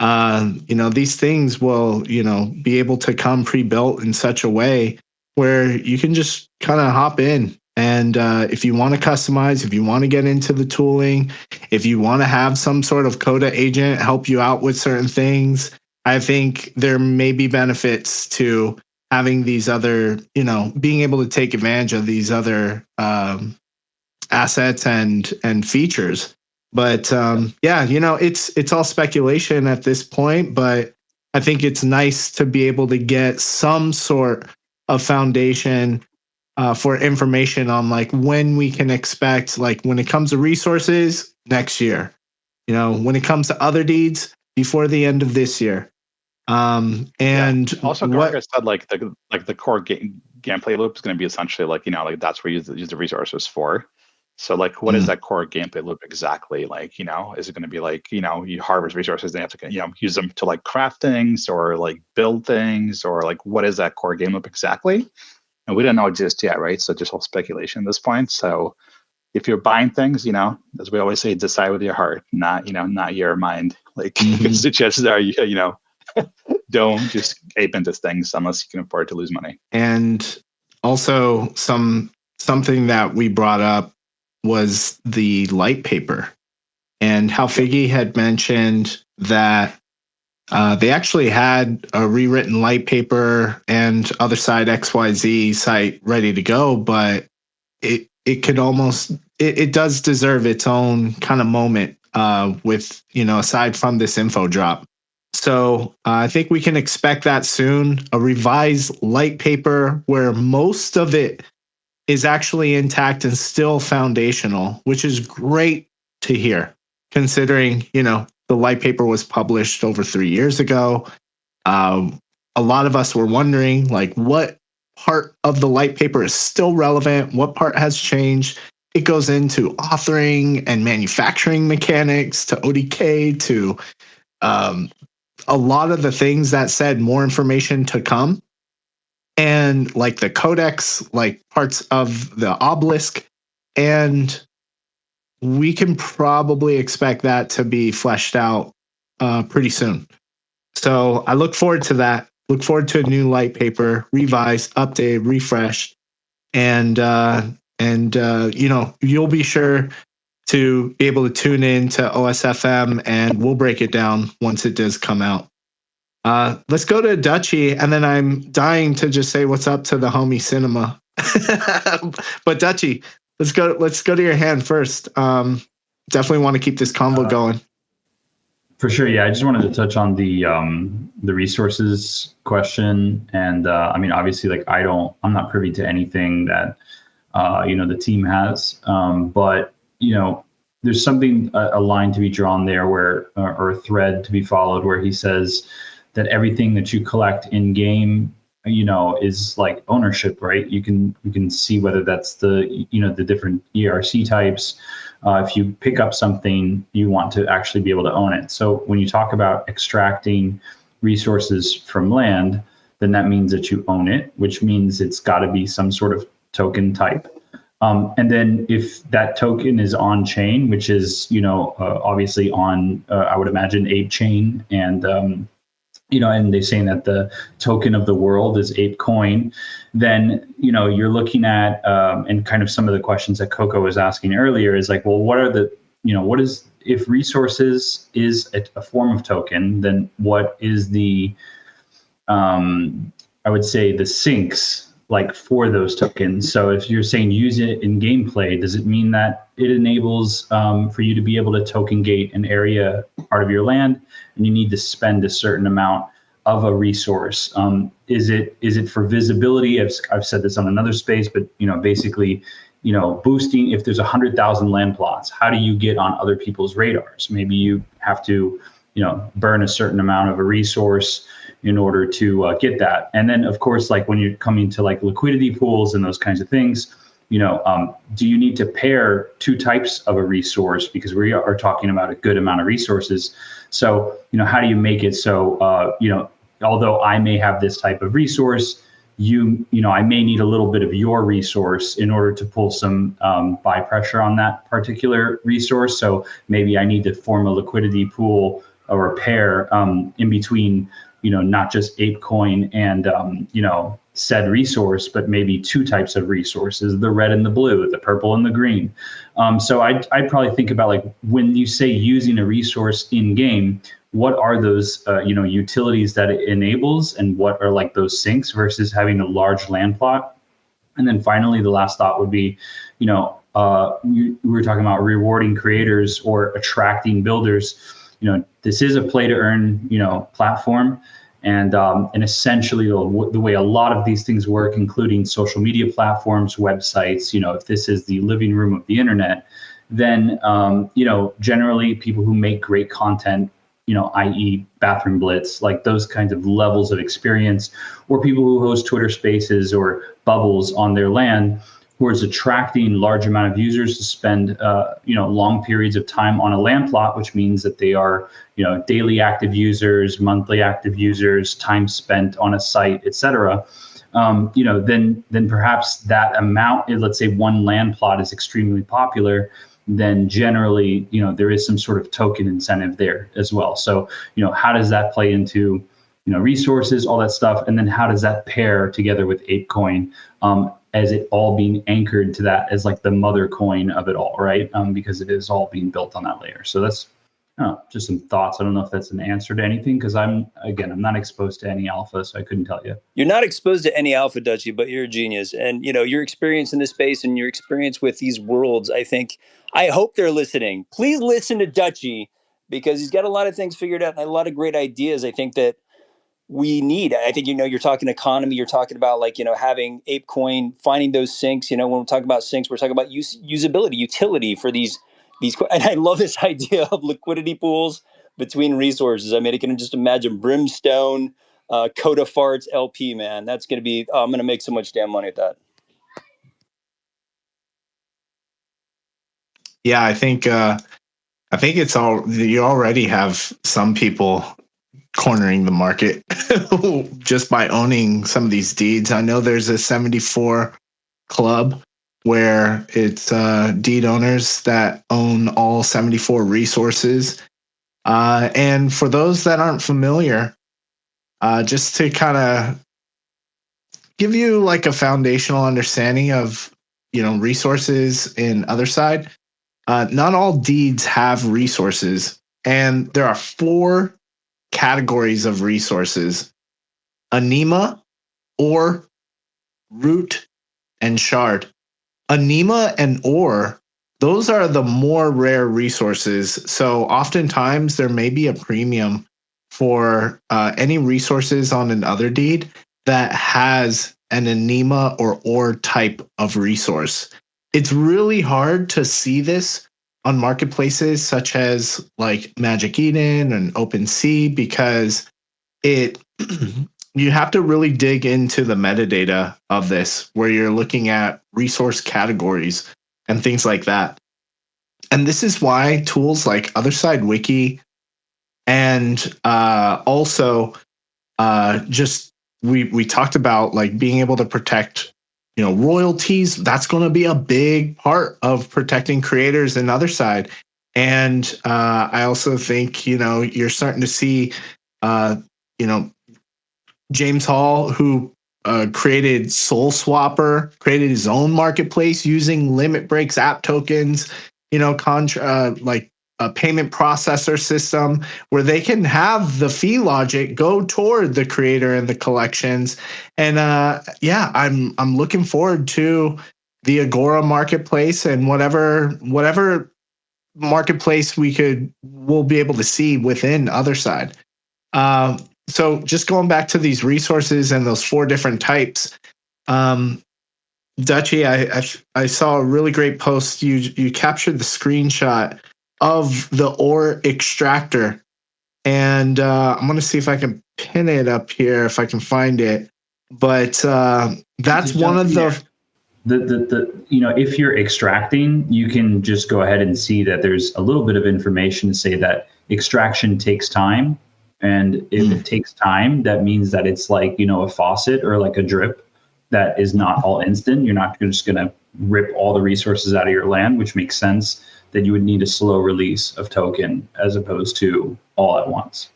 These things will, be able to come pre-built in such a way where you can just kind of hop in. And if you want to customize, if you want to get into the tooling, if you want to have some sort of Coda agent help you out with certain things, I think there may be benefits to having these other, being able to take advantage of these other assets and features. But it's all speculation at this point, but I think it's nice to be able to get some sort of foundation for information on like when we can expect, like when it comes to resources next year, when it comes to other deeds before the end of this year. Also Garga said like the core gameplay loop is going to be essentially like, that's where you use the resources for. So like, what is that core gameplay loop exactly? Like, is it going to be like, you harvest resources and you have to, use them to like craft things or like build things, or like, what is that core game loop exactly? And we don't know just yet, right? So just all speculation at this point. So if you're buying things, as we always say, decide with your heart, not your mind. Like the chances are, don't just ape into things unless you can afford to lose money. And also something that we brought up was the light paper, and how Figge had mentioned that they actually had a rewritten light paper and Otherside XYZ site ready to go, but it could almost, it does deserve its own kind of moment with, aside from this info drop. So I think we can expect that soon, a revised light paper where most of it is actually intact and still foundational, which is great to hear, considering, the light paper was published over 3 years ago. A lot of us were wondering, like, what part of the light paper is still relevant? What part has changed? It goes into authoring and manufacturing mechanics, to ODK, to a lot of the things that said more information to come. And like the codex, like parts of the obelisk, and we can probably expect that to be fleshed out pretty soon. So I look forward to that. Look forward to a new light paper, revised, updated, refreshed, and you'll be sure to be able to tune in to OSFM, and we'll break it down once it does come out. Let's go to Dutchy, and then I'm dying to just say what's up to the homie Cinema. But Dutchy, let's go to your hand first. Definitely want to keep this convo going. For sure, yeah. I just wanted to touch on the resources question, and I mean, obviously, like I'm not privy to anything that the team has. But there's something, a line to be drawn there where, or a thread to be followed where he says that everything that you collect in game, is like ownership, right? You can see whether that's the different ERC types. If you pick up something, you want to actually be able to own it. So when you talk about extracting resources from land, then that means that you own it, which means it's got to be some sort of token type. And then if that token is on chain, which is, obviously on, I would imagine, Ape chain, and, and they're saying that the token of the world is ApeCoin, then, you're looking at, and kind of some of the questions that Coco was asking earlier is like, well, what are the, what is, if resources is a form of token, then what is the, I would say the sinks like for those tokens. So if you're saying use it in gameplay, does it mean that it enables for you to be able to token gate an area part of your land, and you need to spend a certain amount of a resource? Is it for visibility? I've said this on another space, but basically, boosting. If there's 100,000 land plots, how do you get on other people's radars? Maybe you have to burn a certain amount of a resource in order to get that. And then, of course, like when you're coming to like liquidity pools and those kinds of things, do you need to pair two types of a resource, because we are talking about a good amount of resources? So, how do you make it so, although I may have this type of resource, I may need a little bit of your resource in order to pull some buy pressure on that particular resource. So maybe I need to form a liquidity pool or a pair in between, not just ApeCoin and, said resource, but maybe two types of resources, the red and the blue, the purple and the green. So I'd probably think about, like, when you say using a resource in game, what are those, utilities that it enables, and what are like those sinks versus having a large land plot? And then finally, the last thought would be, we were talking about rewarding creators or attracting builders. This is a play to earn, platform. And essentially the way a lot of these things work, including social media platforms, websites, if this is the living room of the internet, then, generally people who make great content, i.e. Bathroom Blitz, like those kinds of levels of experience, or people who host Twitter spaces or bubbles on their land, who is attracting large amount of users to spend, long periods of time on a land plot, which means that they are, daily active users, monthly active users, time spent on a site, etc. Then perhaps that amount, let's say one land plot is extremely popular, then generally, there is some sort of token incentive there as well. So, how does that play into, resources, all that stuff, and then how does that pair together with ApeCoin? As it all being anchored to that as like the mother coin of it all, right? Because it is all being built on that layer. So that's just some thoughts. I don't know if that's an answer to anything, because I'm not exposed to any alpha, so I couldn't tell you. You're not exposed to any alpha, Dutchy, but you're a genius. And, your experience in this space and your experience with these worlds, I hope they're listening. Please listen to Dutchy, because he's got a lot of things figured out and a lot of great ideas, I think, that we need. I think, you're talking economy, you're talking about having ApeCoin, finding those sinks. When we're talking about sinks, we're talking about usability, utility for these, and I love this idea of liquidity pools between resources. I mean, I can just imagine Brimstone, Coda Farts, LP, man. That's going to be, I'm going to make so much damn money at that. Yeah, I think it's all, you already have some people cornering the market just by owning some of these deeds. I know there's a 74 club where it's deed owners that own all 74 resources. And for those that aren't familiar, just to kind of give you like a foundational understanding of, resources in Otherside, not all deeds have resources. And there are 4 categories of resources: anema, ore, root, and shard. Anema and ore, those are the more rare resources. So oftentimes there may be a premium for any resources on another deed that has an anima or ore type of resource. It's really hard to see this on marketplaces such as like Magic Eden and OpenSea because it you have to really dig into the metadata of this where you're looking at resource categories and things like that. And this is why tools like Otherside Wiki and also just we talked about like being able to protect royalties. That's going to be a big part of protecting creators and Otherside. And I also think you're starting to see James Hall, who created Soul Swapper, created his own marketplace using limit breaks, app tokens, like a payment processor system where they can have the fee logic go toward the creator and the collections. And I'm looking forward to the Agora marketplace and whatever marketplace we'll be able to see within Otherside. So just going back to these resources and those 4 different types, Dutchy, I saw a really great post. You captured the screenshot of the ore extractor, and I'm going to see if I can pin it up here if I can find it. But that's one of the if you're extracting, you can just go ahead and see that there's a little bit of information to say that extraction takes time. And if it takes time, that means that it's like, a faucet or like a drip that is not all instant. You're not just going to rip all the resources out of your land, which makes sense that you would need a slow release of token as opposed to all at once.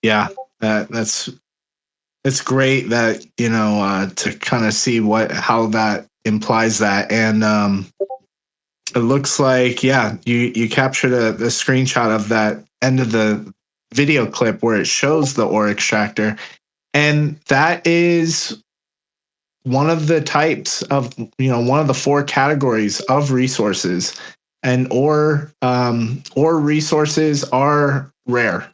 Yeah, that's great that, to kind of see how that implies that. And it looks like, you captured the screenshot of that end of the video clip where it shows the ore extractor, and that is one of the types of one of the 4 categories of resources, and ore resources are rare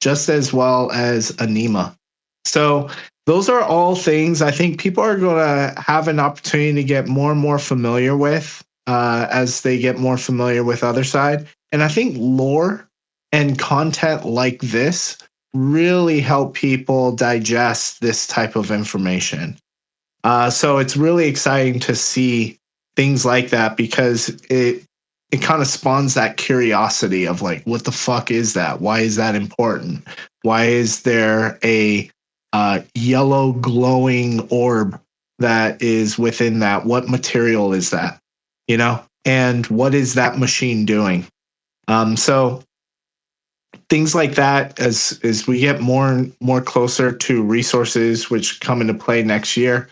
just as well as anima. So those are all things I think people are going to have an opportunity to get more and more familiar with as they get more familiar with Otherside. And I think lore and content like this really help people digest this type of information. So it's really exciting to see things like that because it kind of spawns that curiosity of like, what the fuck is that? Why is that important? Why is there a yellow glowing orb that is within that? What material is that? And what is that machine doing? So things like that, as we get more and more closer to resources which come into play next year,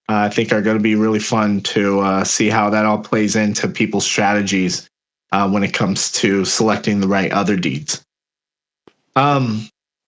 I think are going to be really fun to see how that all plays into people's strategies when it comes to selecting the right other deeds.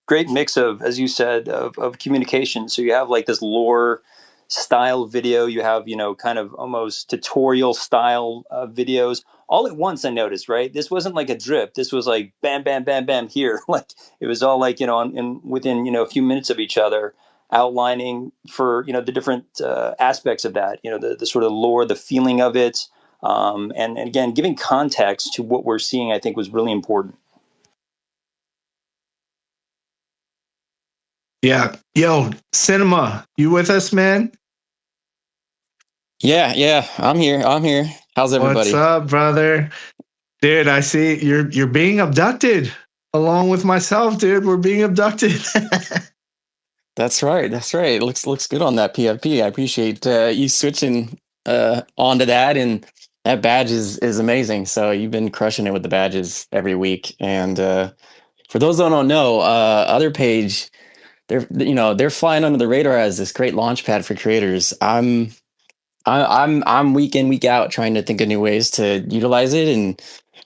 Great mix of, as you said, of communication. So you have like this lore style video, you have kind of almost tutorial style videos all at once. I noticed, right, this wasn't like a drip, this was like bam bam bam bam here. Like it was all like within a few minutes of each other, outlining for the different aspects of that, the sort of lore, the feeling of it, and again giving context to what we're seeing, I think was really important. Yeah. Yo, Cinema, you with us, man? Yeah, I'm here. How's everybody? What's up, brother? Dude, I see you're being abducted along with myself, dude. We're being abducted. That's right. It looks good on that PFP. I appreciate you switching onto that, and that badge is amazing. So you've been crushing it with the badges every week. And for those that don't know, Other Page, they're flying under the radar as this great launch pad for creators. I'm week in, week out trying to think of new ways to utilize it and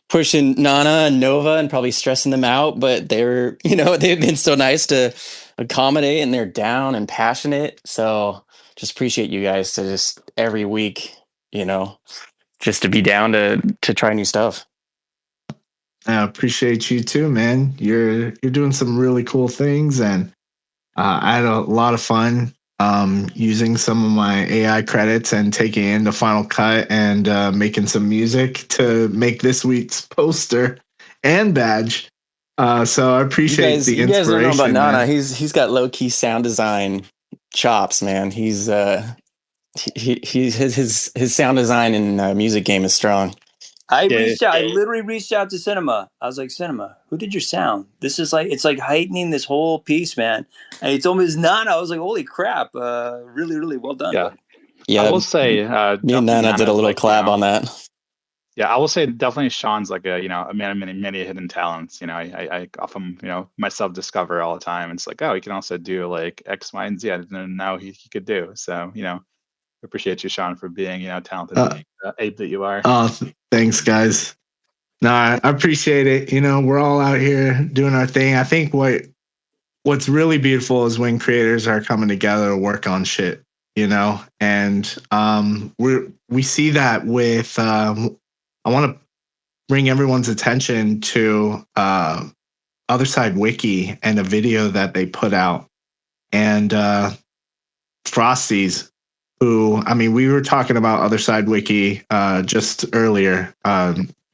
pushing Nana and Nova and probably stressing them out, but they've been so nice to accommodate, and they're down and passionate. So just appreciate you guys to just every week, just to be down to try new stuff. I appreciate you too, man. You're doing some really cool things, and I had a lot of fun using some of my AI credits and taking it into Final Cut and making some music to make this week's poster and badge. So I appreciate the You guys don't know about inspiration, Nana. man. He's got low key sound design chops, man. He's his sound design and music game is strong. I literally reached out to Cinema. I was like, Cinema, who did your sound? This is like, it's like heightening this whole piece, man. And he told me it's Nana. I was like, holy crap. Really, really well done, bud. Yeah, I will say, me and Nana did a little collab on that. Yeah, I will say definitely Sean's like a man of many hidden talents. I often myself discover all the time. It's like, oh, he can also do like X, Y, and Z. I didn't know he could do. So appreciate you, Sean, for being talented ape that you are. Oh, thanks, guys. No, I appreciate it. We're all out here doing our thing. I think what's really beautiful is when creators are coming together to work on shit. And we see that with. I want to bring everyone's attention to Otherside Wiki and a video that they put out, and Frosties, who, we were talking about Otherside Wiki just earlier,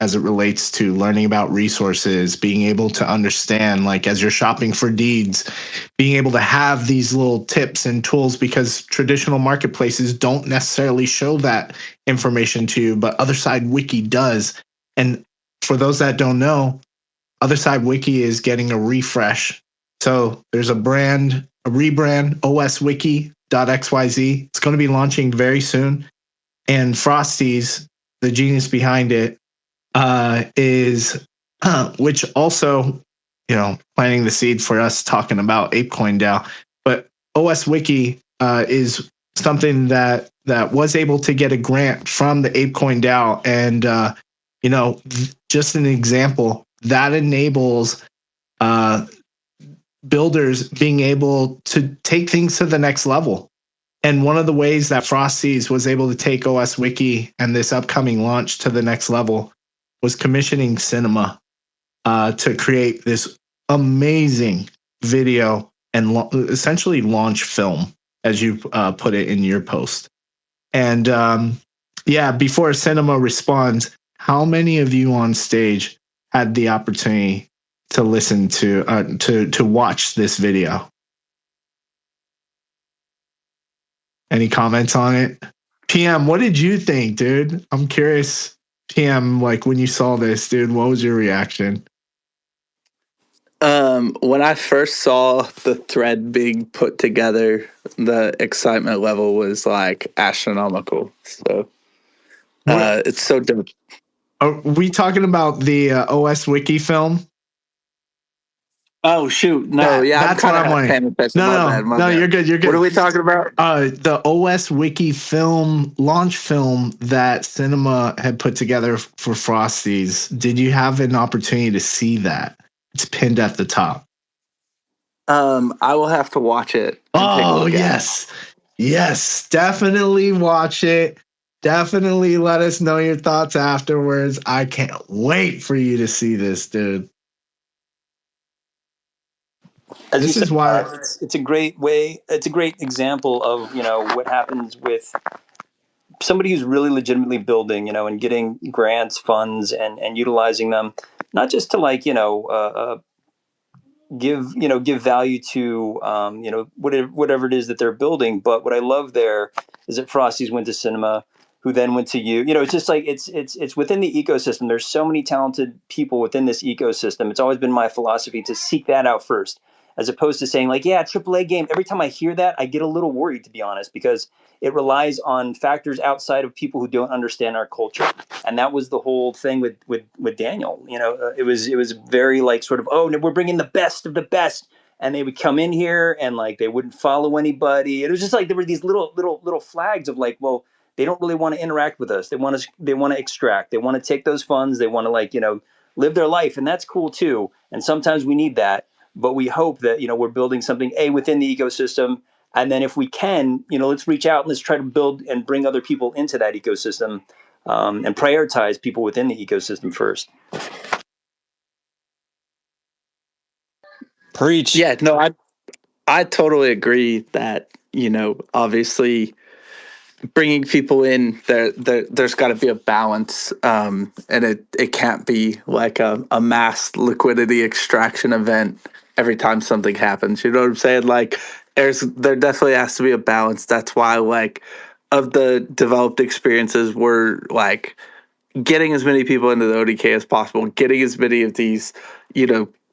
as it relates to learning about resources, being able to understand, like as you're shopping for deeds, being able to have these little tips and tools, because traditional marketplaces don't necessarily show that information to you, but Otherside Wiki does. And for those that don't know, Otherside Wiki is getting a refresh. So there's a rebrand, oswiki.xyz. It's going to be launching very soon. And Frosties, the genius behind it, is which also, planting the seed for us talking about ApeCoin DAO. But oswiki is something that was able to get a grant from the ApeCoin DAO, and just an example that enables builders being able to take things to the next level. And one of the ways that Frosties was able to take oswiki and this upcoming launch to the next level was commissioning Cinema to create this amazing video and essentially launch film, as you put it in your post. And before Cinema responds, how many of you on stage had the opportunity to listen to watch this video? Any comments on it? PM, what did you think, dude? I'm curious. PM, like when you saw this, dude, what was your reaction? When I first saw the thread being put together, the excitement level was like astronomical. So it's so dope. Are we talking about the oswiki film? Oh shoot! No, that's what I'm wondering. No, you're good. You're good. What are we talking about? The oswiki film, launch film that Cinema had put together for Frosties. Did you have an opportunity to see that? It's pinned at the top. I will have to watch it. Oh yes, yes, definitely watch it. Definitely let us know your thoughts afterwards. I can't wait for you to see this, dude. As this is why it's a great way. It's a great example of what happens with somebody who's really legitimately building, and getting grants, funds, and utilizing them, not just to give value to whatever it is that they're building. But what I love there is that Frosties went to Cinema, who then went to you. It's just like it's within the ecosystem. There's so many talented people within this ecosystem. It's always been my philosophy to seek that out first, as opposed to saying like, yeah, AAA game. Every time I hear that, I get a little worried, to be honest, because it relies on factors outside of people who don't understand our culture. And that was the whole thing with Daniel. It was very like sort of, oh, we're bringing the best of the best. And they would come in here and like they wouldn't follow anybody. It was just like there were these little flags of like, well, they don't really want to interact with us. They want to extract. They want to take those funds. They want to live their life, and that's cool too. And sometimes we need that, but we hope that we're building something within the ecosystem, and then if we can, let's reach out and let's try to build and bring other people into that ecosystem, and prioritize people within the ecosystem first. Preach. Yeah, no, I totally agree that, obviously bringing people in there's got to be a balance, and it can't be like a mass liquidity extraction event every time something happens. You know what I'm saying? Like there definitely has to be a balance. That's why, like, of the developed experiences, we're like getting as many people into the ODK as possible, getting as many of these,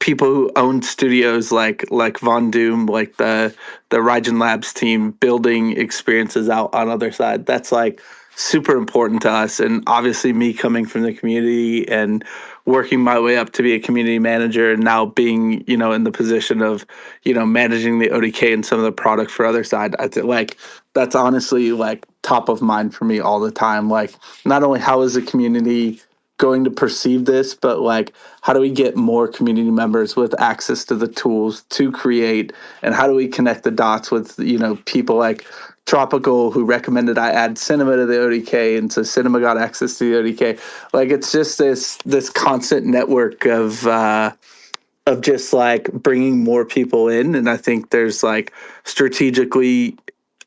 people who own studios like Von Doom, like the Raijin Labs team, building experiences out on other side. That's like super important to us. And obviously me coming from the community and working my way up to be a community manager and now being, in the position of, managing the ODK and some of the product for other side. I think like that's honestly like top of mind for me all the time. Like not only how is the community going to perceive this, but like how do we get more community members with access to the tools to create, and how do we connect the dots with people like Tropical, who recommended I add cinema to the ODK, and so cinema got access to the ODK. Like it's just this constant network of just like bringing more people in. And I think there's like strategically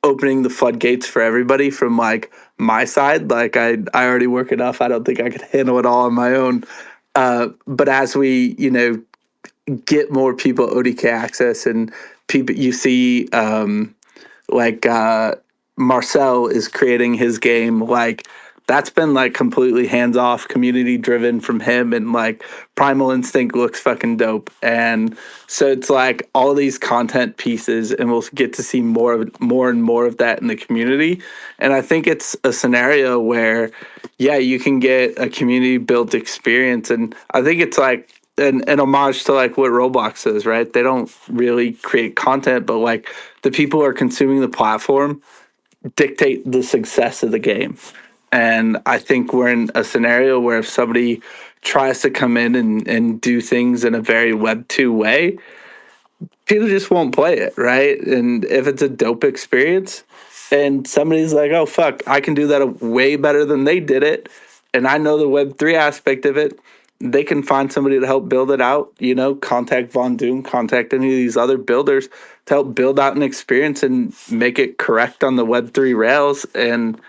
opening the floodgates for everybody from like my side. Like I already work enough. I don't think I could handle it all on my own. But as we, get more people ODK access, and people, you see, like Marcel is creating his game, like that's been like completely hands off, community driven from him, and like Primal Instinct looks fucking dope. And so it's like all these content pieces, and we'll get to see more and more of that in the community. And I think it's a scenario where, yeah, you can get a community built experience, and I think it's like an homage to like what Roblox is, right? They don't really create content, but like the people who are consuming the platform dictate the success of the game. And I think we're in a scenario where if somebody tries to come in and do things in a very Web 2 way, people just won't play it, right? And if it's a dope experience and somebody's like, oh, fuck, I can do that way better than they did it, and I know the Web3 aspect of it, they can find somebody to help build it out, contact Von Doom, contact any of these other builders to help build out an experience and make it correct on the Web3 rails. And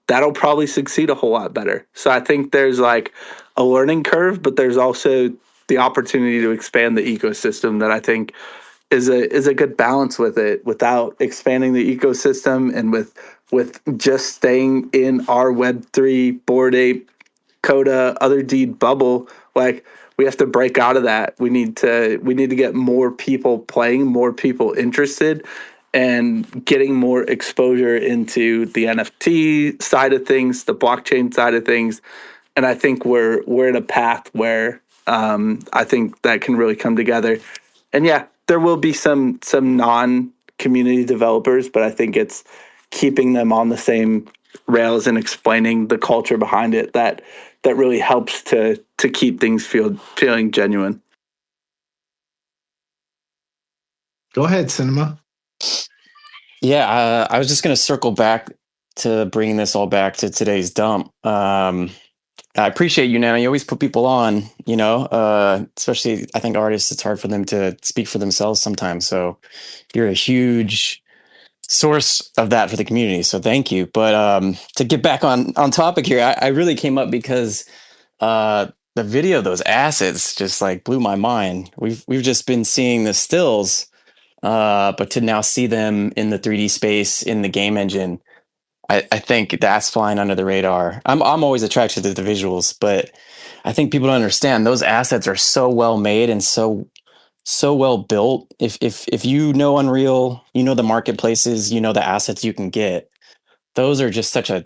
that'll probably succeed a whole lot better. So I think there's like a learning curve, but there's also the opportunity to expand the ecosystem that I think is a good balance with it, without expanding the ecosystem, and with just staying in our Web3 Bored Ape, Coda, Other Deed bubble. Like we have to break out of that. We need to get more people playing, more people interested, and getting more exposure into the NFT side of things, the blockchain side of things. And I think we're in a path where I think that can really come together. And yeah, there will be some non-community developers, but I think it's keeping them on the same rails and explaining the culture behind it that really helps to keep things feeling genuine. Go ahead, Cinema. Yeah, I was just going to circle back to bringing this all back to today's dump. I appreciate you, Nana. You always put people on, especially I think artists, it's hard for them to speak for themselves sometimes. So you're a huge source of that for the community. So thank you. But to get back on topic here, I really came up because the video, those assets just like blew my mind. We've just been seeing the stills, but to now see them in the 3D space in the game engine, I think that's flying under the radar. I'm always attracted to the visuals, but I think people don't understand those assets are so well made and so well built. If you know Unreal, you know the marketplaces, you know the assets you can get. Those are just such a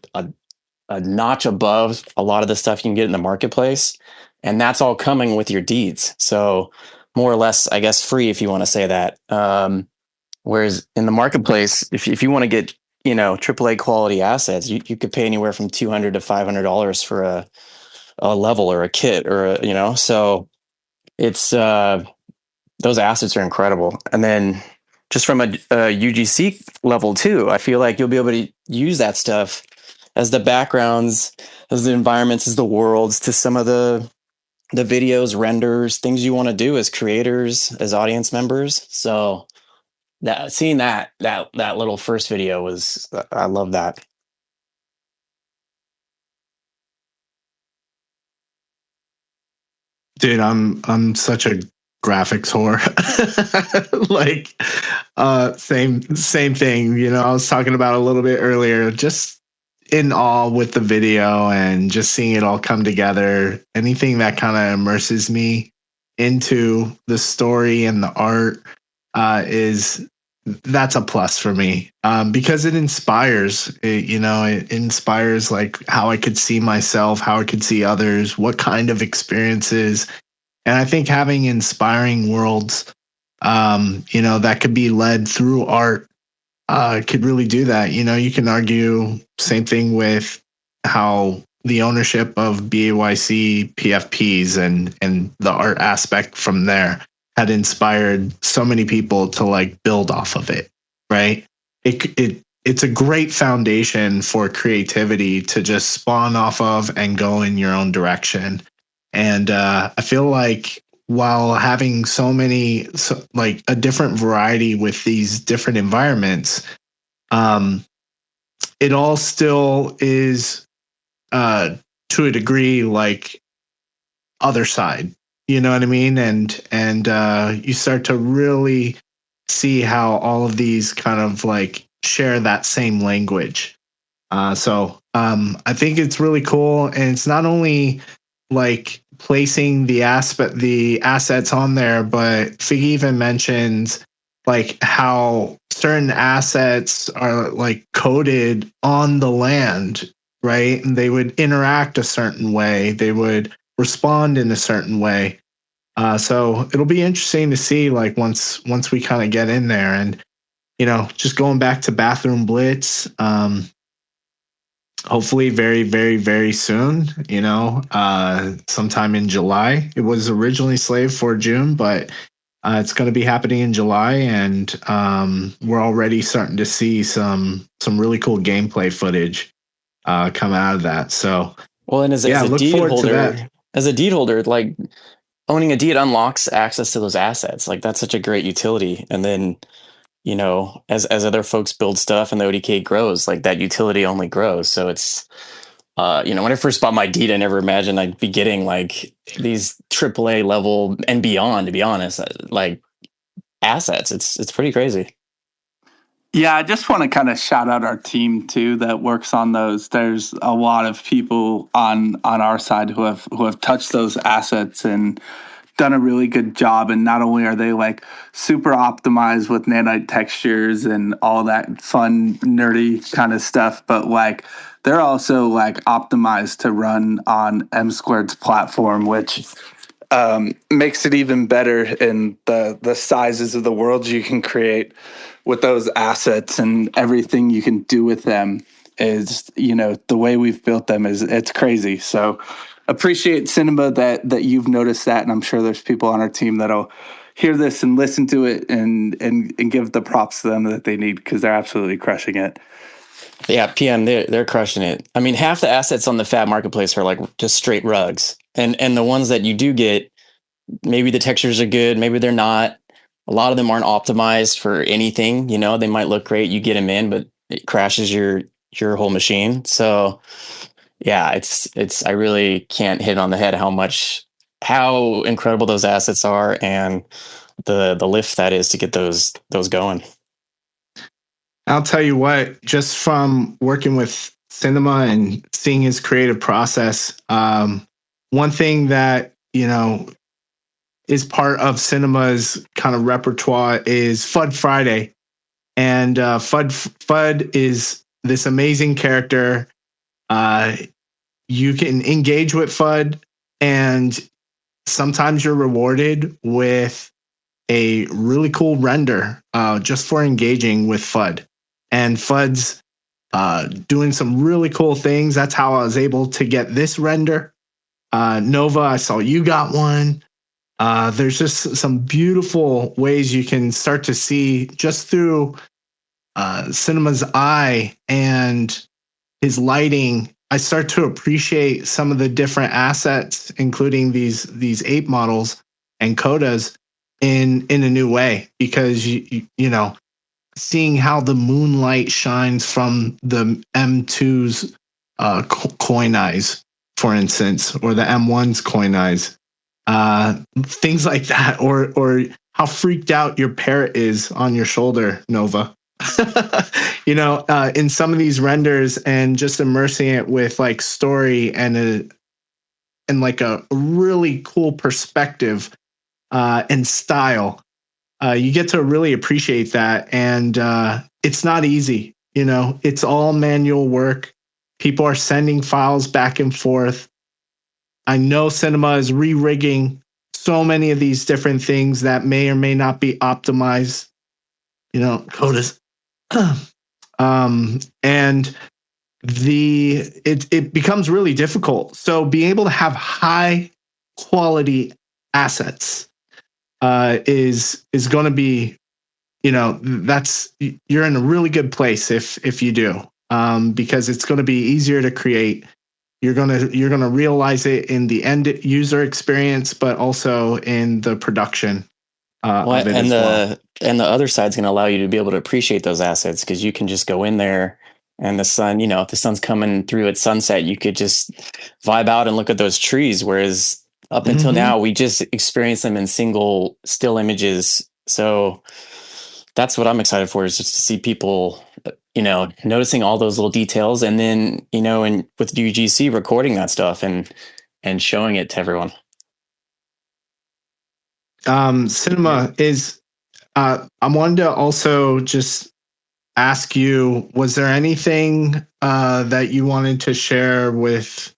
notch above a lot of the stuff you can get in the marketplace, and that's all coming with your deeds. So more or less, I guess, free if you want to say that. Whereas in the marketplace, if you want to get AAA quality assets, you could pay anywhere from $200 to $500 for a level or a kit or so it's those assets are incredible. And then just from a UGC level too, I feel like you'll be able to use that stuff as the backgrounds, as the environments, as the worlds to some of the videos, renders, things you want to do as creators, as audience members. So that seeing that little first video was, I love that. Dude, I'm such a graphics whore. Like, same thing. You know, I was talking about a little bit earlier. Just in awe with the video and just seeing it all come together. Anything that kind of immerses me into the story and the art is that's a plus for me, because it inspires. It inspires like how I could see myself, how I could see others, what kind of experiences. And I think having inspiring worlds, that could be led through art, could really do that. You know, you can argue same thing with how the ownership of BAYC PFPs and the art aspect from there had inspired so many people to like build off of it, right? It's a great foundation for creativity to just spawn off of and go in your own direction. And I feel like while having like a different variety with these different environments, it all still is to a degree like Otherside. You know what I mean? And you start to really see how all of these kind of like share that same language. So I think it's really cool, and it's not only like placing the assets on there, but Figge even mentions like how certain assets are like coded on the land, right? And they would interact a certain way, they would respond in a certain way. So it'll be interesting to see like once we kind of get in there, and just going back to Bathroom Blitz. Hopefully very, very, very soon, sometime in July. It was originally slated for June, but it's going to be happening in July. And we're already starting to see some really cool gameplay footage come out of that. So, well, and as a deed holder, like owning a deed unlocks access to those assets. Like that's such a great utility. And then, as other folks build stuff and the ODK grows, like that utility only grows. So it's, when I first bought my deed, I never imagined I'd be getting like these AAA level and beyond, to be honest, like assets. It's pretty crazy. Yeah, I just want to kind of shout out our team too that works on those. There's a lot of people on our side who have touched those assets and done a really good job. And not only are they like super optimized with nanite textures and all that fun nerdy kind of stuff, but like they're also like optimized to run on M Squared's platform, which makes it even better in the sizes of the worlds you can create with those assets, and everything you can do with them is, the way we've built them it's crazy. So appreciate Cinema that you've noticed that, and I'm sure there's people on our team that'll hear this and listen to it and give the props to them that they need, because they're absolutely crushing it. Yeah, PM, they're crushing it. I mean, half the assets on the Fab Marketplace are like just straight rugs, and the ones that you do get, maybe the textures are good, maybe they're not. A lot of them aren't optimized for anything. They might look great, you get them in, but it crashes your whole machine. So yeah, it's I really can't hit on the head how incredible those assets are, and the lift that is to get those going. I'll tell you what, just from working with Cinema and seeing his creative process, one thing that, is part of Cinema's kind of repertoire is FUD Friday. And FUD is this amazing character. You can engage with FUD, and sometimes you're rewarded with a really cool render just for engaging with FUD. And FUD's doing some really cool things. That's how I was able to get this render. Nova, I saw you got one. There's just some beautiful ways you can start to see just through Cinema's eye and his lighting. I start to appreciate some of the different assets, including these ape models and codas in a new way, because you know seeing how the moonlight shines from the M2's coin eyes, for instance, or the M1's coin eyes, things like that, or how freaked out your parrot is on your shoulder, Nova. In some of these renders, and just immersing it with like story and like a really cool perspective and style. You get to really appreciate that. And it's not easy. It's all manual work. People are sending files back and forth. I know Cinema is re-rigging so many of these different things that may or may not be optimized. Code is, and it becomes really difficult. So being able to have high quality assets is going to be, you're in a really good place if you do, because it's going to be easier to create. You're gonna realize it in the end user experience, but also in the production of it as well. And the other side's going to allow you to be able to appreciate those assets, because you can just go in there and the sun, if the sun's coming through at sunset, you could just vibe out and look at those trees. Whereas up until now, we just experience them in single still images. So that's what I'm excited for, is just to see people, noticing all those little details, and then, and with UGC recording that stuff and showing it to everyone. Cinema is, I wanted to also just ask you, was there anything that you wanted to share with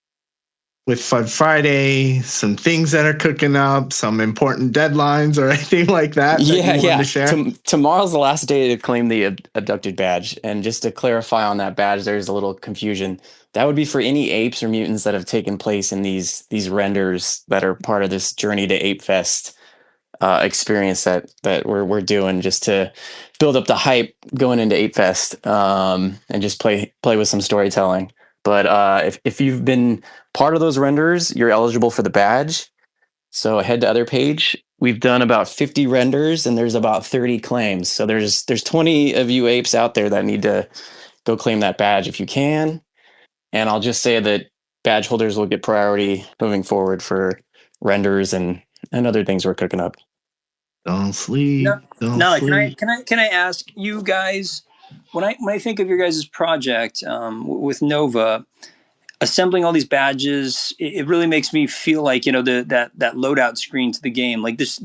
Fun Friday, some things that are cooking up, some important deadlines or anything like that that you wanted to share? Tomorrow's the last day to claim the abducted badge. And just to clarify on that badge, there's a little confusion. That would be for any apes or mutants that have taken place in these renders that are part of this Journey to Ape Fest experience that we're doing, just to build up the hype going into Ape Fest, and just play with some storytelling. But if you've been part of those renders, you're eligible for the badge. So head to other page. We've done about 50 renders, and there's about 30 claims. So there's 20 of you apes out there that need to go claim that badge if you can. And I'll just say that badge holders will get priority moving forward for renders and other things we're cooking up. Don't sleep. No, can I ask you guys, when I think of your guys' project with Nova, assembling all these badges, it really makes me feel like, that loadout screen to the game. Like this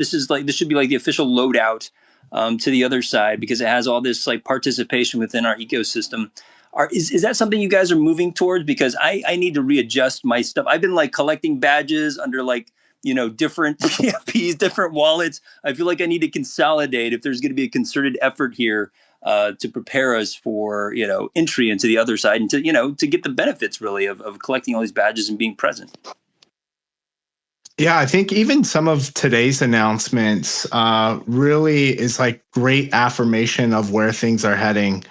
should be like the official loadout to the other side, because it has all this like participation within our ecosystem. Is that something you guys are moving towards? Because I need to readjust my stuff. I've been like collecting badges under like, different PFPs, different wallets. I feel like I need to consolidate if there's going to be a concerted effort here to prepare us for, entry into the other side, and to get the benefits really of collecting all these badges and being present. Yeah, I think even some of today's announcements really is like great affirmation of where things are heading.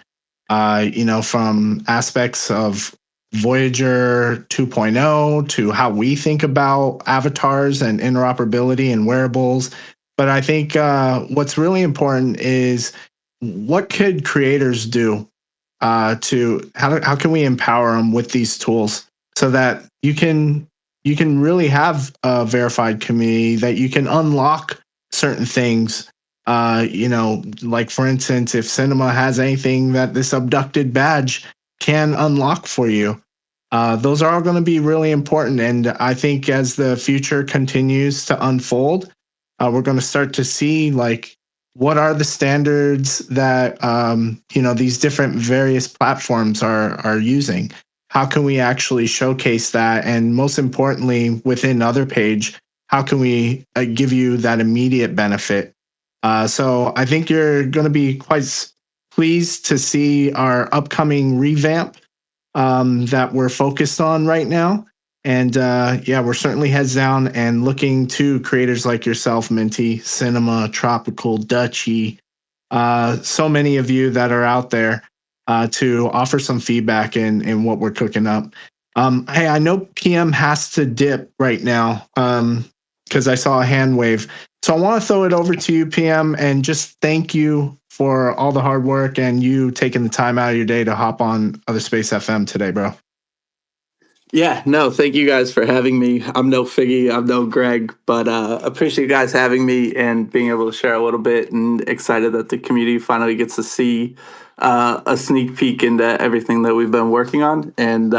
From aspects of Voyager 2.0 to how we think about avatars and interoperability and wearables. But I think what's really important is, what could creators do to how can we empower them with these tools so that you can really have a verified community, that you can unlock certain things. Like for instance, if Cinema has anything that this abducted badge can unlock for you, those are all going to be really important. And I think as the future continues to unfold, we're going to start to see like, what are the standards that these different various platforms are using? How can we actually showcase that? And most importantly, within Other Page, how can we give you that immediate benefit? So I think you're going to be quite pleased to see our upcoming revamp that we're focused on right now. And we're certainly heads down and looking to creators like yourself, Minty, Cinema, Tropical, Dutchy, so many of you that are out there to offer some feedback in what we're cooking up. Hey, I know PM has to dip right now because I saw a hand wave. So I want to throw it over to you, PM, and just thank you for all the hard work and you taking the time out of your day to hop on Other Space FM today, bro. Yeah, no, thank you guys for having me. I'm no Figge, I'm no Greg, but appreciate you guys having me and being able to share a little bit, and excited that the community finally gets to see a sneak peek into everything that we've been working on. And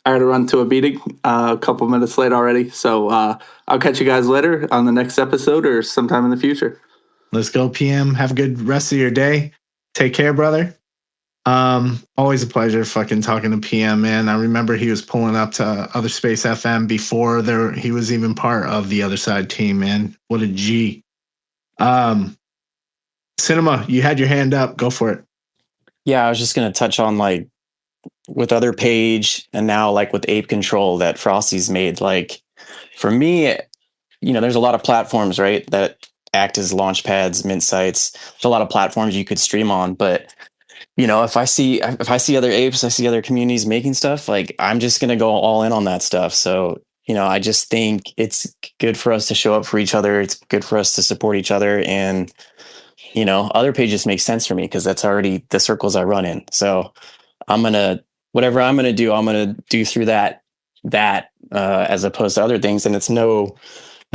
I had to run to a meeting a couple minutes late already. So I'll catch you guys later on the next episode or sometime in the future. Let's go, PM. Have a good rest of your day. Take care, brother. Always a pleasure fucking talking to PM, man. I remember he was pulling up to Other Space FM before he was even part of the Other Side team, man. What a G. Cinema, you had your hand up. Go for it. Yeah, I was just going to touch on like with Other Page and now like with Ape Control that Frosty's made. Like for me, there's a lot of platforms, right, that act as launch pads, mint sites. There's a lot of platforms you could stream on, but if I see other apes, I see other communities making stuff, like I'm just going to go all in on that stuff. So, I just think it's good for us to show up for each other. It's good for us to support each other. And, Other Pages make sense for me because that's already the circles I run in. So whatever I'm going to do through that as opposed to other things. And it's no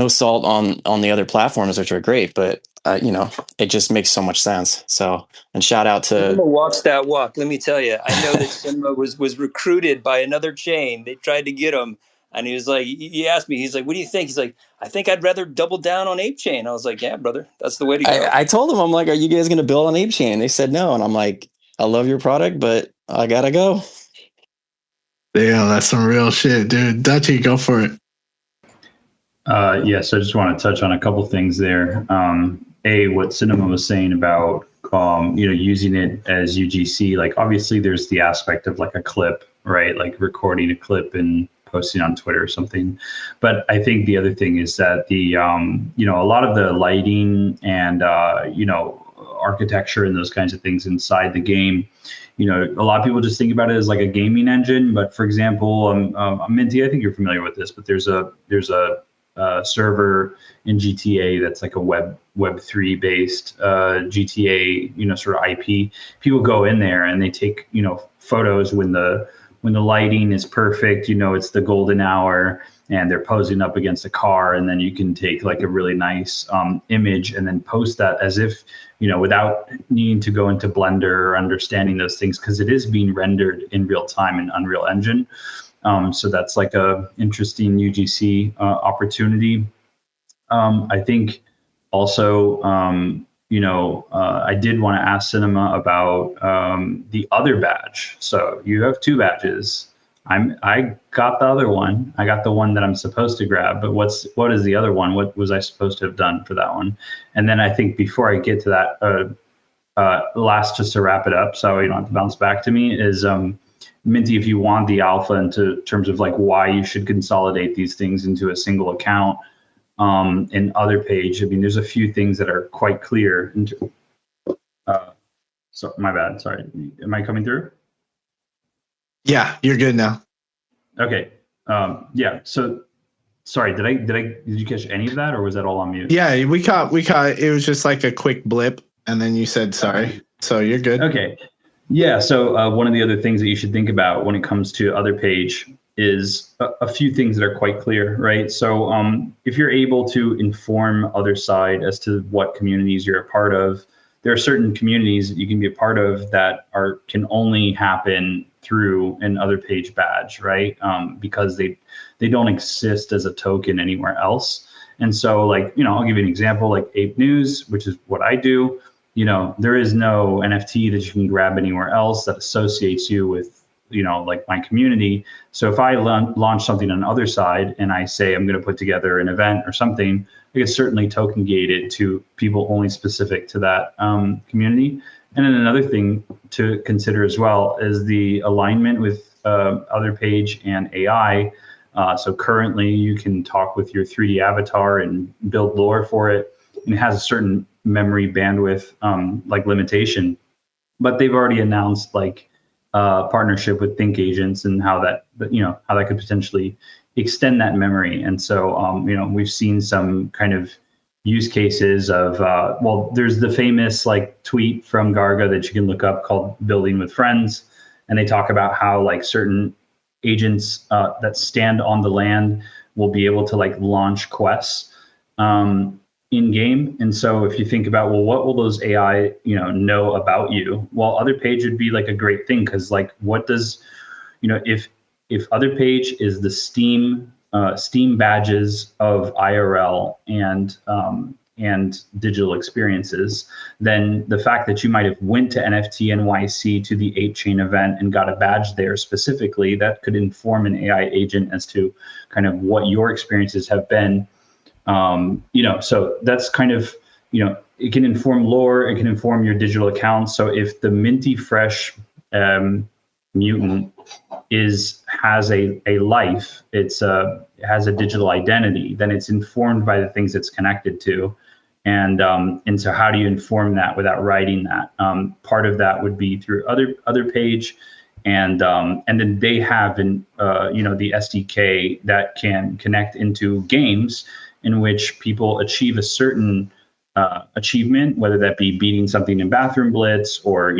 salt on the other platforms, which are great, but it just makes so much sense. So, and shout out to Cinema walks that walk. Let me tell you, I know that Cinema was recruited by another chain. They tried to get him, and he was like, he asked me, he's like, what do you think? He's like, I think I'd rather double down on Ape Chain. I was like, yeah, brother, that's the way to go. I told him, I'm like, are you guys going to build on Ape Chain? They said no, and I'm like, I love your product, but I gotta go. Yeah, that's some real shit, dude. Dutchy, go for it. So I just want to touch on a couple things there. What Cinema was saying about using it as UGC. Like obviously, there's the aspect of like a clip, right? Like recording a clip and posting on Twitter or something. But I think the other thing is that the a lot of the lighting and architecture and those kinds of things inside the game. A lot of people just think about it as like a gaming engine. But for example, Minty, I think you're familiar with this, but there's a server in GTA that's like a Web3 based GTA, sort of IP. People go in there and they take photos when the lighting is perfect. It's the golden hour and they're posing up against a car, and then you can take like a really nice image and then post that as if without needing to go into Blender or understanding those things, because it is being rendered in real time in Unreal Engine. So that's like a interesting UGC opportunity. I think also, I did want to ask Cinema about the other badge. So you have two badges. I got the other one. I got the one that I'm supposed to grab. But what is the other one? What was I supposed to have done for that one? And then I think before I get to that, last, just to wrap it up, so you don't have to bounce back to me, is Minty, if you want the alpha into terms of like why you should consolidate these things into a single account, in Other Page, I mean, there's a few things that are quite clear. So my bad. Sorry. Am I coming through? Yeah, you're good now. Okay. So sorry, did you catch any of that, or was that all on mute? Yeah, we caught it was just like a quick blip and then you said sorry. So you're good. Okay. Yeah. So one of the other things that you should think about when it comes to Other Page is a few things that are quite clear, right? So if you're able to inform Otherside as to what communities you're a part of, there are certain communities that you can be a part of that can only happen through an Other Page badge, right? Because they don't exist as a token anywhere else. And so I'll give you an example, like Ape News, which is what I do. There is no NFT that you can grab anywhere else that associates you with, like my community. So if I launch something on Otherside and I say I'm going to put together an event or something, I could certainly token gate it to people only specific to that community. And then another thing to consider as well is the alignment with Other Page and AI. So currently you can talk with your 3D avatar and build lore for it. And it has a certain memory bandwidth limitation, but they've already announced partnership with Think Agents and how that could potentially extend that memory. And so we've seen some kind of use cases of, well, there's the famous like tweet from Garga that you can look up called Building with Friends. And they talk about how like certain agents that stand on the land will be able to like launch quests in game. And so if you think about, well, what will those AI, know about you? Well, Other Page would be like a great thing, because like, what does, if Other Page is the Steam badges of IRL and digital experiences, then the fact that you might have went to NFT NYC to the 8chain event and got a badge there specifically, that could inform an AI agent as to kind of what your experiences have been. So that's kind of, it can inform lore, it can inform your digital accounts. So if the minty fresh mutant has a life, has a digital identity, then it's informed by the things it's connected to. And so how do you inform that without writing that? Part of that would be through other page, and then they have the SDK that can connect into games in which people achieve a certain achievement, whether that be beating something in Bathroom Blitz or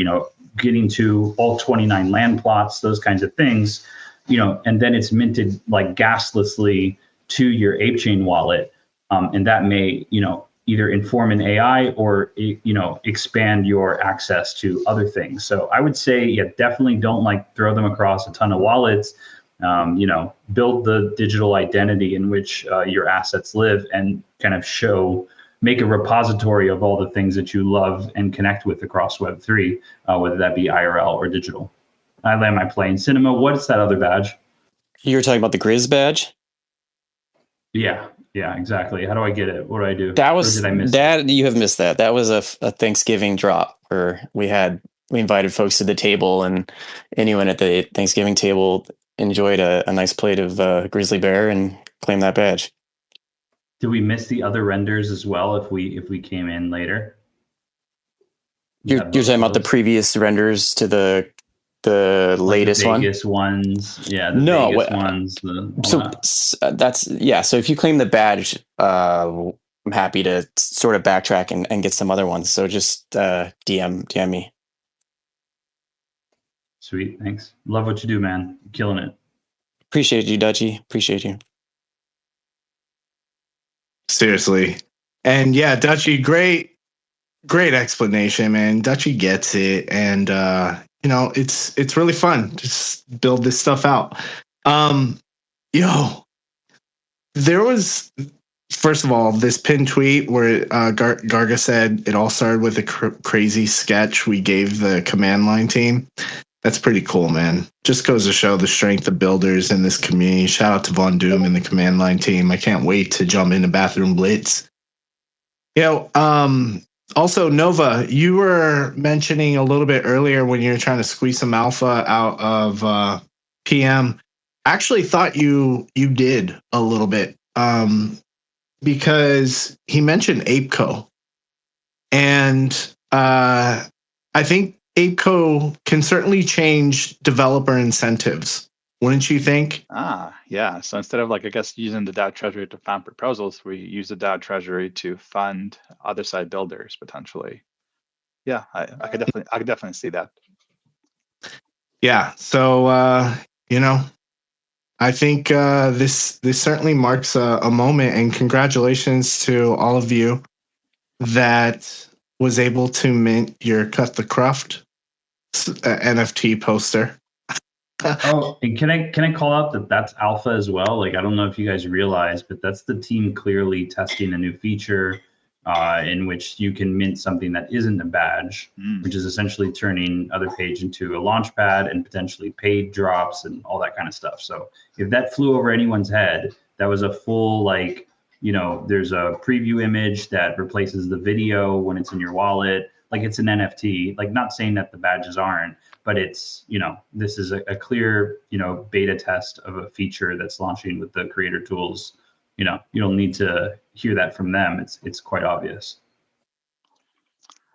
getting to all 29 land plots, those kinds of things, and then it's minted like gaslessly to your ApeChain wallet, and that may either inform an AI or expand your access to other things. So I would say, definitely don't throw them across a ton of wallets. Build the digital identity in which your assets live, and kind of make a repository of all the things that you love and connect with across Web3, whether that be IRL or digital. I land my plane. Cinema, what is that other badge? You were talking about the Grizz badge? Yeah, exactly. How do I get it? What do I do? Did I miss that? You have missed that. That was a Thanksgiving drop where we invited folks to the table, and anyone at the Thanksgiving table enjoyed a nice plate of grizzly bear and claimed that badge. Do we miss the other renders as well if we came in later? You're talking about the previous renders to the latest the one? Vegas ones. Yeah, the Vegas ones. So if you claim the badge, I'm happy to sort of backtrack and get some other ones. So just DM me. Sweet, thanks. Love what you do, man. You're killing it. Appreciate you, Dutchie. Appreciate you. Seriously. And yeah, Dutchie, great explanation, man. Dutchie gets it. And it's really fun. Just build this stuff out. There was, first of all, this pinned tweet where Garga said it all started with a crazy sketch we gave the command line team. That's pretty cool, man. Just goes to show the strength of builders in this community. Shout out to Von Doom and the command line team. I can't wait to jump into Bathroom Blitz. Also, Nova, you were mentioning a little bit earlier when you were trying to squeeze some alpha out of PM. I actually thought you did a little bit because he mentioned ApeCo. And I think ApeCo can certainly change developer incentives. Wouldn't you think? Yeah. So instead of using the DAO Treasury to fund proposals, we use the DAO Treasury to fund Otherside builders potentially. Yeah, I could definitely see that. Yeah. So I think this certainly marks a moment, and congratulations to all of you that was able to mint your Cut the Cruft NFT poster. And can I call out that's alpha as well? I don't know if you guys realize, but that's the team clearly testing a new feature in which you can mint something that isn't a badge, which is essentially turning Other Page into a launch pad and potentially paid drops and all that kind of stuff. So if that flew over anyone's head, that was a full there's a preview image that replaces the video when it's in your wallet. It's an NFT. Not saying that the badges aren't, but it's, this is a clear, beta test of a feature that's launching with the creator tools. You don't need to hear that from them. It's quite obvious.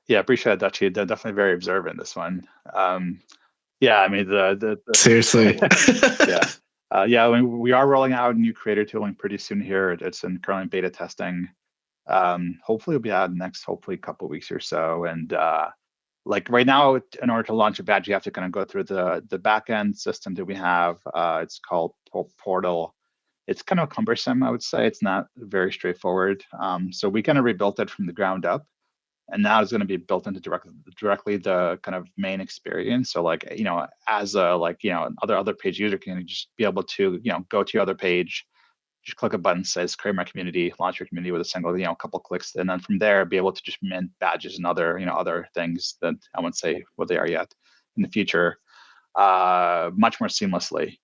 Yeah, I appreciate that, Dutchie. They're definitely very observant, this one. Yeah, I mean, the seriously. Yeah. We are rolling out new creator tooling pretty soon here. It's in current beta testing. Hopefully it'll be out in the next, hopefully, couple of weeks or so. And like right now, in order to launch a badge, you have to kind of go through the backend system that we have. It's called Portal. It's kind of cumbersome, I would say. It's not very straightforward. So we kind of rebuilt it from the ground up, and now it's going to be built into directly the kind of main experience. So like, as a other page user can just be able to go to your other page, just click a button that says create my community, launch your community with a single couple clicks, and then from there be able to just mint badges and other things that I won't say what they are yet in the future, much more seamlessly.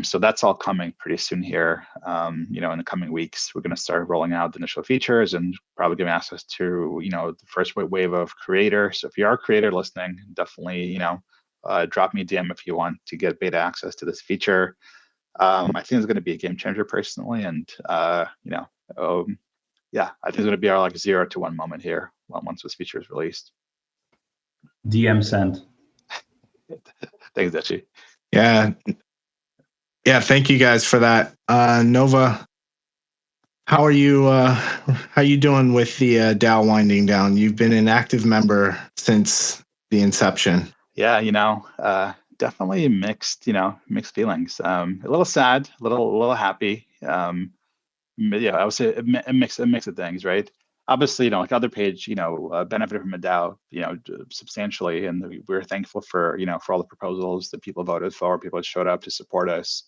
So that's all coming pretty soon here. In the coming weeks, we're going to start rolling out the initial features and probably giving access to, the first wave of creators. So if you are a creator listening, definitely, drop me a DM if you want to get beta access to this feature. I think it's going to be a game changer personally. And, I think it's going to be our 0 to 1 moment here once this feature is released. DM sent. Thanks, Dutchy. Yeah. Yeah, thank you guys for that. Nova, how are you doing with the DAO winding down? You've been an active member since the inception. Yeah, definitely mixed feelings. A little sad, a little happy. I would say a mix of things, right? Obviously, like other page, benefited from a DAO, substantially, and we're thankful for for all the proposals that people voted for, people that showed up to support us.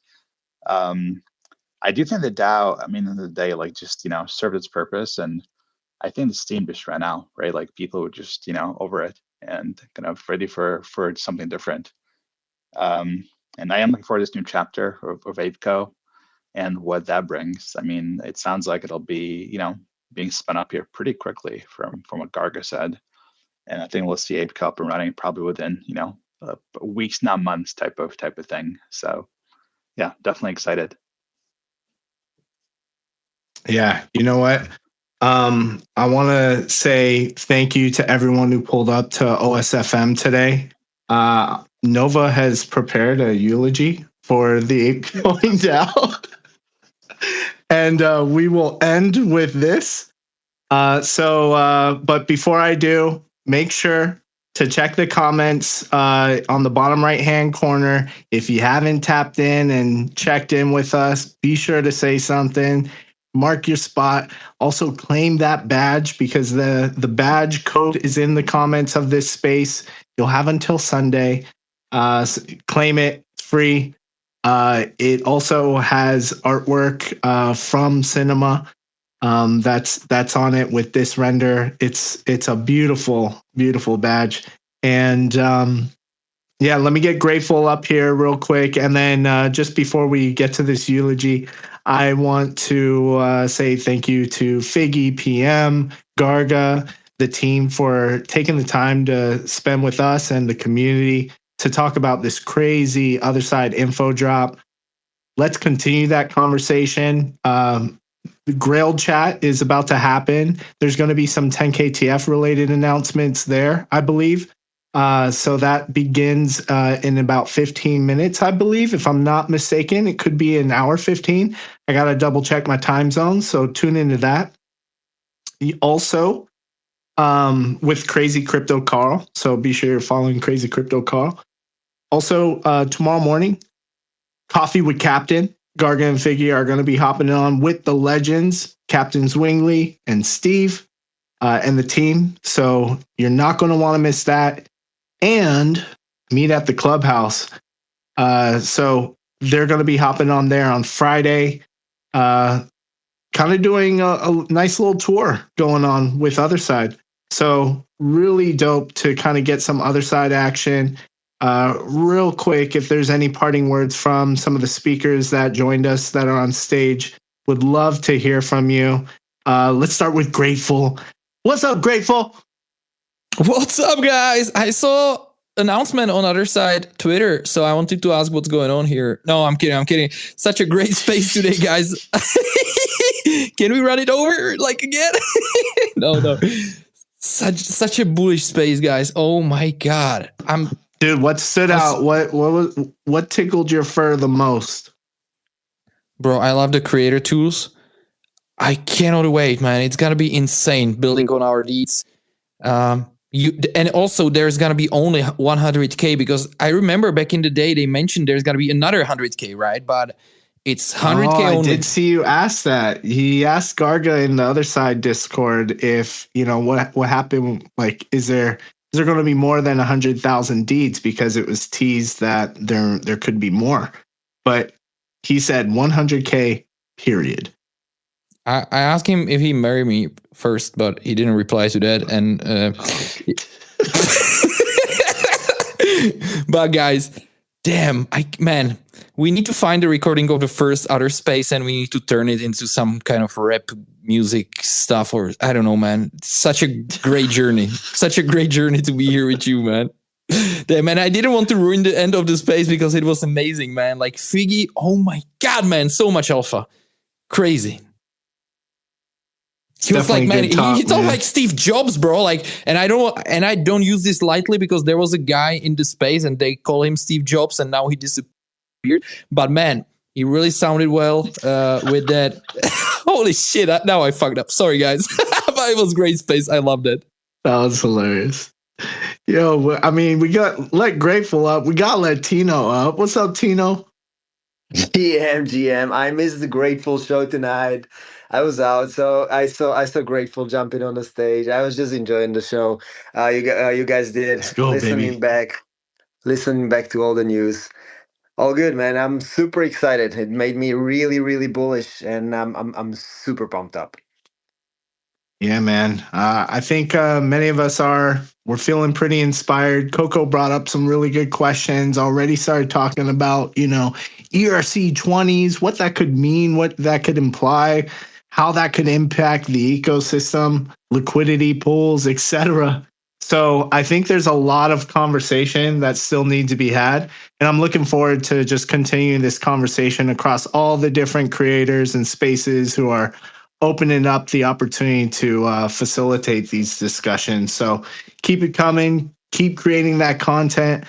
I do think the DAO, at the end of the day, just served its purpose, and I think the steam just ran out, right? Like people were just over it and kind of ready for something different. And I am looking forward to this new chapter of ApeCo and what that brings. It sounds like it'll be being spun up here pretty quickly from what Garga said, and I think we'll see ApeCo up and running probably within weeks, not months, type of thing. So yeah, definitely excited. Yeah, you know what? I want to say thank you to everyone who pulled up to OSFM today. Nova has prepared a eulogy for the Ape going down. And we will end with this. But before I do, make sure to check the comments on the bottom right-hand corner. If you haven't tapped in and checked in with us, be sure to say something. Mark your spot. Also claim that badge because the badge code is in the comments of this space. You'll have until Sunday. Claim it. It's free. It also has artwork from Cinema. That's on it with this render. It's a beautiful, beautiful badge. And let me get Grateful up here real quick. And then just before we get to this eulogy, I want to say thank you to Figge, PM, Garga, the team for taking the time to spend with us and the community to talk about this crazy Otherside info drop. Let's continue that conversation. The Grail chat is about to happen. There's going to be some 10KTF related announcements there, I believe. So that begins in about 15 minutes, I believe, if I'm not mistaken. It could be an hour 15. I got to double check my time zone, so tune into that. Also, with Crazy Crypto Carl, so be sure you're following Crazy Crypto Carl. Also, tomorrow morning, Coffee with Captain. Garga and Figge are going to be hopping on with the legends, Captain Zwingli and Steve, and the team. So you're not going to want to miss that. And meet at the clubhouse. So they're going to be hopping on there on Friday, kind of doing a nice little tour going on with Otherside. So really dope to kind of get some Otherside action. Real quick, if there's any parting words from some of the speakers that joined us that are on stage, would love to hear from you. Let's start with Grateful. What's up, Grateful? What's up, guys? I saw announcement on Otherside Twitter, so I wanted to ask what's going on here. No, I'm kidding. Such a great space today, guys. Can we run it over again? No. Such a bullish space, guys. Oh my god. Dude, what stood out? What tickled your fur the most? Bro, I love the creator tools. I cannot wait, man. It's gonna be insane building on our deeds. And also there's gonna be only 100K, because I remember back in the day they mentioned there's gonna be another 100K, right? But it's 100K I only. did see you ask that. He asked Garga in the other side Discord if, what happened. Like, is there going to be more than 100,000 deeds, because it was teased that there could be more, but he said 100K period. I asked him if he married me first, but he didn't reply to that. And but guys, damn, man, we need to find the recording of the first Other Space, and we need to turn it into some kind of rap music stuff, or I don't know, man. Such a great journey. Such a great journey to be here with you, man. Damn, man, I didn't want to ruin the end of the space because it was amazing, man. Like Figge, oh my God, man, so much alpha. Crazy. He was like, man, he talked like Steve Jobs, bro. Like, and I don't use this lightly, because there was a guy in the space and they call him Steve Jobs, and now he disappeared. But man, he really sounded well with that. Holy shit! Now I fucked up. Sorry, guys. But it was great space. I loved it. That was hilarious. Yo, I mean, we got let Grateful up. We got let Tino up. What's up, Tino? GM. I missed the Grateful show tonight. I was out, so I saw Grateful jumping on the stage. I was just enjoying the show. You guys did. Let's go, baby. Listening back to all the news. All good, man. I'm super excited. It made me really, really bullish, and I'm super pumped up. Yeah, man. I think many of us we're feeling pretty inspired. Coco brought up some really good questions. Already started talking about, ERC 20s, what that could mean, what that could imply, how that could impact the ecosystem, liquidity pools, etc. So I think there's a lot of conversation that still needs to be had. And I'm looking forward to just continuing this conversation across all the different creators and spaces who are opening up the opportunity to facilitate these discussions. So keep it coming, keep creating that content.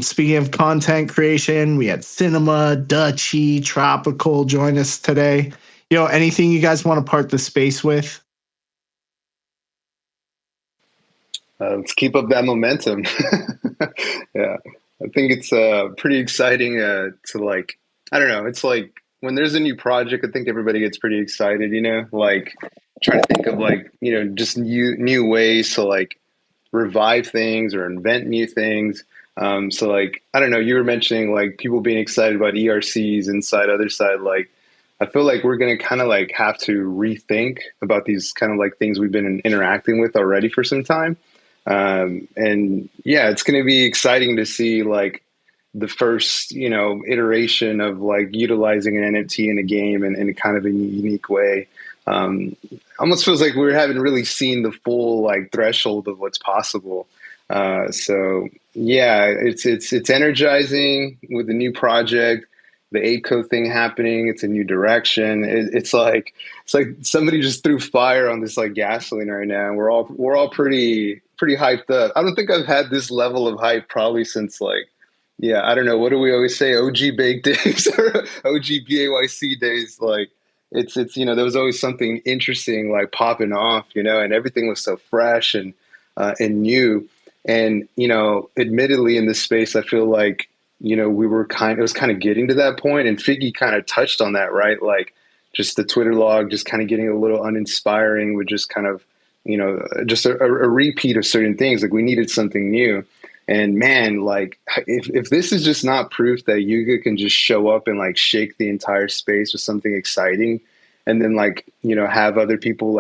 Speaking of content creation, we had Cinema, Dutchy, Tropical join us today. Anything you guys want to part the space with? Let's keep up that momentum. Yeah, I think it's pretty exciting to I don't know. It's like when there's a new project, I think everybody gets pretty excited, like trying to think of just new ways to revive things or invent new things. So I don't know, you were mentioning people being excited about ERCs inside Otherside. I feel like we're going to kind of have to rethink about these kind of things we've been interacting with already for some time. And yeah, it's going to be exciting to see the first, iteration of utilizing an NFT in a game in kind of a unique way. Almost feels like we haven't really seen the full threshold of what's possible. So yeah, it's energizing with the new project, the ApeCo thing happening. It's a new direction. It's like somebody just threw fire on this gasoline right now, and we're all pretty hyped up. I don't think I've had this level of hype probably since I don't know, what do we always say, OG Bake days or OG BAYC days. It's there was always something interesting popping off, and everything was so fresh and new. And admittedly in this space, I feel like we were it was kind of getting to that point, and Figge kind of touched on that, right? Just the Twitter log just kind of getting a little uninspiring with just kind of just a repeat of certain things. We needed something new. And man, if this is just not proof that Yuga can just show up and shake the entire space with something exciting, and then have other people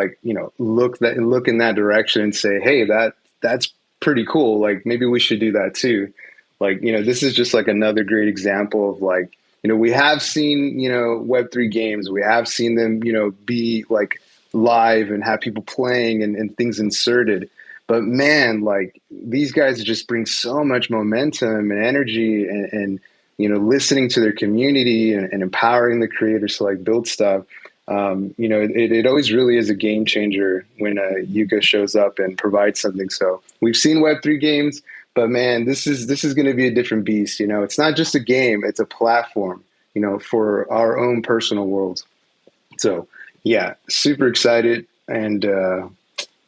look in that direction and say, hey, that's pretty cool. Maybe we should do that too. This is just another great example of we have seen Web3 games, we have seen them be live and have people playing and things inserted. But man, these guys just bring so much momentum and energy and listening to their community and empowering the creators to build stuff. It always really is a game changer when Yuga shows up and provides something. So we've seen Web3 games, but man, this is going to be a different beast. It's not just a game; it's a platform. For our own personal worlds. So Yeah, super excited. And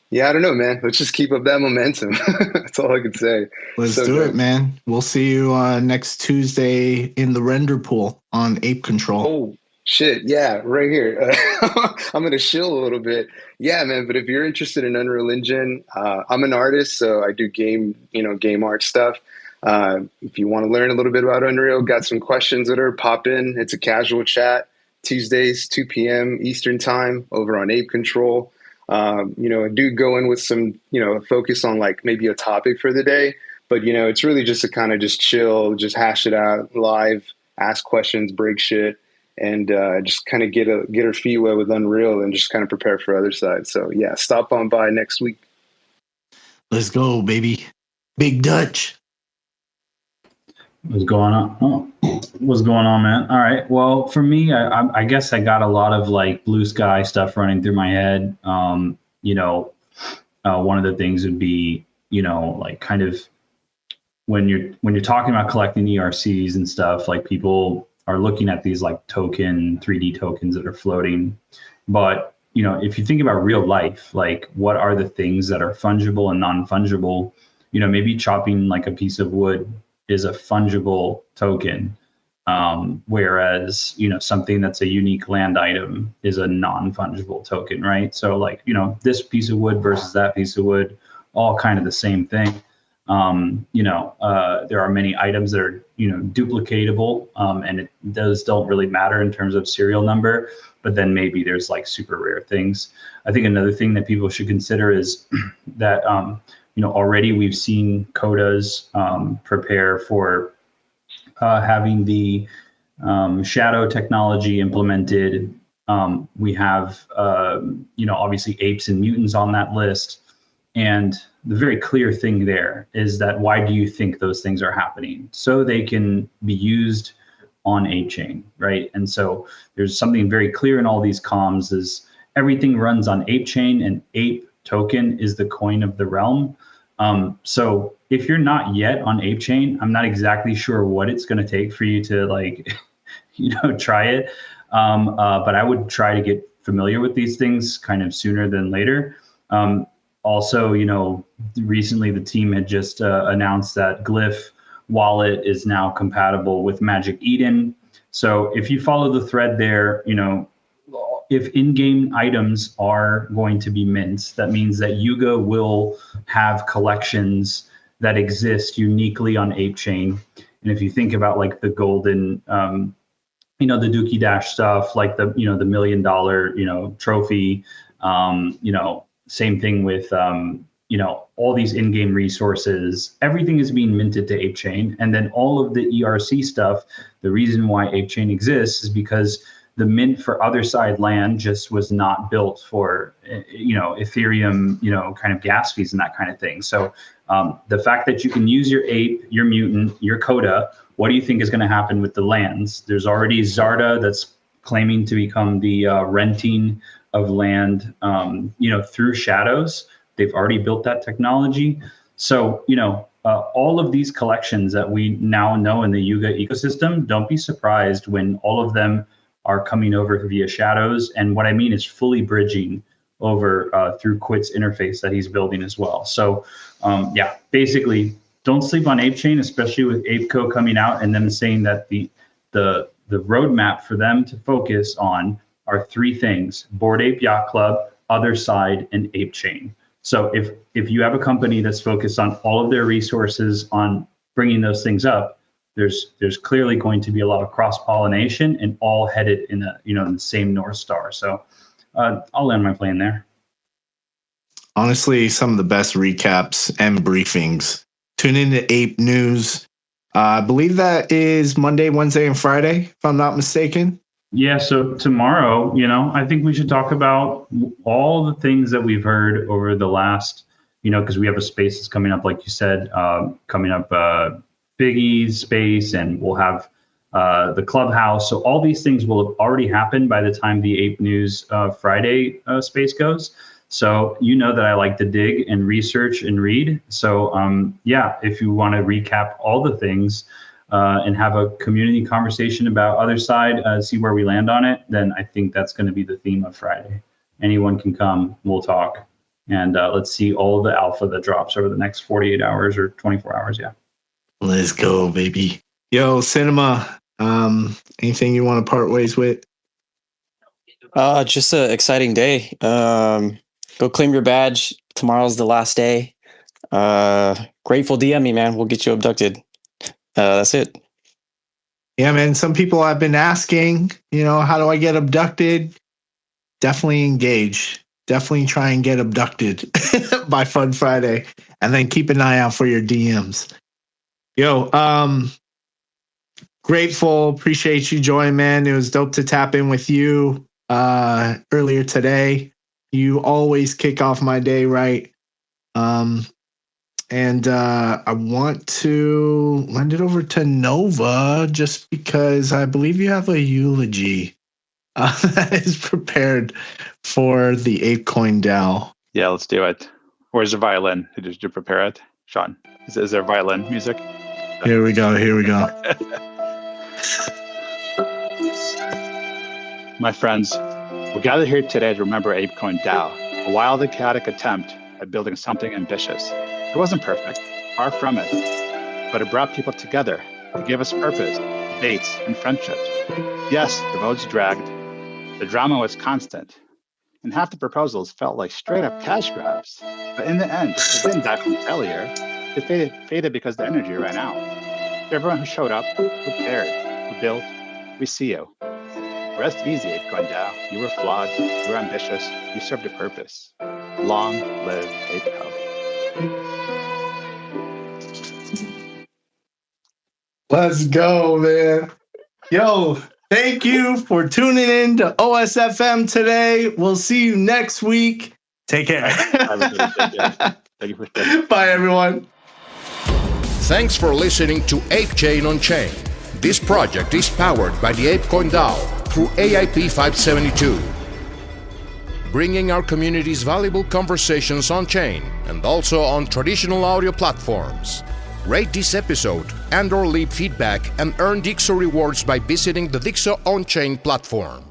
yeah, I don't know, man. Let's just keep up that momentum. That's all I can say. Let's So do dope. it, man. We'll see you next Tuesday in the render pool on Ape Control. Oh, shit. Yeah, right here. I'm going to shill a little bit. Yeah, man. But if you're interested in Unreal Engine, I'm an artist, so I do game art stuff. If you want to learn a little bit about Unreal, got some questions that are pop in. It's a casual chat. Tuesdays, 2 p.m. Eastern time over on Ape Control. I do go in with some, focus on like maybe a topic for the day, but it's really just to kind of just chill, just hash it out live, ask questions, break shit, and just kind of get her feet wet with Unreal and just kind of prepare for Otherside. So yeah, stop on by next week. Let's go, baby. Big Dutch. What's going on? Oh, what's going on, man? All right. Well, for me, I guess I got a lot of like blue sky stuff running through my head. One of the things would be, like kind of when you're talking about collecting ERCs and stuff, like people are looking at these like 3D tokens that are floating. But, if you think about real life, like what are the things that are fungible and non-fungible? Maybe chopping like a piece of wood is a fungible token, whereas something that's a unique land item is a non-fungible token, right? So like this piece of wood versus that piece of wood, all kind of the same thing. There are many items that are duplicatable, and those don't really matter in terms of serial number. But then maybe there's like super rare things. I think another thing that people should consider is that already we've seen codas prepare for having the shadow technology implemented. We have, obviously apes and mutants on that list. And the very clear thing there is that why do you think those things are happening? So they can be used on ApeChain, right? And so there's something very clear in all these comms is everything runs on ApeChain, and Ape token is the coin of the realm. So if you're not yet on ApeChain, I'm not exactly sure what it's going to take for you to like, try it. But I would try to get familiar with these things kind of sooner than later. Also, recently the team had just announced that Glyph wallet is now compatible with Magic Eden. So if you follow the thread there, if in-game items are going to be mints, that means that Yuga will have collections that exist uniquely on ApeChain. And if you think about like the golden, the Dookie Dash stuff, like the $1 million, trophy, same thing with, all these in-game resources, everything is being minted to ApeChain. And then all of the ERC stuff, the reason why ApeChain exists is because the mint for Otherside land just was not built for, Ethereum, kind of gas fees and that kind of thing. So the fact that you can use your ape, your mutant, your coda, what do you think is going to happen with the lands? There's already Zarda that's claiming to become the renting of land, through shadows. They've already built that technology. So, all of these collections that we now know in the Yuga ecosystem, don't be surprised when all of them are coming over via shadows. And what I mean is fully bridging over through Quit's interface that he's building as well. So basically don't sleep on ApeChain, especially with ApeCo coming out and them saying that the roadmap for them to focus on are three things: Bored Ape Yacht Club, Otherside, and ApeChain. So if you have a company that's focused on all of their resources on bringing those things up, there's clearly going to be a lot of cross-pollination and all headed in the same North Star. So I'll land my plane there. Honestly, some of the best recaps and briefings. Tune into Ape News. I believe that is Monday, Wednesday, and Friday, if I'm not mistaken. Yeah, so tomorrow, I think we should talk about all the things that we've heard over the last, because we have a space that's coming up, like you said, Figge's space, and we'll have the clubhouse. So all these things will have already happened by the time the Ape News Friday space goes. So that I like to dig and research and read. So if you want to recap all the things, and have a community conversation about Otherside, see where we land on it, then I think that's going to be the theme of Friday. Anyone can come, we'll talk, and let's see all of the alpha that drops over the next 48 hours or 24 hours. Yeah. Let's go, baby. Yo, Cinema, anything you want to part ways with? Just an exciting day. Go claim your badge. Tomorrow's the last day. Grateful DM me, man. We'll get you abducted. That's it. Yeah, man. Some people have been asking, how do I get abducted? Definitely engage. Definitely try and get abducted by Fun Friday. And then keep an eye out for your DMs. Yo, grateful. Appreciate you joining, man. It was dope to tap in with you earlier today. You always kick off my day right. And I want to lend it over to Nova just because I believe you have a eulogy that is prepared for the ApeCoin DAO. Yeah, let's do it. Where's the violin? Did you prepare it, Sean? Is there violin music? Here we go. My friends, we gathered here today to remember ApeCoin DAO, a wild and chaotic attempt at building something ambitious. It wasn't perfect, far from it, but it brought people together. It gave us purpose, debates, and friendships. Yes, the votes dragged. The drama was constant, and half the proposals felt like straight-up cash grabs. But in the end, it didn't die from failure. It faded because the energy ran out. To everyone who showed up, who cared, who built, we see you. Rest easy, ApeCoin DAO. You were flawed, you were ambitious, you served a purpose. Long live ApeCo. Let's go, man. Yo, thank you for tuning in to OSFM today. We'll see you next week. Take care. Thank you for Bye, everyone. Thanks for listening to Ape Chain on Chain. This project is powered by the ApeCoin DAO through AIP 572, bringing our community's valuable conversations on chain and also on traditional audio platforms. Rate this episode and/or leave feedback and earn Dixo rewards by visiting the Dixo on-chain platform.